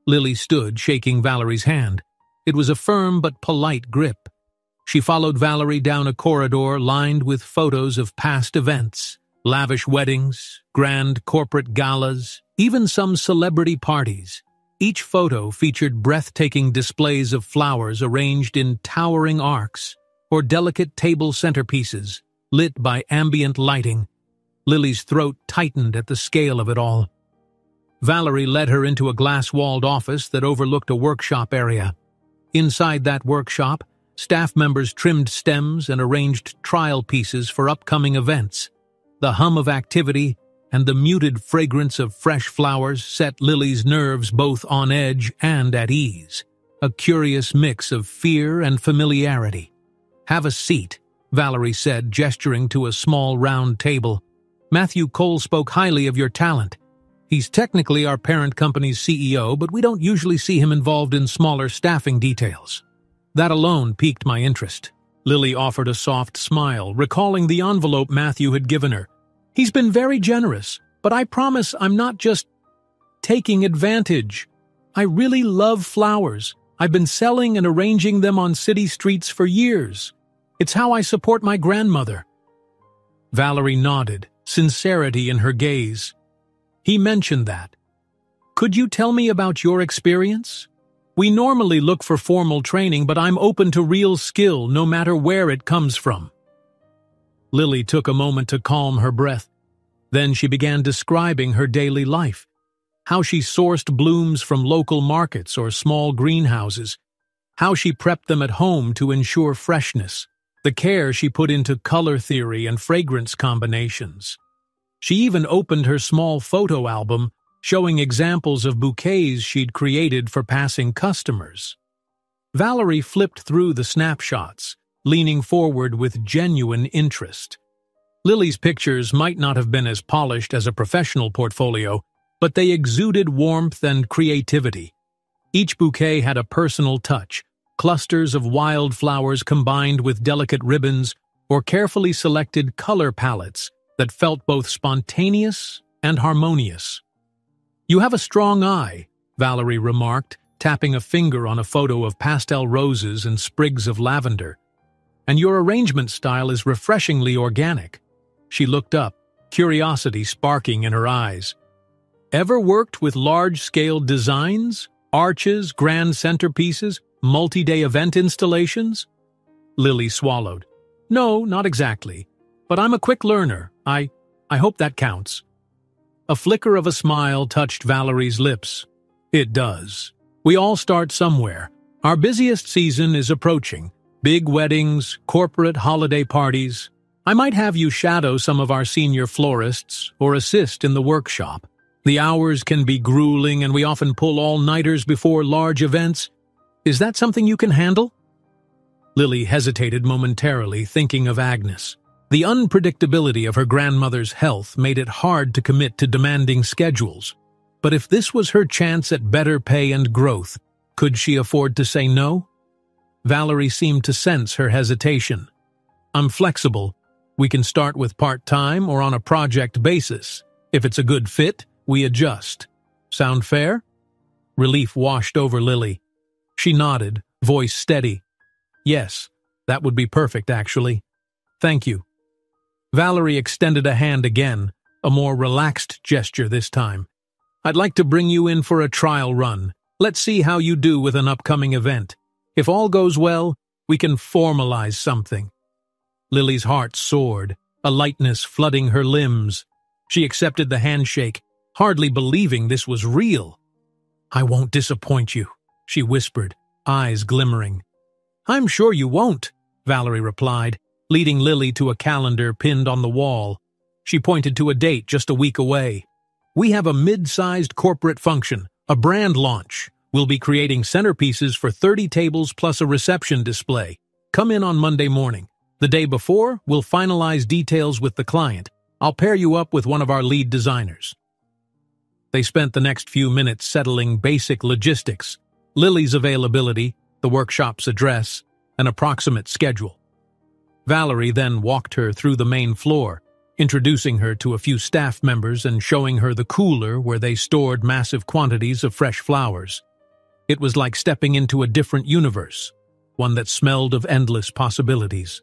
Lily stood, shaking Valerie's hand. It was a firm but polite grip. She followed Valerie down a corridor lined with photos of past events. Lavish weddings, grand corporate galas, even some celebrity parties. Each photo featured breathtaking displays of flowers arranged in towering arcs or delicate table centerpieces, lit by ambient lighting. Lily's throat tightened at the scale of it all. Valerie led her into a glass-walled office that overlooked a workshop area. Inside that workshop, staff members trimmed stems and arranged trial pieces for upcoming events. The hum of activity and the muted fragrance of fresh flowers set Lily's nerves both on edge and at ease, a curious mix of fear and familiarity. "Have a seat," Valerie said, gesturing to a small round table. "Matthew Cole spoke highly of your talent. He's technically our parent company's CEO, but we don't usually see him involved in smaller staffing details." That alone piqued my interest. Lily offered a soft smile, recalling the envelope Matthew had given her. "He's been very generous, but I promise I'm not just taking advantage. I really love flowers. I've been selling and arranging them on city streets for years. It's how I support my grandmother." Valerie nodded, sincerity in her gaze. "He mentioned that. Could you tell me about your experience? We normally look for formal training, but I'm open to real skill no matter where it comes from." Lily took a moment to calm her breath. Then she began describing her daily life, how she sourced blooms from local markets or small greenhouses, how she prepped them at home to ensure freshness, the care she put into color theory and fragrance combinations. She even opened her small photo album, showing examples of bouquets she'd created for passing customers. Valerie flipped through the snapshots, leaning forward with genuine interest. Lily's pictures might not have been as polished as a professional portfolio, but they exuded warmth and creativity. Each bouquet had a personal touch, clusters of wildflowers combined with delicate ribbons or carefully selected color palettes that felt both spontaneous and harmonious. "You have a strong eye," Valerie remarked, tapping a finger on a photo of pastel roses and sprigs of lavender. "And your arrangement style is refreshingly organic." She looked up, curiosity sparking in her eyes. "Ever worked with large-scale designs, arches, grand centerpieces, multi-day event installations?" Lily swallowed. "No, not exactly. But I'm a quick learner. I hope that counts." A flicker of a smile touched Valerie's lips. "It does. We all start somewhere. Our busiest season is approaching. Big weddings, corporate holiday parties. I might have you shadow some of our senior florists or assist in the workshop. The hours can be grueling and we often pull all-nighters before large events. Is that something you can handle?" Lily hesitated momentarily, thinking of Agnes. The unpredictability of her grandmother's health made it hard to commit to demanding schedules. But if this was her chance at better pay and growth, could she afford to say no? Valerie seemed to sense her hesitation. "I'm flexible. We can start with part-time or on a project basis. If it's a good fit, we adjust. Sound fair?" Relief washed over Lily. She nodded, voice steady. "Yes, that would be perfect, actually. Thank you." Valerie extended a hand again, a more relaxed gesture this time. I'd like to bring you in for a trial run. Let's see how you do with an upcoming event. If all goes well, we can formalize something." Lily's heart soared, a lightness flooding her limbs. She accepted the handshake, hardly believing this was real. "I won't disappoint you," she whispered, eyes glimmering. "I'm sure you won't," Valerie replied, leading Lily to a calendar pinned on the wall. She pointed to a date just a week away. "We have a mid-sized corporate function, a brand launch. We'll be creating centerpieces for 30 tables plus a reception display. Come in on Monday morning. The day before, we'll finalize details with the client. I'll pair you up with one of our lead designers." They spent the next few minutes settling basic logistics, Lily's availability, the workshop's address, an approximate schedule. Valerie then walked her through the main floor, introducing her to a few staff members and showing her the cooler where they stored massive quantities of fresh flowers. It was like stepping into a different universe, one that smelled of endless possibilities.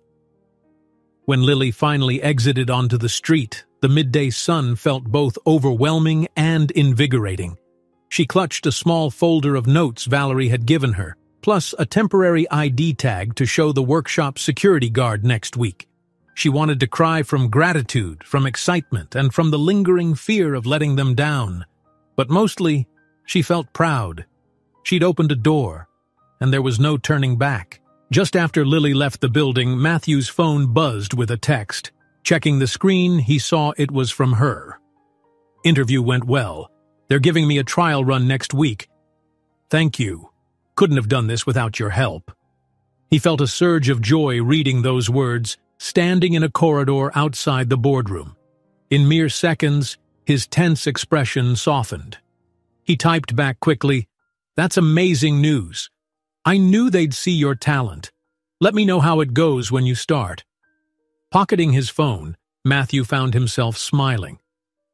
When Lily finally exited onto the street, the midday sun felt both overwhelming and invigorating. She clutched a small folder of notes Valerie had given her, plus a temporary ID tag to show the workshop security guard next week. She wanted to cry from gratitude, from excitement, and from the lingering fear of letting them down. But mostly, she felt proud. She'd opened a door, and there was no turning back. Just after Lily left the building, Matthew's phone buzzed with a text. Checking the screen, he saw it was from her. "Interview went well. They're giving me a trial run next week. Thank you. Couldn't have done this without your help." He felt a surge of joy reading those words, standing in a corridor outside the boardroom. In mere seconds, his tense expression softened. He typed back quickly, "That's amazing news. I knew they'd see your talent. Let me know how it goes when you start." Pocketing his phone, Matthew found himself smiling.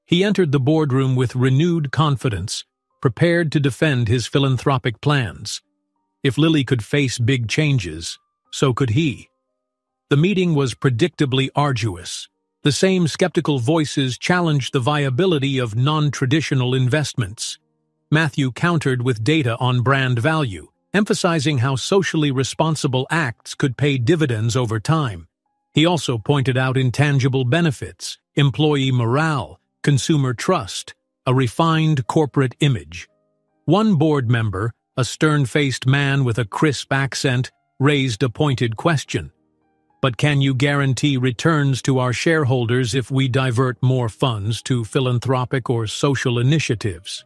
He entered the boardroom with renewed confidence, prepared to defend his philanthropic plans. If Lily could face big changes, so could he. The meeting was predictably arduous. The same skeptical voices challenged the viability of non-traditional investments. Matthew countered with data on brand value, emphasizing how socially responsible acts could pay dividends over time. He also pointed out intangible benefits, employee morale, consumer trust, a refined corporate image. One board member, a stern-faced man with a crisp accent, raised a pointed question. "But can you guarantee returns to our shareholders if we divert more funds to philanthropic or social initiatives?"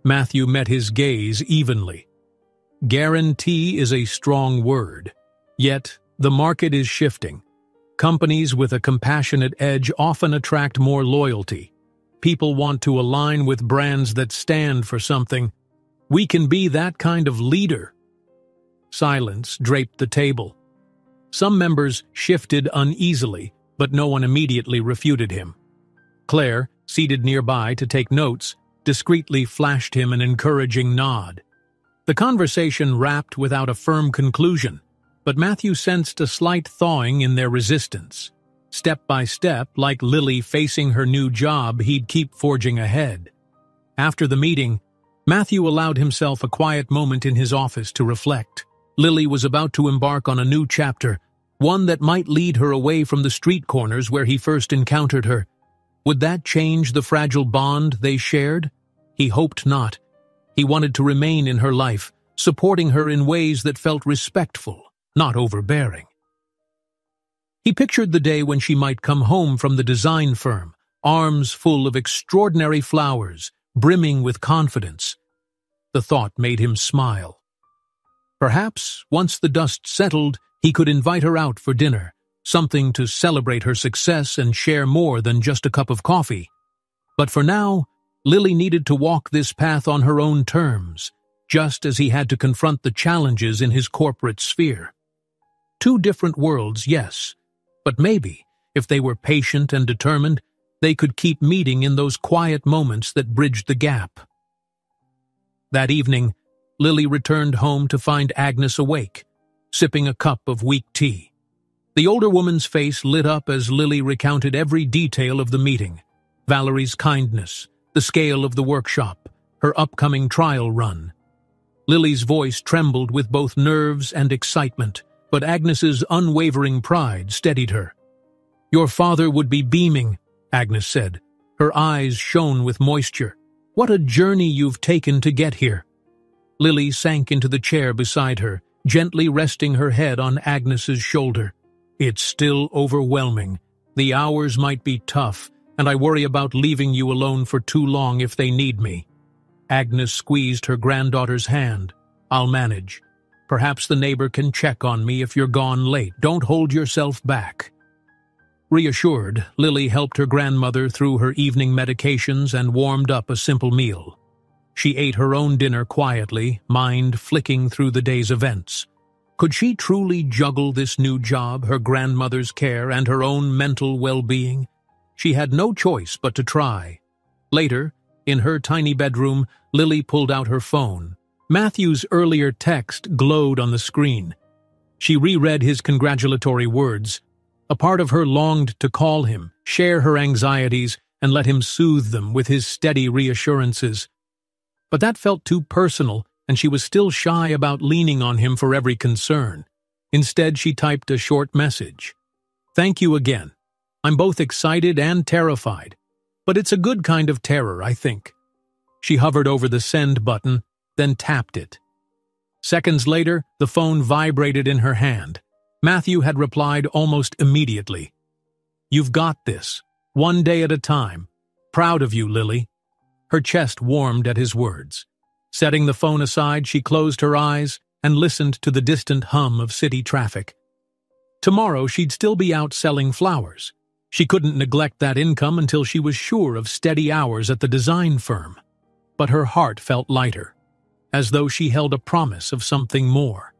Matthew met his gaze evenly. Guarantee is a strong word. Yet, the market is shifting. Companies with a compassionate edge often attract more loyalty. People want to align with brands that stand for something. We can be that kind of leader. Silence draped the table. Some members shifted uneasily, but no one immediately refuted him. Claire, seated nearby to take notes, discreetly flashed him an encouraging nod. The conversation wrapped without a firm conclusion, but Matthew sensed a slight thawing in their resistance. Step by step, like Lily facing her new job, he'd keep forging ahead. After the meeting, Matthew allowed himself a quiet moment in his office to reflect. Lily was about to embark on a new chapter, one that might lead her away from the street corners where he first encountered her. Would that change the fragile bond they shared? He hoped not. He wanted to remain in her life, supporting her in ways that felt respectful, not overbearing. He pictured the day when she might come home from the design firm, arms full of extraordinary flowers, brimming with confidence. The thought made him smile. Perhaps, once the dust settled, he could invite her out for dinner, something to celebrate her success and share more than just a cup of coffee. But for now, Lily needed to walk this path on her own terms, just as he had to confront the challenges in his corporate sphere. Two different worlds, yes, but maybe, if they were patient and determined, they could keep meeting in those quiet moments that bridged the gap. That evening, Lily returned home to find Agnes awake, sipping a cup of weak tea. The older woman's face lit up as Lily recounted every detail of the meeting. Valerie's kindness, the scale of the workshop, her upcoming trial run. Lily's voice trembled with both nerves and excitement, but Agnes's unwavering pride steadied her. "Your father would be beaming," Agnes said. Her eyes shone with moisture. "What a journey you've taken to get here." Lily sank into the chair beside her, gently resting her head on Agnes's shoulder. "It's still overwhelming. The hours might be tough, and I worry about leaving you alone for too long if they need me." Agnes squeezed her granddaughter's hand. "I'll manage. Perhaps the neighbor can check on me if you're gone late. Don't hold yourself back." Reassured, Lily helped her grandmother through her evening medications and warmed up a simple meal. She ate her own dinner quietly, mind flicking through the day's events. Could she truly juggle this new job, her grandmother's care, and her own mental well-being? She had no choice but to try. Later, in her tiny bedroom, Lily pulled out her phone. Matthew's earlier text glowed on the screen. She reread his congratulatory words. A part of her longed to call him, share her anxieties, and let him soothe them with his steady reassurances. But that felt too personal, and she was still shy about leaning on him for every concern. Instead, she typed a short message. "Thank you again. I'm both excited and terrified. But it's a good kind of terror, I think." She hovered over the send button, then tapped it. Seconds later, the phone vibrated in her hand. Matthew had replied almost immediately. "You've got this. One day at a time. Proud of you, Lily." Her chest warmed at his words. Setting the phone aside, she closed her eyes and listened to the distant hum of city traffic. Tomorrow she'd still be out selling flowers. She couldn't neglect that income until she was sure of steady hours at the design firm. But her heart felt lighter, as though she held a promise of something more.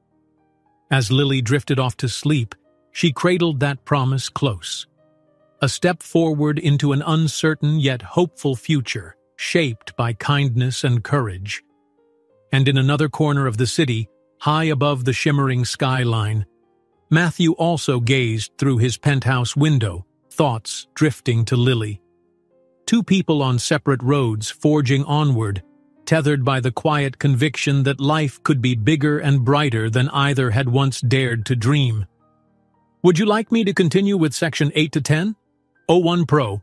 As Lily drifted off to sleep, she cradled that promise close. A step forward into an uncertain yet hopeful future, shaped by kindness and courage. And in another corner of the city, high above the shimmering skyline, Matthew also gazed through his penthouse window, thoughts drifting to Lily. Two people on separate roads forging onward, tethered by the quiet conviction that life could be bigger and brighter than either had once dared to dream. "Would you like me to continue with section 8 to 10? O1 Pro.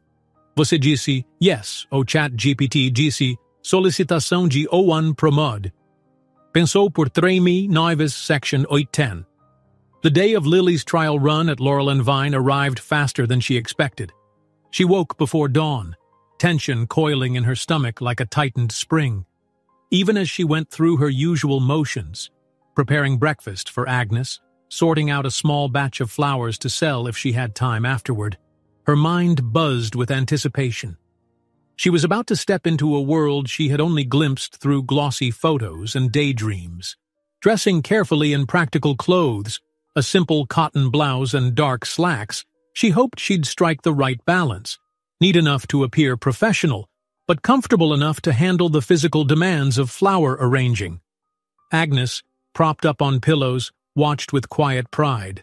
Você disse yes, o chat GPT disse solicitação de O1 Pro Mod. Pensou por 3.9 section 810. The day of Lily's trial run at Laurel and Vine arrived faster than she expected. She woke before dawn, tension coiling in her stomach like a tightened spring. Even as she went through her usual motions, preparing breakfast for Agnes, sorting out a small batch of flowers to sell if she had time afterward, her mind buzzed with anticipation. She was about to step into a world she had only glimpsed through glossy photos and daydreams. Dressing carefully in practical clothes, a simple cotton blouse and dark slacks, she hoped she'd strike the right balance, neat enough to appear professional, but comfortable enough to handle the physical demands of flower arranging. Agnes, propped up on pillows, watched with quiet pride.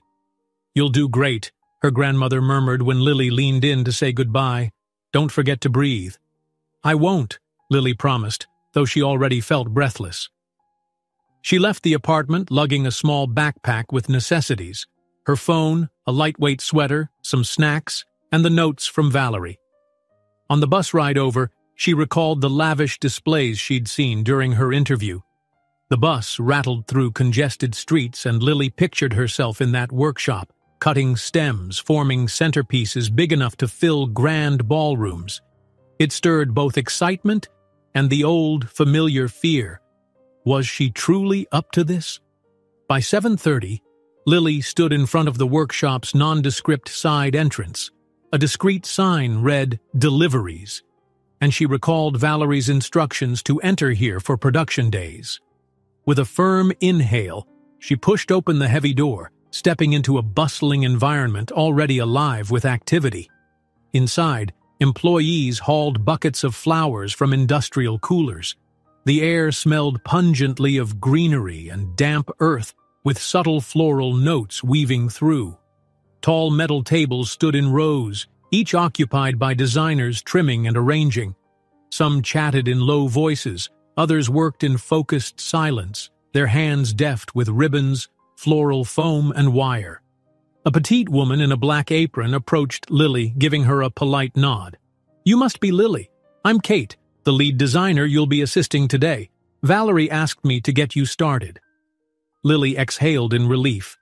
"You'll do great," her grandmother murmured when Lily leaned in to say goodbye. "Don't forget to breathe." "I won't," Lily promised, though she already felt breathless. She left the apartment lugging a small backpack with necessities, her phone, a lightweight sweater, some snacks, and the notes from Valerie. On the bus ride over, she recalled the lavish displays she'd seen during her interview. The bus rattled through congested streets and Lily pictured herself in that workshop, cutting stems, forming centerpieces big enough to fill grand ballrooms. It stirred both excitement and the old, familiar fear. Was she truly up to this? By 7:30, Lily stood in front of the workshop's nondescript side entrance. A discreet sign read, "Deliveries," and she recalled Valerie's instructions to enter here for production days. With a firm inhale, she pushed open the heavy door, stepping into a bustling environment already alive with activity. Inside, employees hauled buckets of flowers from industrial coolers. The air smelled pungently of greenery and damp earth, with subtle floral notes weaving through. Tall metal tables stood in rows, each occupied by designers trimming and arranging. Some chatted in low voices, others worked in focused silence, their hands deft with ribbons, floral foam, and wire. A petite woman in a black apron approached Lily, giving her a polite nod. "You must be Lily. I'm Kate, the lead designer you'll be assisting today. Valerie asked me to get you started." Lily exhaled in relief.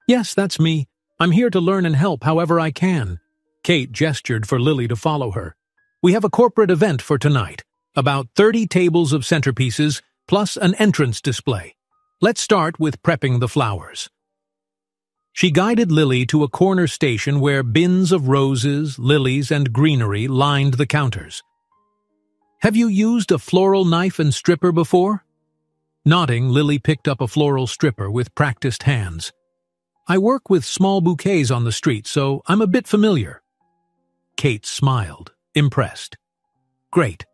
"Yes, that's me. I'm here to learn and help however I can." Kate gestured for Lily to follow her. "We have a corporate event for tonight. About 30 tables of centerpieces, plus an entrance display. Let's start with prepping the flowers." She guided Lily to a corner station where bins of roses, lilies, and greenery lined the counters. "Have you used a floral knife and stripper before?" Nodding, Lily picked up a floral stripper with practiced hands. "I work with small bouquets on the street, so I'm a bit familiar." Kate smiled, impressed. "Great.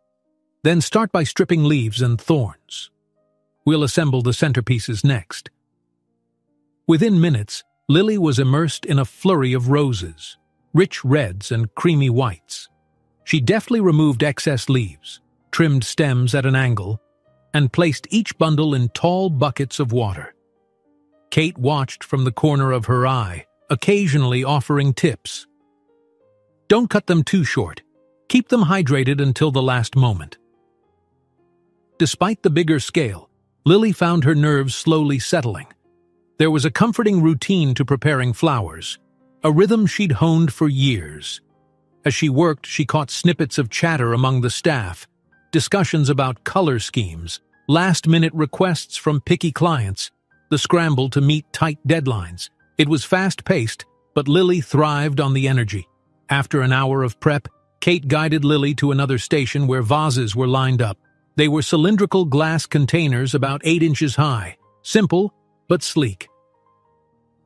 Then start by stripping leaves and thorns. We'll assemble the centerpieces next." Within minutes, Lily was immersed in a flurry of roses, rich reds and creamy whites. She deftly removed excess leaves, trimmed stems at an angle, and placed each bundle in tall buckets of water. Kate watched from the corner of her eye, occasionally offering tips. "Don't cut them too short. Keep them hydrated until the last moment." Despite the bigger scale, Lily found her nerves slowly settling. There was a comforting routine to preparing flowers, a rhythm she'd honed for years. As she worked, she caught snippets of chatter among the staff, discussions about color schemes, last-minute requests from picky clients, the scramble to meet tight deadlines. It was fast-paced, but Lily thrived on the energy. After an hour of prep, Kate guided Lily to another station where vases were lined up. They were cylindrical glass containers about 8 inches high, simple but sleek.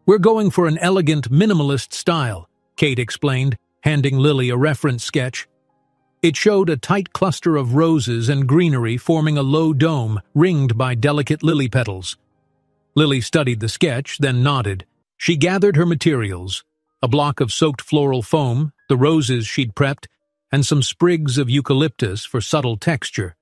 "We're going for an elegant, minimalist style," Kate explained, handing Lily a reference sketch. It showed a tight cluster of roses and greenery forming a low dome ringed by delicate lily petals. Lily studied the sketch, then nodded. She gathered her materials, a block of soaked floral foam, the roses she'd prepped, and some sprigs of eucalyptus for subtle texture.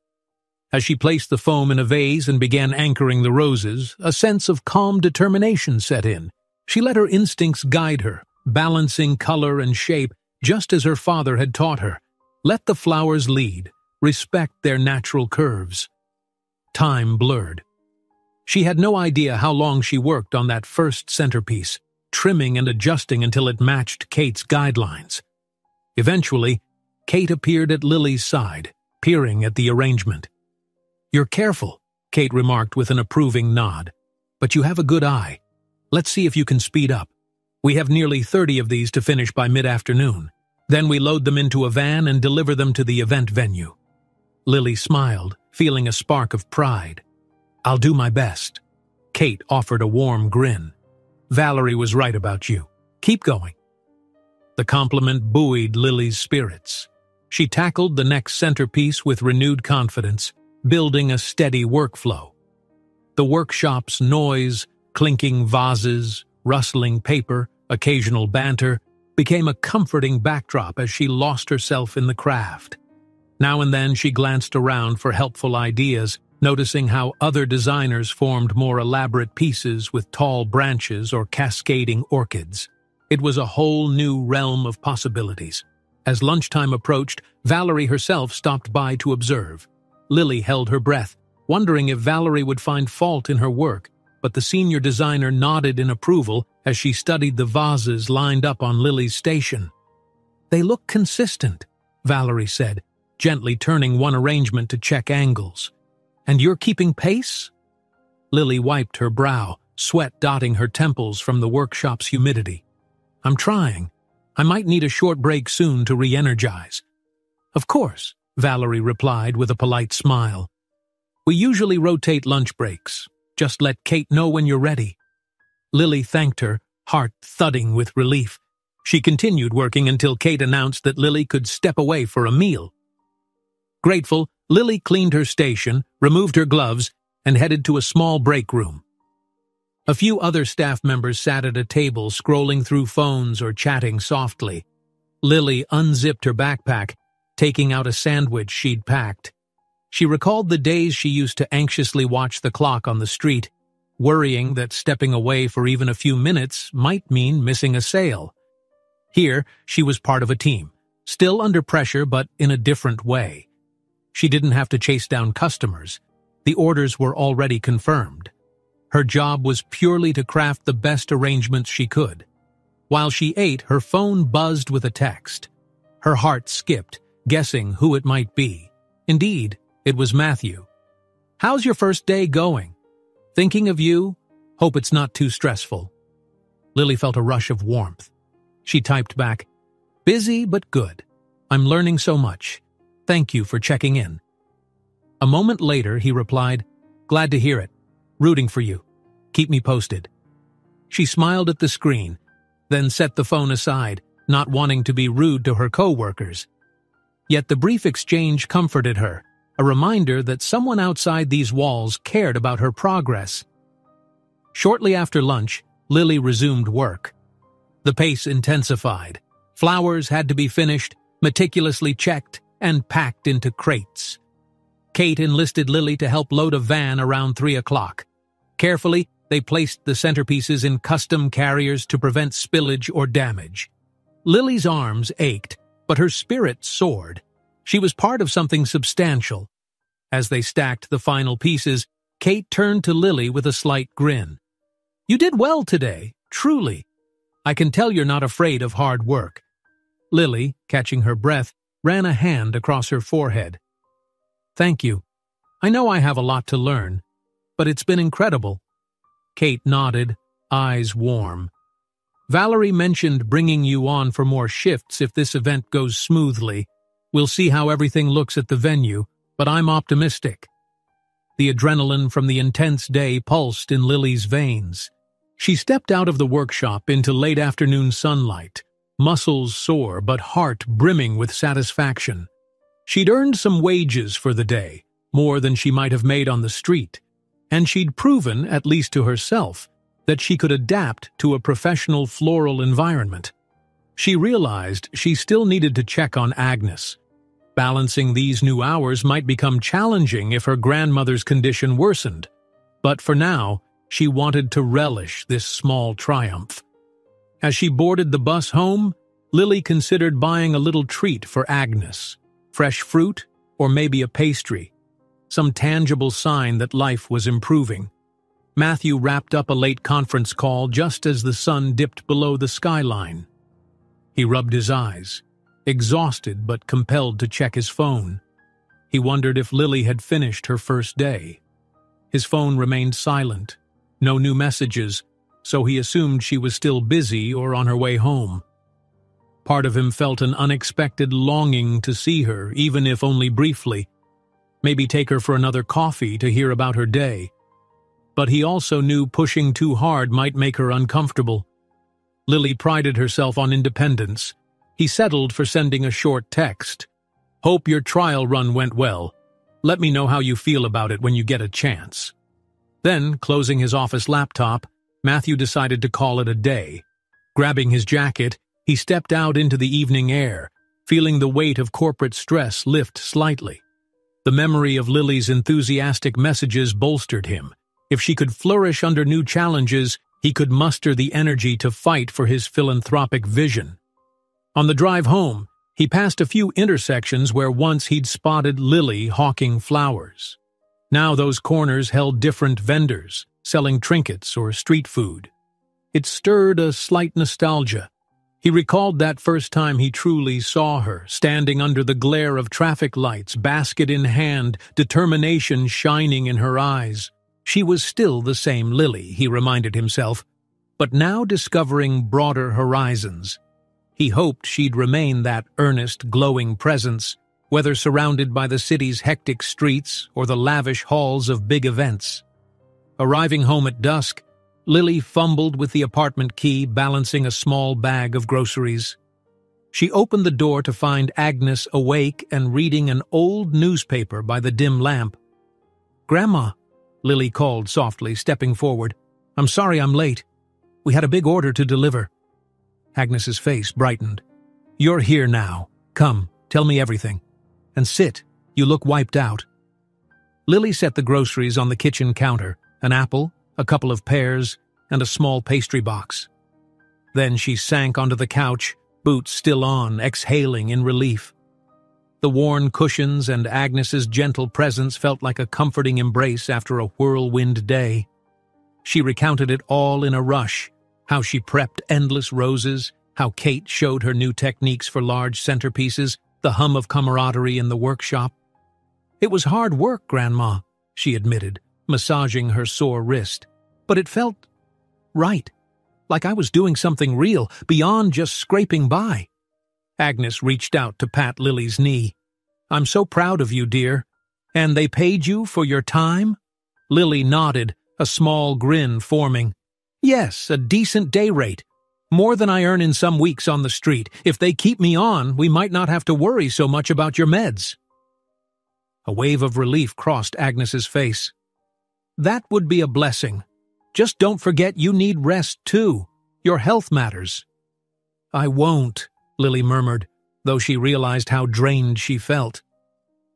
As she placed the foam in a vase and began anchoring the roses, a sense of calm determination set in. She let her instincts guide her, balancing color and shape just as her father had taught her. Let the flowers lead, respect their natural curves. Time blurred. She had no idea how long she worked on that first centerpiece, trimming and adjusting until it matched Kate's guidelines. Eventually, Kate appeared at Lily's side, peering at the arrangement. "You're careful," Kate remarked with an approving nod. "But you have a good eye. Let's see if you can speed up. We have nearly 30 of these to finish by mid-afternoon. Then we load them into a van and deliver them to the event venue." Lily smiled, feeling a spark of pride. "I'll do my best." Kate offered a warm grin. "Valerie was right about you. Keep going." The compliment buoyed Lily's spirits. She tackled the next centerpiece with renewed confidence, building a steady workflow. The workshop's noise, clinking vases, rustling paper, occasional banter, became a comforting backdrop as she lost herself in the craft. Now and then she glanced around for helpful ideas, noticing how other designers formed more elaborate pieces with tall branches or cascading orchids. It was a whole new realm of possibilities. As lunchtime approached, Valerie herself stopped by to observe. Lily held her breath, wondering if Valerie would find fault in her work, but the senior designer nodded in approval as she studied the vases lined up on Lily's station. "They look consistent," Valerie said, gently turning one arrangement to check angles. "And you're keeping pace?" Lily wiped her brow, sweat dotting her temples from the workshop's humidity. "I'm trying. I might need a short break soon to re-energize." "Of course," Valerie replied with a polite smile. "We usually rotate lunch breaks. Just let Kate know when you're ready." Lily thanked her, heart thudding with relief. She continued working until Kate announced that Lily could step away for a meal. Grateful, Lily cleaned her station, removed her gloves, and headed to a small break room. A few other staff members sat at a table scrolling through phones or chatting softly. Lily unzipped her backpack, taking out a sandwich she'd packed. She recalled the days she used to anxiously watch the clock on the street, worrying that stepping away for even a few minutes might mean missing a sale. Here, she was part of a team, still under pressure but in a different way. She didn't have to chase down customers. The orders were already confirmed. Her job was purely to craft the best arrangements she could. While she ate, her phone buzzed with a text. Her heart skipped, guessing who it might be. Indeed, it was Matthew. "How's your first day going? Thinking of you? Hope it's not too stressful." Lily felt a rush of warmth. She typed back, "Busy but good. I'm learning so much. Thank you for checking in." A moment later, he replied, "Glad to hear it. Rooting for you. Keep me posted." She smiled at the screen, then set the phone aside, not wanting to be rude to her co-workers. Yet the brief exchange comforted her, a reminder that someone outside these walls cared about her progress. Shortly after lunch, Lily resumed work. The pace intensified. Flowers had to be finished, meticulously checked, and packed into crates. Kate enlisted Lily to help load a van around 3 o'clock. Carefully, they placed the centerpieces in custom carriers to prevent spillage or damage. Lily's arms ached, but her spirit soared. She was part of something substantial. As they stacked the final pieces, Kate turned to Lily with a slight grin. "You did well today, truly. I can tell you're not afraid of hard work." Lily, catching her breath, ran a hand across her forehead. "Thank you. I know I have a lot to learn, but it's been incredible." Kate nodded, eyes warm. "Valerie mentioned bringing you on for more shifts if this event goes smoothly. We'll see how everything looks at the venue, but I'm optimistic." The adrenaline from the intense day pulsed in Lily's veins. She stepped out of the workshop into late afternoon sunlight, muscles sore but heart brimming with satisfaction. She'd earned some wages for the day, more than she might have made on the street, and she'd proven, at least to herself, that she could adapt to a professional floral environment. She realized she still needed to check on Agnes. Balancing these new hours might become challenging if her grandmother's condition worsened, but for now, she wanted to relish this small triumph. As she boarded the bus home, Lily considered buying a little treat for Agnes. Fresh fruit, or maybe a pastry. Some tangible sign that life was improving. Matthew wrapped up a late conference call just as the sun dipped below the skyline. He rubbed his eyes, exhausted but compelled to check his phone. He wondered if Lily had finished her first day. His phone remained silent. No new messages, so he assumed she was still busy or on her way home. Part of him felt an unexpected longing to see her, even if only briefly. Maybe take her for another coffee to hear about her day. But he also knew pushing too hard might make her uncomfortable. Lily prided herself on independence. He settled for sending a short text. "Hope your trial run went well. Let me know how you feel about it when you get a chance." Then, closing his office laptop, Matthew decided to call it a day. Grabbing his jacket, he stepped out into the evening air, feeling the weight of corporate stress lift slightly. The memory of Lily's enthusiastic messages bolstered him. If she could flourish under new challenges, he could muster the energy to fight for his philanthropic vision. On the drive home, he passed a few intersections where once he'd spotted Lily hawking flowers. Now those corners held different vendors, selling trinkets or street food. It stirred a slight nostalgia. He recalled that first time he truly saw her, standing under the glare of traffic lights, basket in hand, determination shining in her eyes. She was still the same Lily, he reminded himself, but now discovering broader horizons. He hoped she'd remain that earnest, glowing presence, whether surrounded by the city's hectic streets or the lavish halls of big events. Arriving home at dusk, Lily fumbled with the apartment key, balancing a small bag of groceries. She opened the door to find Agnes awake and reading an old newspaper by the dim lamp. "Grandma," Lily called softly, stepping forward. "I'm sorry I'm late. We had a big order to deliver." Agnes's face brightened. "You're here now. Come, tell me everything." and sit. You look wiped out." Lily set the groceries on the kitchen counter, an apple, a couple of pears, and a small pastry box. Then she sank onto the couch, boots still on, exhaling in relief. The worn cushions and Agnes's gentle presence felt like a comforting embrace after a whirlwind day. She recounted it all in a rush, how she prepped endless roses, how Kate showed her new techniques for large centerpieces, the hum of camaraderie in the workshop. "It was hard work, Grandma," she admitted, massaging her sore wrist. "But it felt right, like I was doing something real, beyond just scraping by." Agnes reached out to pat Lily's knee. "I'm so proud of you, dear. And they paid you for your time?" Lily nodded, a small grin forming. "Yes, a decent day rate. More than I earn in some weeks on the street. If they keep me on, we might not have to worry so much about your meds." A wave of relief crossed Agnes's face. "That would be a blessing. Just don't forget you need rest too. Your health matters." "I won't," Lily murmured, though she realized how drained she felt.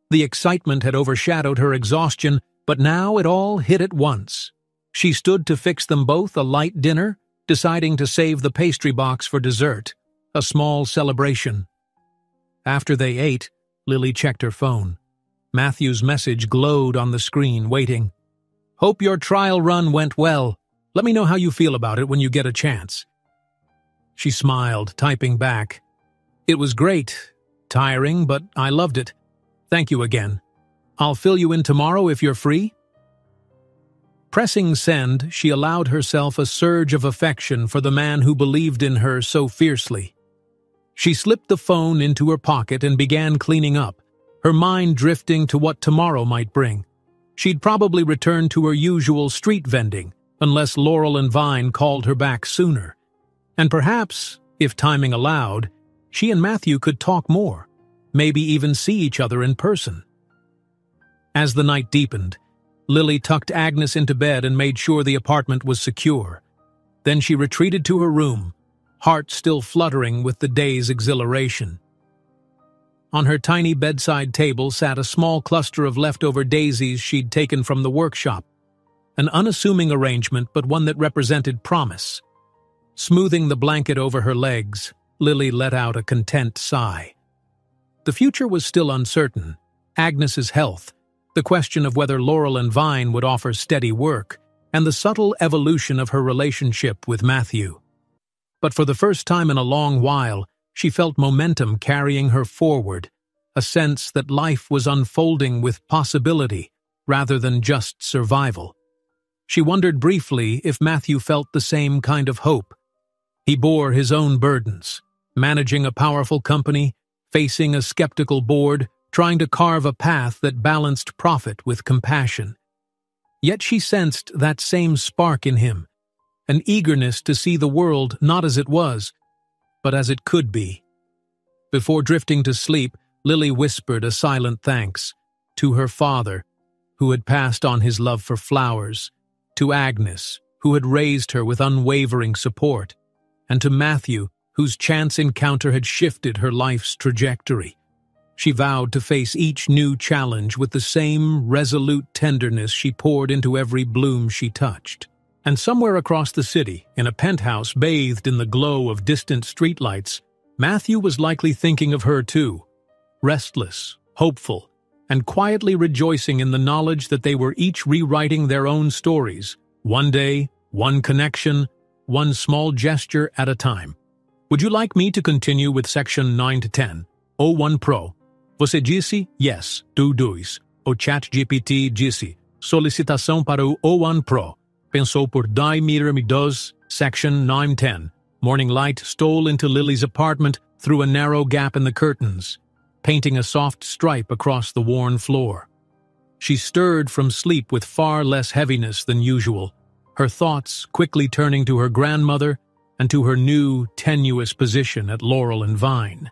The excitement had overshadowed her exhaustion, but now it all hit at once. She stood to fix them both a light dinner, deciding to save the pastry box for dessert, a small celebration. After they ate, Lily checked her phone. Matthew's message glowed on the screen, waiting. "Hope your trial run went well. Let me know how you feel about it when you get a chance." She smiled, typing back. "It was great. Tiring, but I loved it. Thank you again. I'll fill you in tomorrow if you're free." Pressing send, she allowed herself a surge of affection for the man who believed in her so fiercely. She slipped the phone into her pocket and began cleaning up, her mind drifting to what tomorrow might bring. She'd probably return to her usual street vending, unless Laurel and Vine called her back sooner. And perhaps, if timing allowed, she and Matthew could talk more, maybe even see each other in person. As the night deepened, Lily tucked Agnes into bed and made sure the apartment was secure. Then she retreated to her room, heart still fluttering with the day's exhilaration. On her tiny bedside table sat a small cluster of leftover daisies she'd taken from the workshop, an unassuming arrangement but one that represented promise. Smoothing the blanket over her legs, Lily let out a content sigh. The future was still uncertain. Agnes's health, the question of whether Laurel and Vine would offer steady work, and the subtle evolution of her relationship with Matthew. But for the first time in a long while, she felt momentum carrying her forward, a sense that life was unfolding with possibility rather than just survival. She wondered briefly if Matthew felt the same kind of hope. He bore his own burdens, managing a powerful company, facing a skeptical board, trying to carve a path that balanced profit with compassion. Yet she sensed that same spark in him, an eagerness to see the world not as it was, but as it could be. Before drifting to sleep, Lily whispered a silent thanks to her father, who had passed on his love for flowers, to Agnes, who had raised her with unwavering support, and to Matthew, whose chance encounter had shifted her life's trajectory. She vowed to face each new challenge with the same resolute tenderness she poured into every bloom she touched. And somewhere across the city, in a penthouse bathed in the glow of distant streetlights, Matthew was likely thinking of her too, restless, hopeful, and quietly rejoicing in the knowledge that they were each rewriting their own stories, one day, one connection, one small gesture at a time. Would you like me to continue with section 9 to 10? O1 Pro. Você disse yes, tu dois. O ChatGPT disse solicitação para o O1 Pro. Pensou por 10 minutos. Section 910. Morning light stole into Lily's apartment through a narrow gap in the curtains, painting a soft stripe across the worn floor. She stirred from sleep with far less heaviness than usual, her thoughts quickly turning to her grandmother and to her new, tenuous position at Laurel and Vine.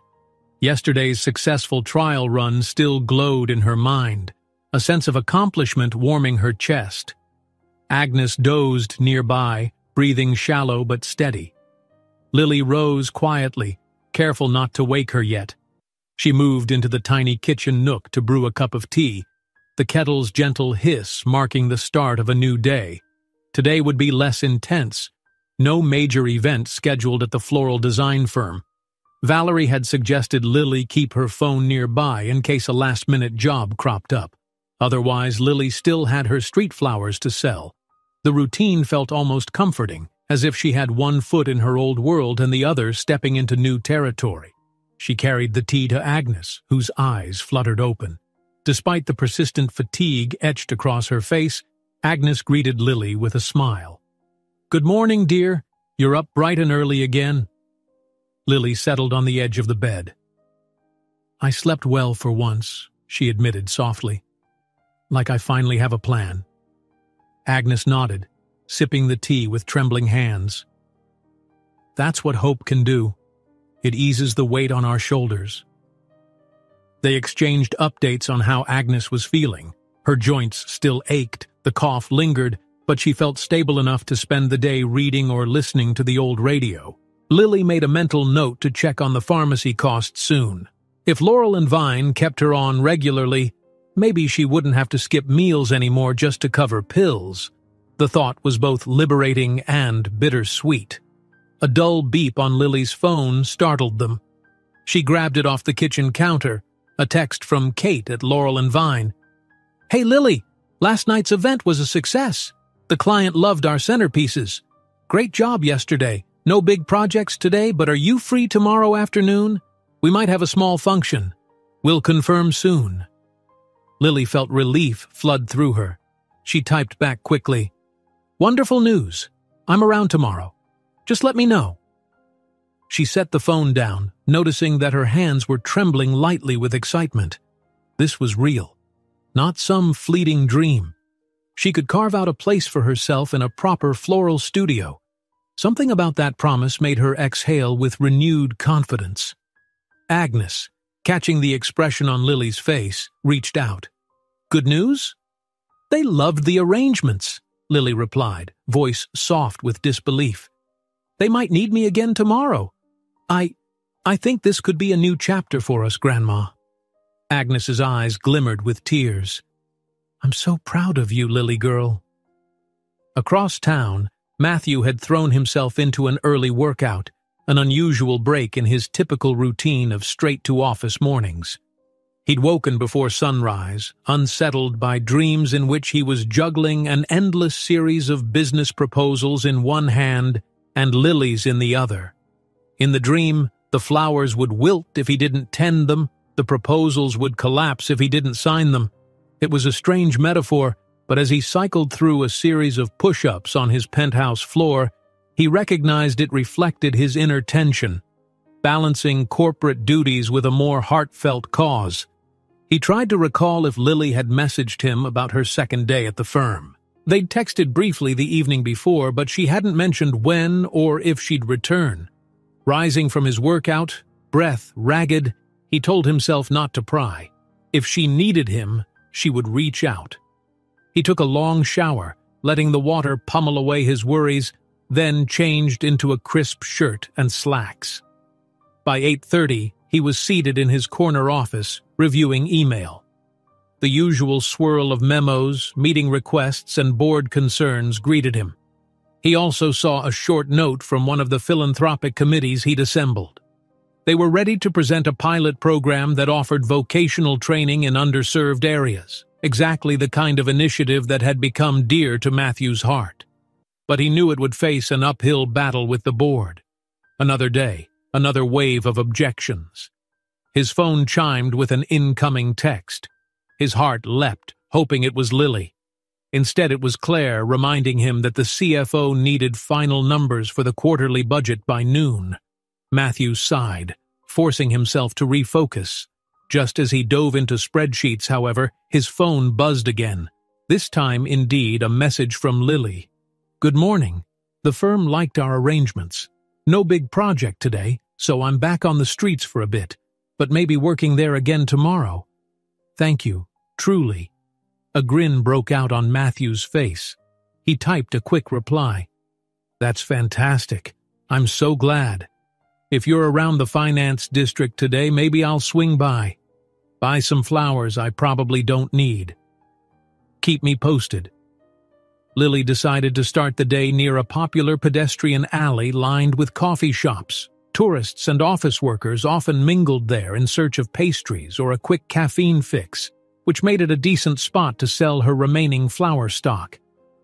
Yesterday's successful trial run still glowed in her mind, a sense of accomplishment warming her chest. Agnes dozed nearby, breathing shallow but steady. Lily rose quietly, careful not to wake her yet. She moved into the tiny kitchen nook to brew a cup of tea, the kettle's gentle hiss marking the start of a new day. Today would be less intense. No major event scheduled at the floral design firm. Valerie had suggested Lily keep her phone nearby in case a last-minute job cropped up. Otherwise, Lily still had her street flowers to sell. The routine felt almost comforting, as if she had one foot in her old world and the other stepping into new territory. She carried the tea to Agnes, whose eyes fluttered open. Despite the persistent fatigue etched across her face, Agnes greeted Lily with a smile. "Good morning, dear. You're up bright and early again." Lily settled on the edge of the bed. "I slept well for once," she admitted softly. "Like I finally have a plan." Agnes nodded, sipping the tea with trembling hands. "That's what hope can do. It eases the weight on our shoulders." They exchanged updates on how Agnes was feeling. Her joints still ached, the cough lingered, but she felt stable enough to spend the day reading or listening to the old radio. Lily made a mental note to check on the pharmacy costs soon. If Laurel and Vine kept her on regularly, maybe she wouldn't have to skip meals anymore just to cover pills. The thought was both liberating and bittersweet. A dull beep on Lily's phone startled them. She grabbed it off the kitchen counter, a text from Kate at Laurel and Vine. "Hey Lily, last night's event was a success. The client loved our centerpieces. Great job yesterday. No big projects today, but are you free tomorrow afternoon? We might have a small function. We'll confirm soon." Lily felt relief flood through her. She typed back quickly, "Wonderful news. I'm around tomorrow. Just let me know." She set the phone down, noticing that her hands were trembling lightly with excitement. This was real, not some fleeting dream. She could carve out a place for herself in a proper floral studio. Something about that promise made her exhale with renewed confidence. Agnes, catching the expression on Lily's face, reached out. "Good news?" "They loved the arrangements," Lily replied, voice soft with disbelief. "They might need me again tomorrow. I think this could be a new chapter for us, Grandma." Agnes's eyes glimmered with tears. "I'm so proud of you, Lily girl." Across town, Matthew had thrown himself into an early workout, an unusual break in his typical routine of straight-to-office mornings. He'd woken before sunrise, unsettled by dreams in which he was juggling an endless series of business proposals in one hand and lilies in the other. In the dream, the flowers would wilt if he didn't tend them, the proposals would collapse if he didn't sign them. It was a strange metaphor, but as he cycled through a series of push-ups on his penthouse floor, he recognized it reflected his inner tension, balancing corporate duties with a more heartfelt cause. He tried to recall if Lily had messaged him about her second day at the firm. They'd texted briefly the evening before, but she hadn't mentioned when or if she'd return. Rising from his workout, breath ragged, he told himself not to pry. If she needed him, she would reach out. He took a long shower, letting the water pummel away his worries, then changed into a crisp shirt and slacks. By 8:30, he was seated in his corner office, reviewing email. The usual swirl of memos, meeting requests, and board concerns greeted him. He also saw a short note from one of the philanthropic committees he'd assembled. They were ready to present a pilot program that offered vocational training in underserved areas, exactly the kind of initiative that had become dear to Matthew's heart. But he knew it would face an uphill battle with the board. Another day, another wave of objections. His phone chimed with an incoming text. His heart leapt, hoping it was Lily. Instead, it was Claire reminding him that the CFO needed final numbers for the quarterly budget by noon. Matthew sighed, forcing himself to refocus. Just as he dove into spreadsheets, however, his phone buzzed again. This time, indeed, a message from Lily. "Good morning. The firm liked our arrangements. No big project today, so I'm back on the streets for a bit, but maybe working there again tomorrow. Thank you, truly." A grin broke out on Matthew's face. He typed a quick reply. "That's fantastic. I'm so glad." If you're around the finance district today, maybe I'll swing by. Buy some flowers I probably don't need. Keep me posted." Lily decided to start the day near a popular pedestrian alley lined with coffee shops. Tourists and office workers often mingled there in search of pastries or a quick caffeine fix, which made it a decent spot to sell her remaining flower stock.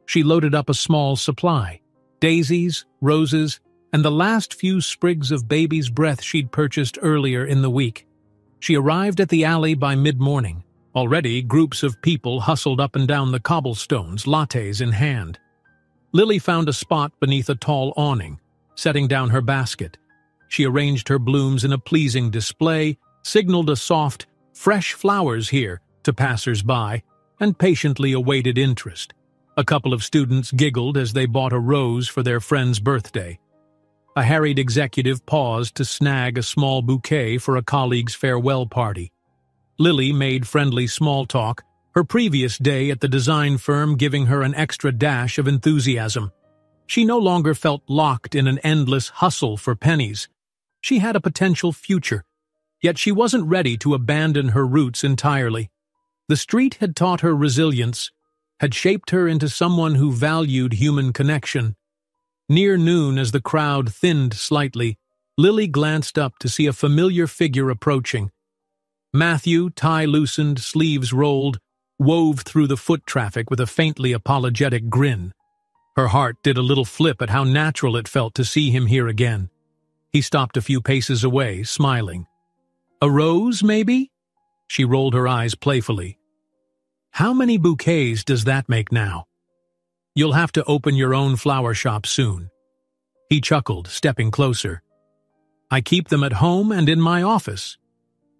She loaded up a small supply: daisies, roses, and the last few sprigs of baby's breath she'd purchased earlier in the week. She arrived at the alley by mid-morning. Already, groups of people hustled up and down the cobblestones, lattes in hand. Lily found a spot beneath a tall awning, setting down her basket. She arranged her blooms in a pleasing display, signaled a soft, fresh flowers here to passers-by, and patiently awaited interest. A couple of students giggled as they bought a rose for their friend's birthday. A harried executive paused to snag a small bouquet for a colleague's farewell party. Lily made friendly small talk, her previous day at the design firm giving her an extra dash of enthusiasm. She no longer felt locked in an endless hustle for pennies. She had a potential future, yet she wasn't ready to abandon her roots entirely. The street had taught her resilience, had shaped her into someone who valued human connection. Near noon, as the crowd thinned slightly, Lily glanced up to see a familiar figure approaching. Matthew, tie loosened, sleeves rolled, wove through the foot traffic with a faintly apologetic grin. Her heart did a little flip at how natural it felt to see him here again. He stopped a few paces away, smiling. "A rose, maybe?" She rolled her eyes playfully. "How many bouquets does that make now? You'll have to open your own flower shop soon." He chuckled, stepping closer. "I keep them at home and in my office.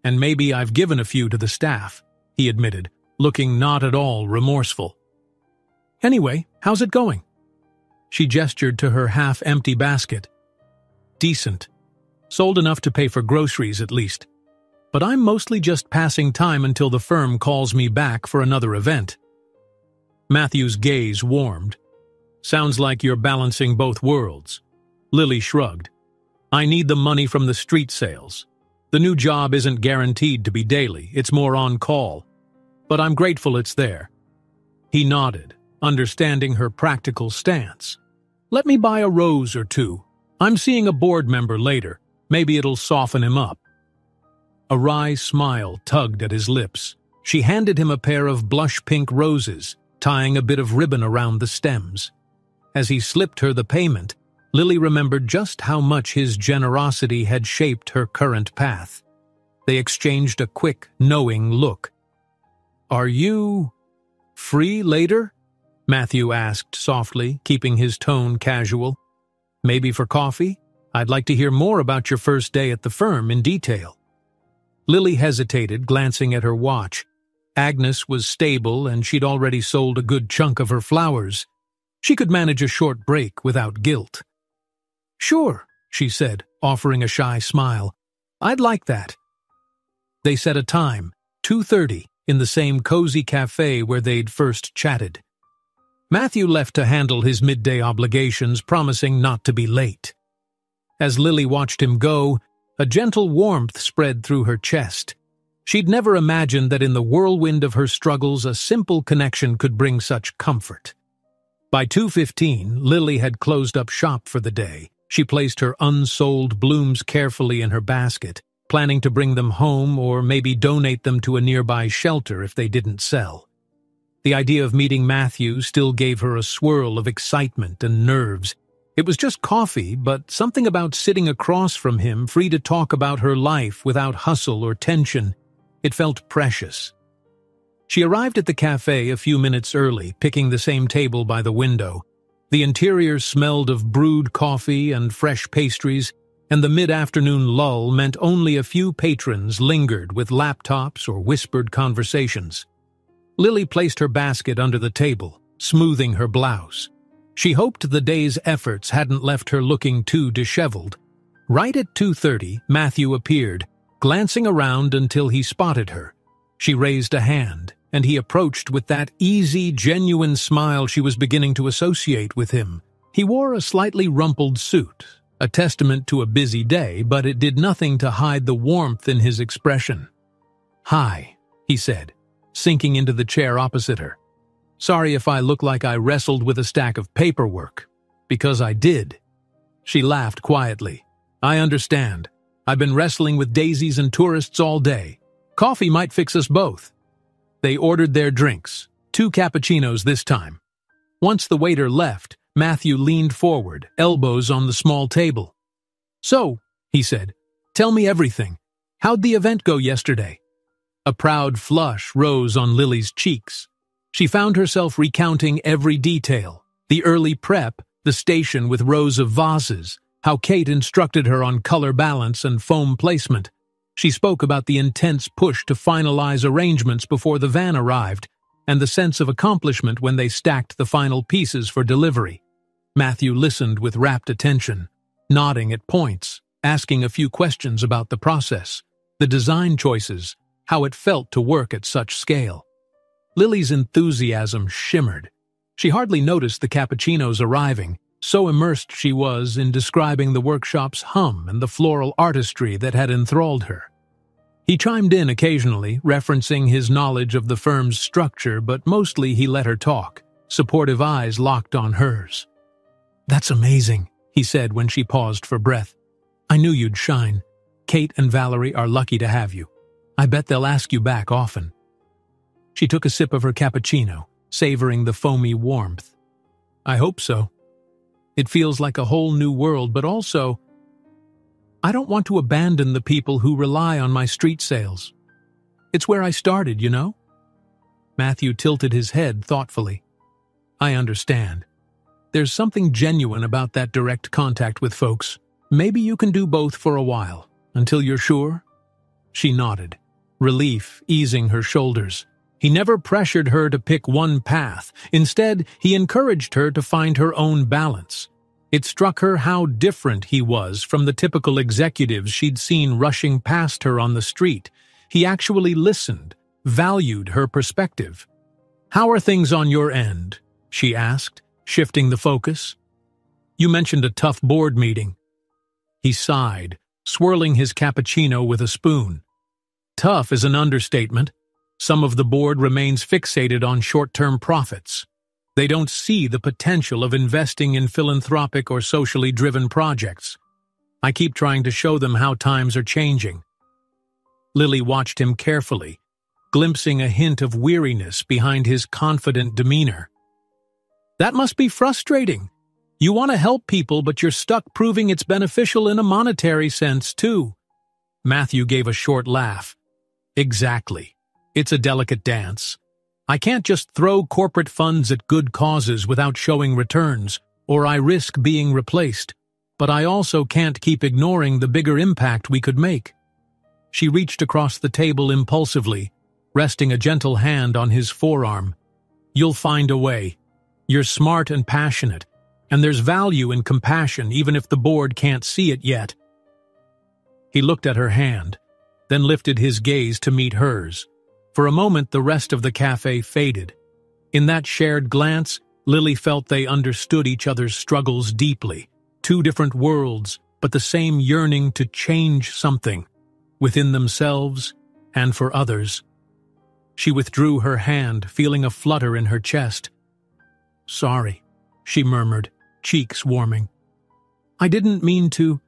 And maybe I've given a few to the staff," he admitted, looking not at all remorseful. "Anyway, how's it going?" She gestured to her half-empty basket. "Decent. Sold enough to pay for groceries at least. But I'm mostly just passing time until the firm calls me back for another event." Matthew's gaze warmed. "Sounds like you're balancing both worlds." Lily shrugged. "I need the money from the street sales. The new job isn't guaranteed to be daily, it's more on call. But I'm grateful it's there." He nodded, understanding her practical stance. "Let me buy a rose or two. I'm seeing a board member later. Maybe it'll soften him up." A wry smile tugged at his lips. She handed him a pair of blush-pink roses, tying a bit of ribbon around the stems. As he slipped her the payment, Lily remembered just how much his generosity had shaped her current path. They exchanged a quick, knowing look. "Are you free later?" Matthew asked softly, keeping his tone casual. "Maybe for coffee? I'd like to hear more about your first day at the firm in detail." Lily hesitated, glancing at her watch. Agnes was stable and she'd already sold a good chunk of her flowers. She could manage a short break without guilt. "Sure," she said, offering a shy smile. "I'd like that." They set a time, 2:30, in the same cozy cafe where they'd first chatted. Matthew left to handle his midday obligations, promising not to be late. As Lily watched him go, a gentle warmth spread through her chest. She'd never imagined that in the whirlwind of her struggles a simple connection could bring such comfort. By 2:15, Lily had closed up shop for the day. She placed her unsold blooms carefully in her basket, planning to bring them home or maybe donate them to a nearby shelter if they didn't sell. The idea of meeting Matthew still gave her a swirl of excitement and nerves. It was just coffee, but something about sitting across from him, free to talk about her life without hustle or tension. It felt precious. She arrived at the cafe a few minutes early, picking the same table by the window. The interior smelled of brewed coffee and fresh pastries, and the mid-afternoon lull meant only a few patrons lingered with laptops or whispered conversations. Lily placed her basket under the table, smoothing her blouse. She hoped the day's efforts hadn't left her looking too disheveled. Right at 2:30, Matthew appeared, glancing around until he spotted her. She raised a hand, and he approached with that easy, genuine smile she was beginning to associate with him. He wore a slightly rumpled suit, a testament to a busy day, but it did nothing to hide the warmth in his expression. "Hi," he said, sinking into the chair opposite her. "Sorry if I look like I wrestled with a stack of paperwork, because I did." She laughed quietly. "I understand. I've been wrestling with daisies and tourists all day. Coffee might fix us both." They ordered their drinks, 2 cappuccinos this time. Once the waiter left, Matthew leaned forward, elbows on the small table. "So," he said, "tell me everything. How'd the event go yesterday?" A proud flush rose on Lily's cheeks. She found herself recounting every detail: the early prep, the station with rows of vases, how Kate instructed her on color balance and foam placement. She spoke about the intense push to finalize arrangements before the van arrived, and the sense of accomplishment when they stacked the final pieces for delivery. Matthew listened with rapt attention, nodding at points, asking a few questions about the process, the design choices, how it felt to work at such scale. Lily's enthusiasm shimmered. She hardly noticed the cappuccinos arriving, so immersed she was in describing the workshop's hum and the floral artistry that had enthralled her. He chimed in occasionally, referencing his knowledge of the firm's structure, but mostly he let her talk, supportive eyes locked on hers. "That's amazing," he said when she paused for breath. "I knew you'd shine. Kate and Valerie are lucky to have you. I bet they'll ask you back often." She took a sip of her cappuccino, savoring the foamy warmth. "I hope so. It feels like a whole new world, but also, I don't want to abandon the people who rely on my street sales. It's where I started, you know?" Matthew tilted his head thoughtfully. "I understand. There's something genuine about that direct contact with folks. Maybe you can do both for a while, until you're sure?" She nodded, relief easing her shoulders. He never pressured her to pick one path. Instead, he encouraged her to find her own balance. It struck her how different he was from the typical executives she'd seen rushing past her on the street. He actually listened, valued her perspective. "How are things on your end?" she asked, shifting the focus. "You mentioned a tough board meeting." He sighed, swirling his cappuccino with a spoon. "Tough is an understatement. Some of the board remains fixated on short-term profits. They don't see the potential of investing in philanthropic or socially driven projects. I keep trying to show them how times are changing." Lily watched him carefully, glimpsing a hint of weariness behind his confident demeanor. "That must be frustrating. You want to help people, but you're stuck proving it's beneficial in a monetary sense, too." Matthew gave a short laugh. "Exactly. It's a delicate dance. I can't just throw corporate funds at good causes without showing returns, or I risk being replaced. But I also can't keep ignoring the bigger impact we could make." She reached across the table impulsively, resting a gentle hand on his forearm. "You'll find a way. You're smart and passionate, and there's value in compassion even if the board can't see it yet." He looked at her hand, then lifted his gaze to meet hers. For a moment, the rest of the cafe faded. In that shared glance, Lily felt they understood each other's struggles deeply. 2 different worlds, but the same yearning to change something, within themselves and for others. She withdrew her hand, feeling a flutter in her chest. "Sorry," she murmured, cheeks warming. "I didn't mean to."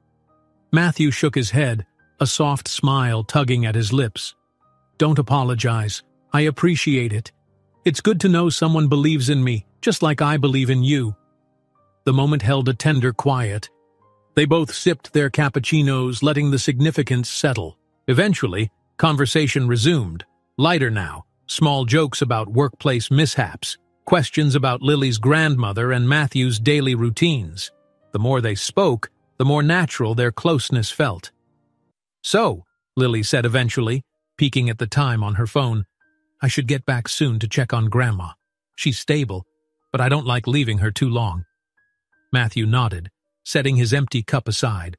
Matthew shook his head, a soft smile tugging at his lips. "Don't apologize. I appreciate it. It's good to know someone believes in me, just like I believe in you." The moment held a tender quiet. They both sipped their cappuccinos, letting the significance settle. Eventually, conversation resumed, lighter now, small jokes about workplace mishaps, questions about Lily's grandmother and Matthew's daily routines. The more they spoke, the more natural their closeness felt. "So," Lily said eventually, peeking at the time on her phone, "I should get back soon to check on Grandma. She's stable, but I don't like leaving her too long." Matthew nodded, setting his empty cup aside.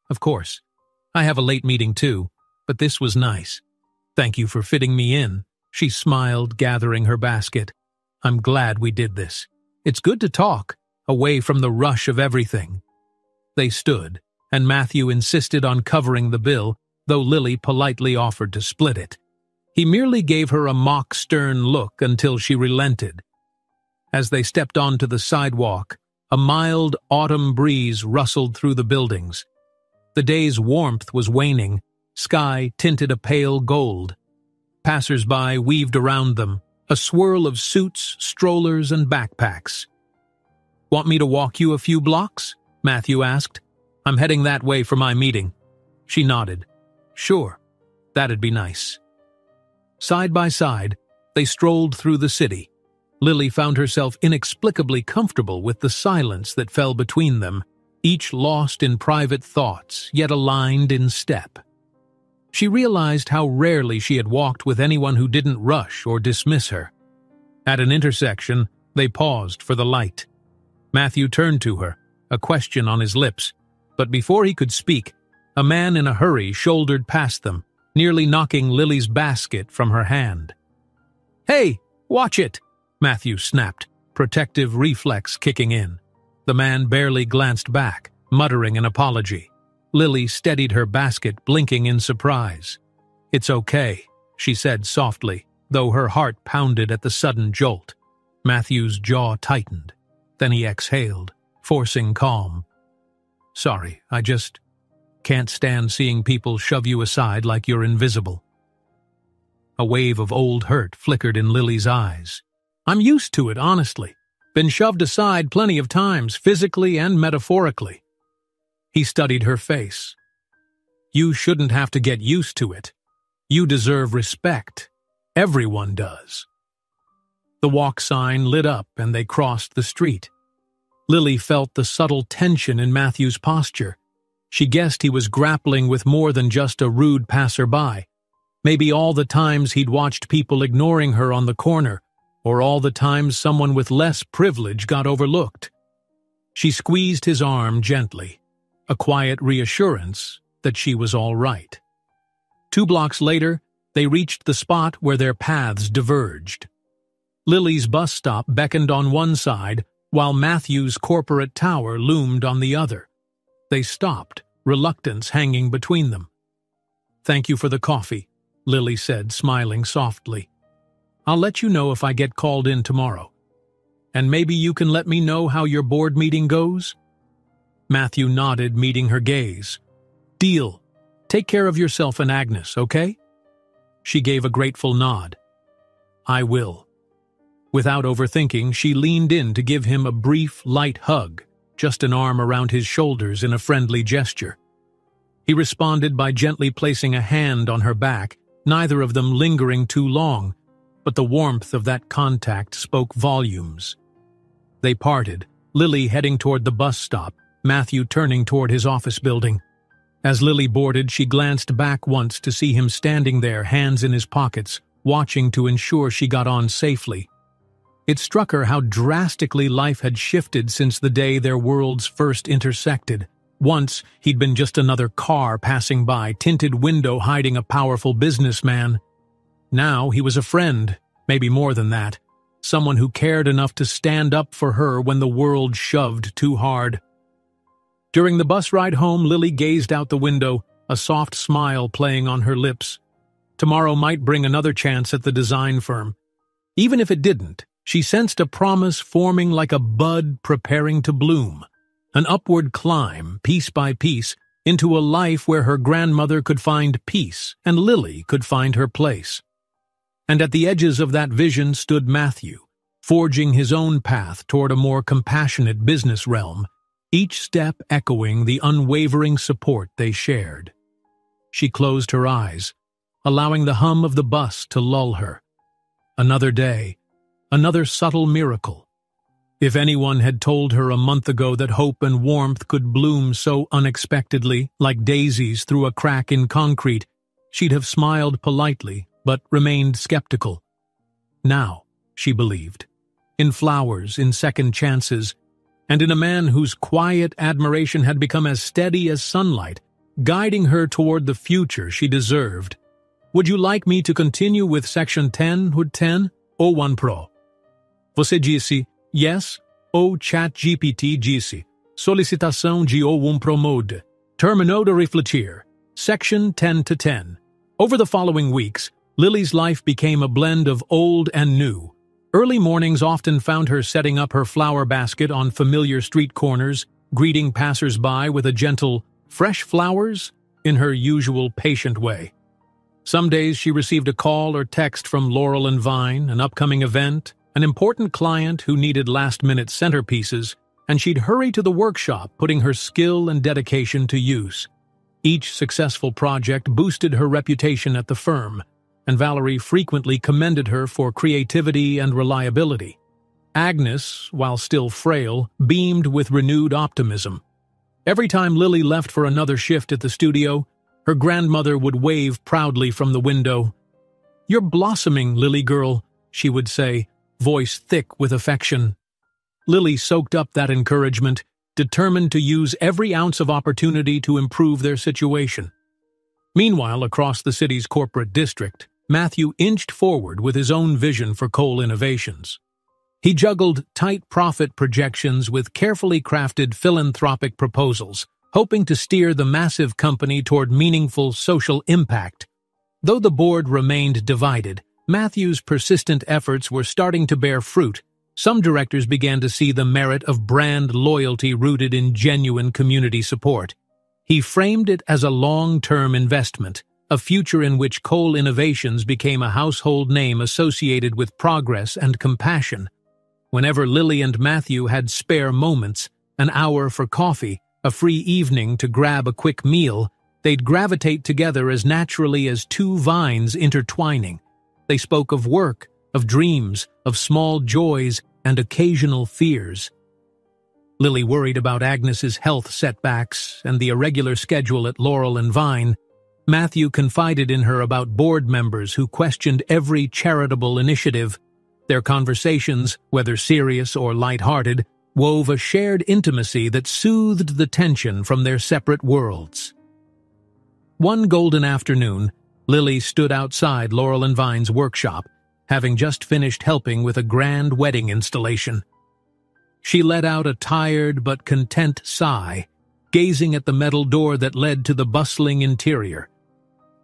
"Of course. I have a late meeting too, but this was nice. Thank you for fitting me in." She smiled, gathering her basket. "I'm glad we did this. It's good to talk, away from the rush of everything." They stood, and Matthew insisted on covering the bill, though Lily politely offered to split it. He merely gave her a mock stern look until she relented. As they stepped onto the sidewalk, a mild autumn breeze rustled through the buildings. The day's warmth was waning, sky tinted a pale gold. Passers-by weaved around them, a swirl of suits, strollers, and backpacks. "Want me to walk you a few blocks?" Matthew asked. "I'm heading that way for my meeting." She nodded. "Sure, that'd be nice." Side by side, they strolled through the city. Lily found herself inexplicably comfortable with the silence that fell between them, each lost in private thoughts, yet aligned in step. She realized how rarely she had walked with anyone who didn't rush or dismiss her. At an intersection, they paused for the light. Matthew turned to her, a question on his lips, but before he could speak, a man in a hurry shouldered past them, nearly knocking Lily's basket from her hand. "Hey, watch it!" Matthew snapped, protective reflex kicking in. The man barely glanced back, muttering an apology. Lily steadied her basket, blinking in surprise. "It's okay," she said softly, though her heart pounded at the sudden jolt. Matthew's jaw tightened. Then he exhaled, forcing calm. "Sorry, I just can't stand seeing people shove you aside like you're invisible." A wave of old hurt flickered in Lily's eyes. "I'm used to it, honestly. Been shoved aside plenty of times, physically and metaphorically." He studied her face. "You shouldn't have to get used to it. You deserve respect. Everyone does." The walk sign lit up and they crossed the street. Lily felt the subtle tension in Matthew's posture. She guessed he was grappling with more than just a rude passerby. Maybe all the times he'd watched people ignoring her on the corner, or all the times someone with less privilege got overlooked. She squeezed his arm gently, a quiet reassurance that she was all right. 2 blocks later, they reached the spot where their paths diverged. Lily's bus stop beckoned on one side, while Matthew's corporate tower loomed on the other. They stopped, reluctance hanging between them. "Thank you for the coffee," Lily said, smiling softly. "I'll let you know if I get called in tomorrow. And maybe you can let me know how your board meeting goes?" Matthew nodded, meeting her gaze. "Deal. Take care of yourself and Agnes, okay?" She gave a grateful nod. "I will." Without overthinking, she leaned in to give him a brief, light hug, just an arm around his shoulders in a friendly gesture. He responded by gently placing a hand on her back, neither of them lingering too long, but the warmth of that contact spoke volumes. They parted, Lily heading toward the bus stop, Matthew turning toward his office building. As Lily boarded, she glanced back once to see him standing there, hands in his pockets, watching to ensure she got on safely. It struck her how drastically life had shifted since the day their worlds first intersected. Once, he'd been just another car passing by, tinted window hiding a powerful businessman. Now he was a friend, maybe more than that. Someone who cared enough to stand up for her when the world shoved too hard. During the bus ride home, Lily gazed out the window, a soft smile playing on her lips. Tomorrow might bring another chance at the design firm. Even if it didn't, she sensed a promise forming like a bud preparing to bloom. An upward climb, piece by piece, into a life where her grandmother could find peace and Lily could find her place. And at the edges of that vision stood Matthew, forging his own path toward a more compassionate business realm, each step echoing the unwavering support they shared. She closed her eyes, allowing the hum of the bus to lull her. Another day, another subtle miracle. If anyone had told her a month ago that hope and warmth could bloom so unexpectedly, like daisies through a crack in concrete, she'd have smiled politely, but remained skeptical. Now, she believed, in flowers, in second chances, and in a man whose quiet admiration had become as steady as sunlight, guiding her toward the future she deserved. Would you like me to continue with Section 10, Hood 10, ou 1 Pro? Você disse, yes, ou ChatGPT disse, Solicitação de um promode. Terminou de refletir. Section 10 to 10. Over the following weeks, Lily's life became a blend of old and new. Early mornings often found her setting up her flower basket on familiar street corners, greeting passers-by with a gentle, "Fresh flowers?" in her usual patient way. Some days she received a call or text from Laurel and Vine, an upcoming event, an important client who needed last-minute centerpieces, and she'd hurry to the workshop, putting her skill and dedication to use. Each successful project boosted her reputation at the firm, and Valerie frequently commended her for creativity and reliability. Agnes, while still frail, beamed with renewed optimism. Every time Lily left for another shift at the studio, her grandmother would wave proudly from the window. "You're blossoming, Lily girl," she would say, voice thick with affection. Lily soaked up that encouragement, determined to use every ounce of opportunity to improve their situation. Meanwhile, across the city's corporate district, Matthew inched forward with his own vision for coal innovations. He juggled tight profit projections with carefully crafted philanthropic proposals, hoping to steer the massive company toward meaningful social impact. Though the board remained divided, Matthew's persistent efforts were starting to bear fruit. Some directors began to see the merit of brand loyalty rooted in genuine community support. He framed it as a long-term investment, a future in which coal innovations became a household name associated with progress and compassion. Whenever Lily and Matthew had spare moments, an hour for coffee, a free evening to grab a quick meal, they'd gravitate together as naturally as two vines intertwining. They spoke of work, of dreams, of small joys, and occasional fears. Lily worried about Agnes's health setbacks and the irregular schedule at Laurel and Vine. Matthew confided in her about board members who questioned every charitable initiative. Their conversations, whether serious or light-hearted, wove a shared intimacy that soothed the tension from their separate worlds. One golden afternoon, Lily stood outside Laurel and Vine's workshop, having just finished helping with a grand wedding installation. She let out a tired but content sigh, gazing at the metal door that led to the bustling interior.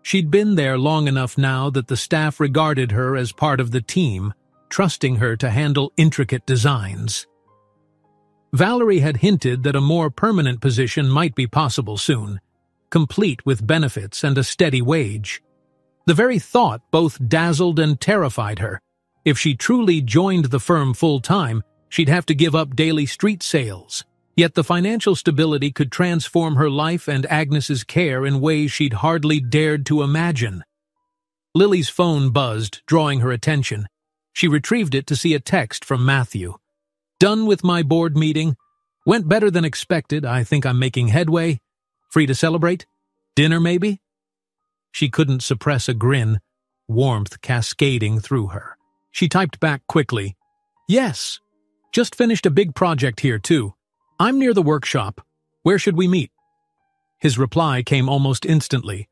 She'd been there long enough now that the staff regarded her as part of the team, trusting her to handle intricate designs. Valerie had hinted that a more permanent position might be possible soon, complete with benefits and a steady wage. The very thought both dazzled and terrified her. If she truly joined the firm full-time, she'd have to give up daily street sales. Yet the financial stability could transform her life and Agnes's care in ways she'd hardly dared to imagine. Lily's phone buzzed, drawing her attention. She retrieved it to see a text from Matthew. "Done with my board meeting. Went better than expected. I think I'm making headway. Free to celebrate? Dinner, maybe?" She couldn't suppress a grin, warmth cascading through her. She typed back quickly, "Yes. Just finished a big project here, too. I'm near the workshop. Where should we meet?" His reply came almost instantly.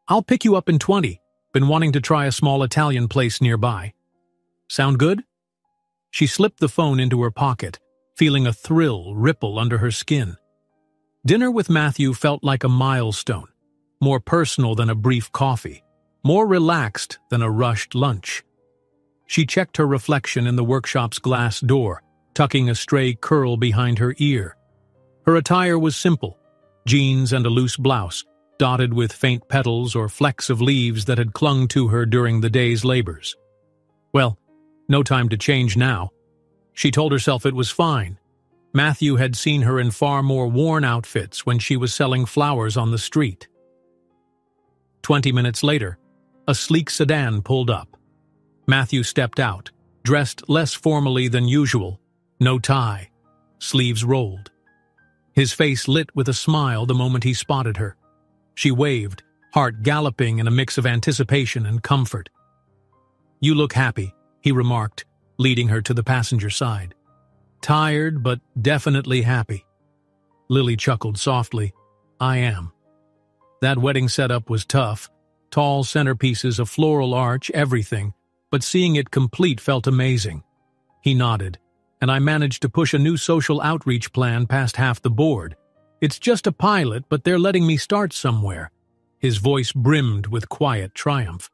"I'll pick you up in 20. Been wanting to try a small Italian place nearby. Sound good?" She slipped the phone into her pocket, feeling a thrill ripple under her skin. Dinner with Matthew felt like a milestone, more personal than a brief coffee, more relaxed than a rushed lunch. She checked her reflection in the workshop's glass door, tucking a stray curl behind her ear. Her attire was simple, jeans and a loose blouse, dotted with faint petals or flecks of leaves that had clung to her during the day's labors. Well, no time to change now. She told herself it was fine. Matthew had seen her in far more worn outfits when she was selling flowers on the street. 20 minutes later, a sleek sedan pulled up. Matthew stepped out, dressed less formally than usual, no tie, sleeves rolled. His face lit with a smile the moment he spotted her. She waved, heart galloping in a mix of anticipation and comfort. "You look happy," he remarked, leading her to the passenger side. "Tired, but definitely happy." Lily chuckled softly. "I am." That wedding setup was tough. Tall centerpieces, a floral arch, everything, but seeing it complete felt amazing. He nodded, and I managed to push a new social outreach plan past half the board. It's just a pilot, but they're letting me start somewhere." His voice brimmed with quiet triumph.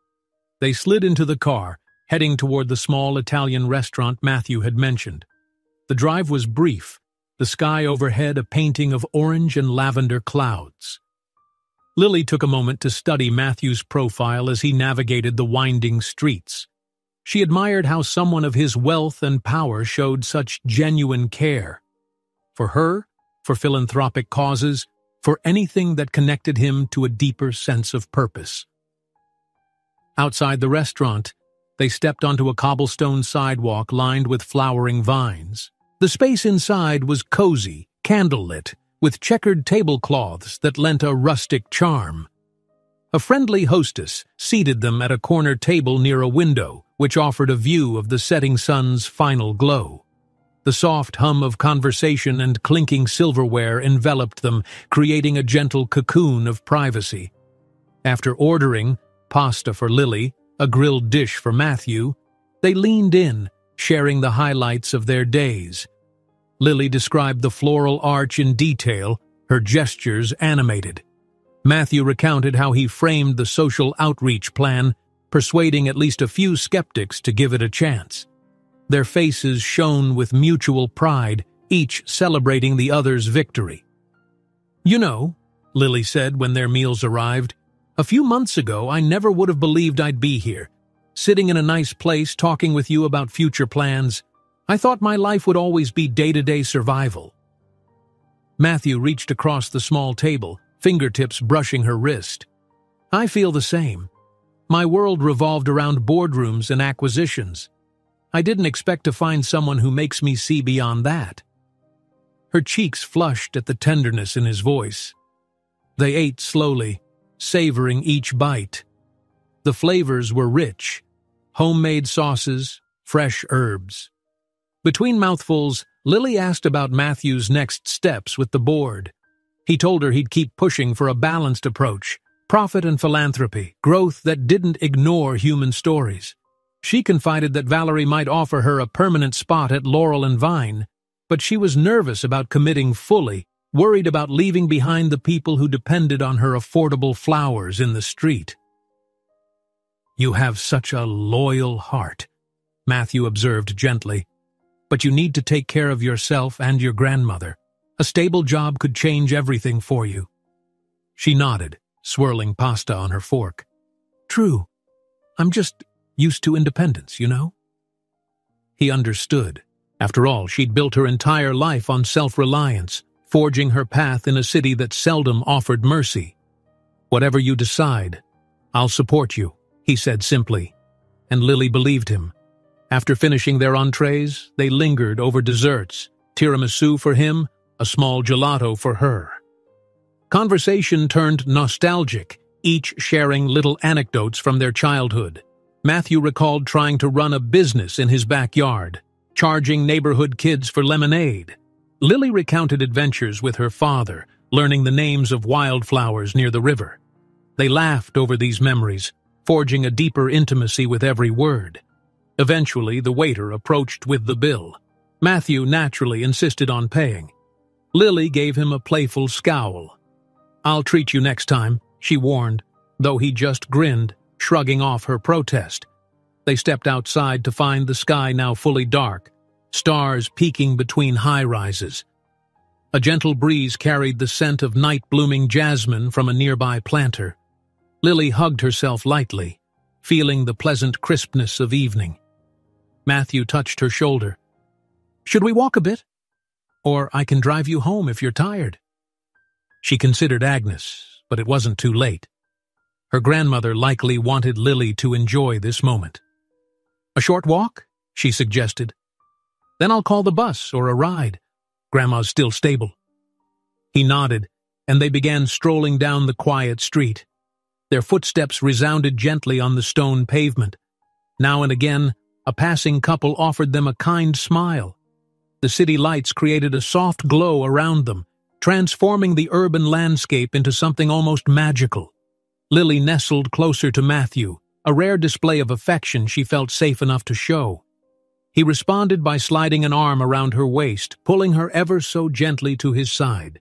They slid into the car, heading toward the small Italian restaurant Matthew had mentioned. The drive was brief, the sky overhead a painting of orange and lavender clouds. Lily took a moment to study Matthew's profile as he navigated the winding streets. She admired how someone of his wealth and power showed such genuine care. For her, for philanthropic causes, for anything that connected him to a deeper sense of purpose. Outside the restaurant, they stepped onto a cobblestone sidewalk lined with flowering vines. The space inside was cozy, candlelit, with checkered tablecloths that lent a rustic charm. A friendly hostess seated them at a corner table near a window, which offered a view of the setting sun's final glow. The soft hum of conversation and clinking silverware enveloped them, creating a gentle cocoon of privacy. After ordering pasta for Lily, a grilled dish for Matthew, they leaned in, sharing the highlights of their days. Lily described the floral arch in detail, her gestures animated. Matthew recounted how he framed the social outreach plan, persuading at least a few skeptics to give it a chance. Their faces shone with mutual pride, each celebrating the other's victory. "You know," Lily said when their meals arrived, "a few months ago I never would have believed I'd be here, sitting in a nice place talking with you about future plans. I thought my life would always be day-to-day survival." Matthew reached across the small table, fingertips brushing her wrist. "I feel the same. My world revolved around boardrooms and acquisitions. I didn't expect to find someone who makes me see beyond that." Her cheeks flushed at the tenderness in his voice. They ate slowly, savoring each bite. The flavors were rich, homemade sauces, fresh herbs. Between mouthfuls, Lily asked about Matthew's next steps with the board. He told her he'd keep pushing for a balanced approach, profit and philanthropy, growth that didn't ignore human stories. She confided that Valerie might offer her a permanent spot at Laurel and Vine, but she was nervous about committing fully, worried about leaving behind the people who depended on her affordable flowers in the street. "You have such a loyal heart," Matthew observed gently. "But you need to take care of yourself and your grandmother. A stable job could change everything for you." She nodded, swirling pasta on her fork. "True. I'm just used to independence, you know?" He understood. After all, she'd built her entire life on self-reliance, forging her path in a city that seldom offered mercy. "Whatever you decide, I'll support you," he said simply, and Lily believed him. After finishing their entrees, they lingered over desserts, tiramisu for him, a small gelato for her. Conversation turned nostalgic, each sharing little anecdotes from their childhood. Matthew recalled trying to run a business in his backyard, charging neighborhood kids for lemonade. Lily recounted adventures with her father, learning the names of wildflowers near the river. They laughed over these memories, forging a deeper intimacy with every word. Eventually, the waiter approached with the bill. Matthew naturally insisted on paying. Lily gave him a playful scowl. "I'll treat you next time," she warned, though he just grinned, shrugging off her protest. They stepped outside to find the sky now fully dark, stars peeking between high-rises. A gentle breeze carried the scent of night-blooming jasmine from a nearby planter. Lily hugged herself lightly, feeling the pleasant crispness of evening. Matthew touched her shoulder. "Should we walk a bit? Or I can drive you home if you're tired." She considered Agnes, but it wasn't too late. Her grandmother likely wanted Lily to enjoy this moment. "A short walk?" she suggested. "Then I'll call the bus or a ride. Grandma's still stable." He nodded, and they began strolling down the quiet street. Their footsteps resounded gently on the stone pavement. Now and again, a passing couple offered them a kind smile. The city lights created a soft glow around them, transforming the urban landscape into something almost magical. Lily nestled closer to Matthew, a rare display of affection she felt safe enough to show. He responded by sliding an arm around her waist, pulling her ever so gently to his side.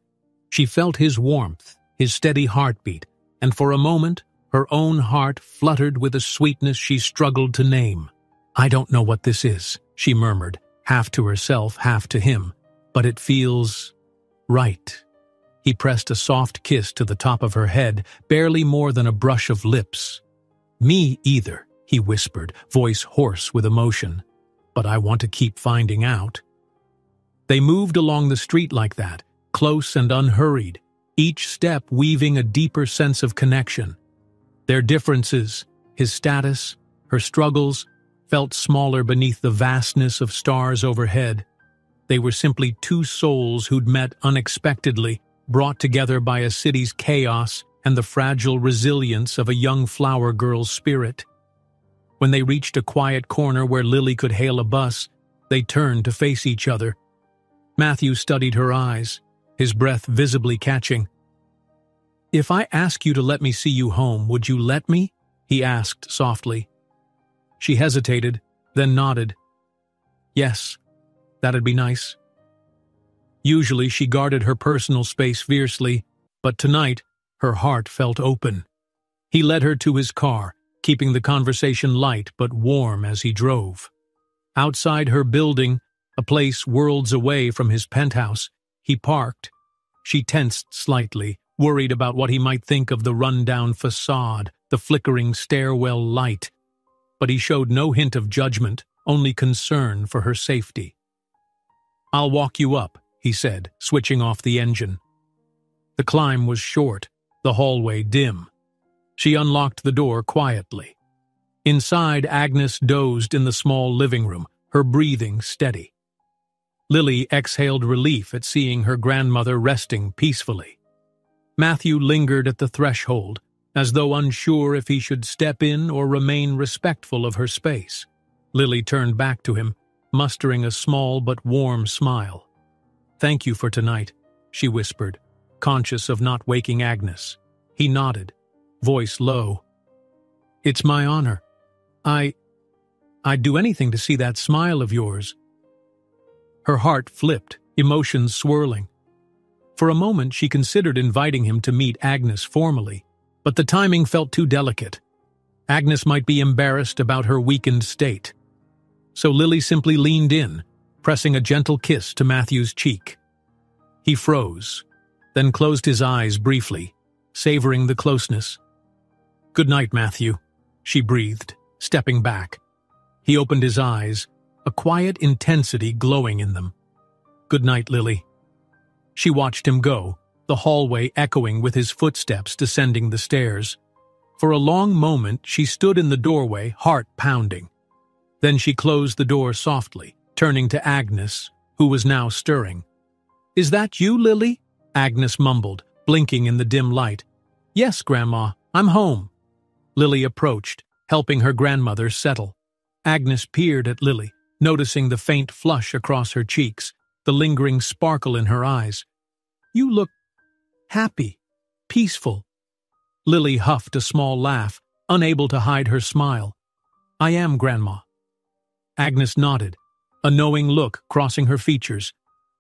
She felt his warmth, his steady heartbeat, and for a moment, her own heart fluttered with a sweetness she struggled to name. "I don't know what this is," she murmured, half to herself, half to him, "but it feels right." He pressed a soft kiss to the top of her head, barely more than a brush of lips. "Me either," he whispered, voice hoarse with emotion. "But I want to keep finding out." They moved along the street like that, close and unhurried, each step weaving a deeper sense of connection. Their differences, his status, her struggles, felt smaller beneath the vastness of stars overhead. They were simply two souls who'd met unexpectedly, brought together by a city's chaos and the fragile resilience of a young flower girl's spirit. When they reached a quiet corner where Lily could hail a bus, they turned to face each other. Matthew studied her eyes, his breath visibly catching. "If I ask you to let me see you home, would you let me?" he asked softly. She hesitated, then nodded. "Yes, that'd be nice." Usually she guarded her personal space fiercely, but tonight her heart felt open. He led her to his car, keeping the conversation light but warm as he drove. Outside her building, a place worlds away from his penthouse, he parked. She tensed slightly, worried about what he might think of the run-down facade, the flickering stairwell light. But he showed no hint of judgment, only concern for her safety. "I'll walk you up," he said, switching off the engine. The climb was short, the hallway dim. She unlocked the door quietly. Inside, Agnes dozed in the small living room, her breathing steady. Lily exhaled relief at seeing her grandmother resting peacefully. Matthew lingered at the threshold, as though unsure if he should step in or remain respectful of her space. Lily turned back to him, mustering a small but warm smile. "Thank you for tonight," she whispered, conscious of not waking Agnes. He nodded, voice low. "It's my honor. I'd do anything to see that smile of yours." Her heart flipped, emotions swirling. For a moment she considered inviting him to meet Agnes formally, but the timing felt too delicate. Agnes might be embarrassed about her weakened state. So Lily simply leaned in, pressing a gentle kiss to Matthew's cheek. He froze, then closed his eyes briefly, savoring the closeness. "Good night, Matthew," she breathed, stepping back. He opened his eyes, a quiet intensity glowing in them. "Good night, Lily." She watched him go, the hallway echoing with his footsteps descending the stairs. For a long moment she stood in the doorway, heart pounding. Then she closed the door softly, turning to Agnes, who was now stirring. "Is that you, Lily?" Agnes mumbled, blinking in the dim light. "Yes, Grandma, I'm home." Lily approached, helping her grandmother settle. Agnes peered at Lily, noticing the faint flush across her cheeks, the lingering sparkle in her eyes. "You look happy, peaceful." Lily huffed a small laugh, unable to hide her smile. "I am, Grandma." Agnes nodded, a knowing look crossing her features.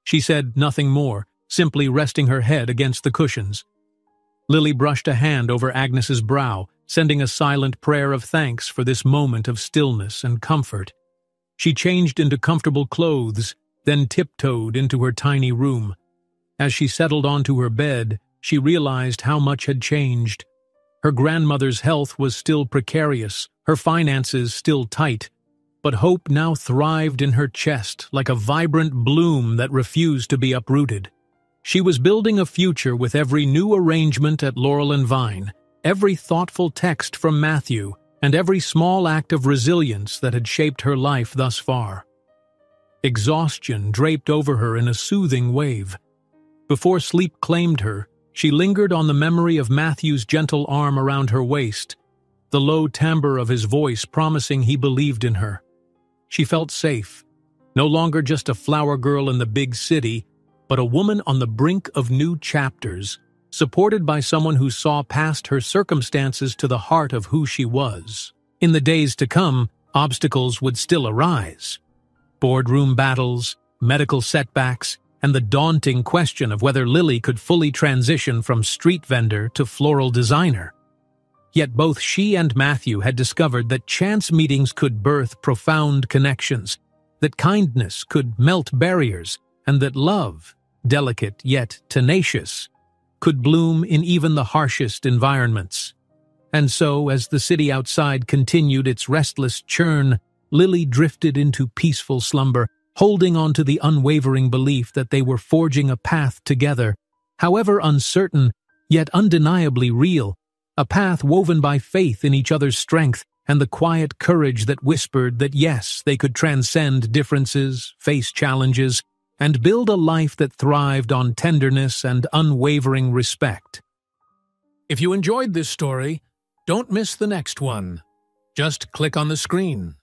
She said nothing more, simply resting her head against the cushions. Lily brushed a hand over Agnes's brow, sending a silent prayer of thanks for this moment of stillness and comfort. She changed into comfortable clothes, then tiptoed into her tiny room. As she settled onto her bed, she realized how much had changed. Her grandmother's health was still precarious, her finances still tight, but hope now thrived in her chest like a vibrant bloom that refused to be uprooted. She was building a future with every new arrangement at Laurel and Vine, every thoughtful text from Matthew, and every small act of resilience that had shaped her life thus far. Exhaustion draped over her in a soothing wave. Before sleep claimed her, she lingered on the memory of Matthew's gentle arm around her waist, the low timbre of his voice promising he believed in her. She felt safe, no longer just a flower girl in the big city, but a woman on the brink of new chapters, supported by someone who saw past her circumstances to the heart of who she was. In the days to come, obstacles would still arise. boardroom battles, medical setbacks, and the daunting question of whether Lily could fully transition from street vendor to floral designer. Yet both she and Matthew had discovered that chance meetings could birth profound connections, that kindness could melt barriers, and that love, delicate yet tenacious, could bloom in even the harshest environments. And so, as the city outside continued its restless churn, Lily drifted into peaceful slumber, holding on to the unwavering belief that they were forging a path together, however uncertain, yet undeniably real, a path woven by faith in each other's strength and the quiet courage that whispered that yes, they could transcend differences, face challenges, and build a life that thrived on tenderness and unwavering respect. If you enjoyed this story, don't miss the next one. Just click on the screen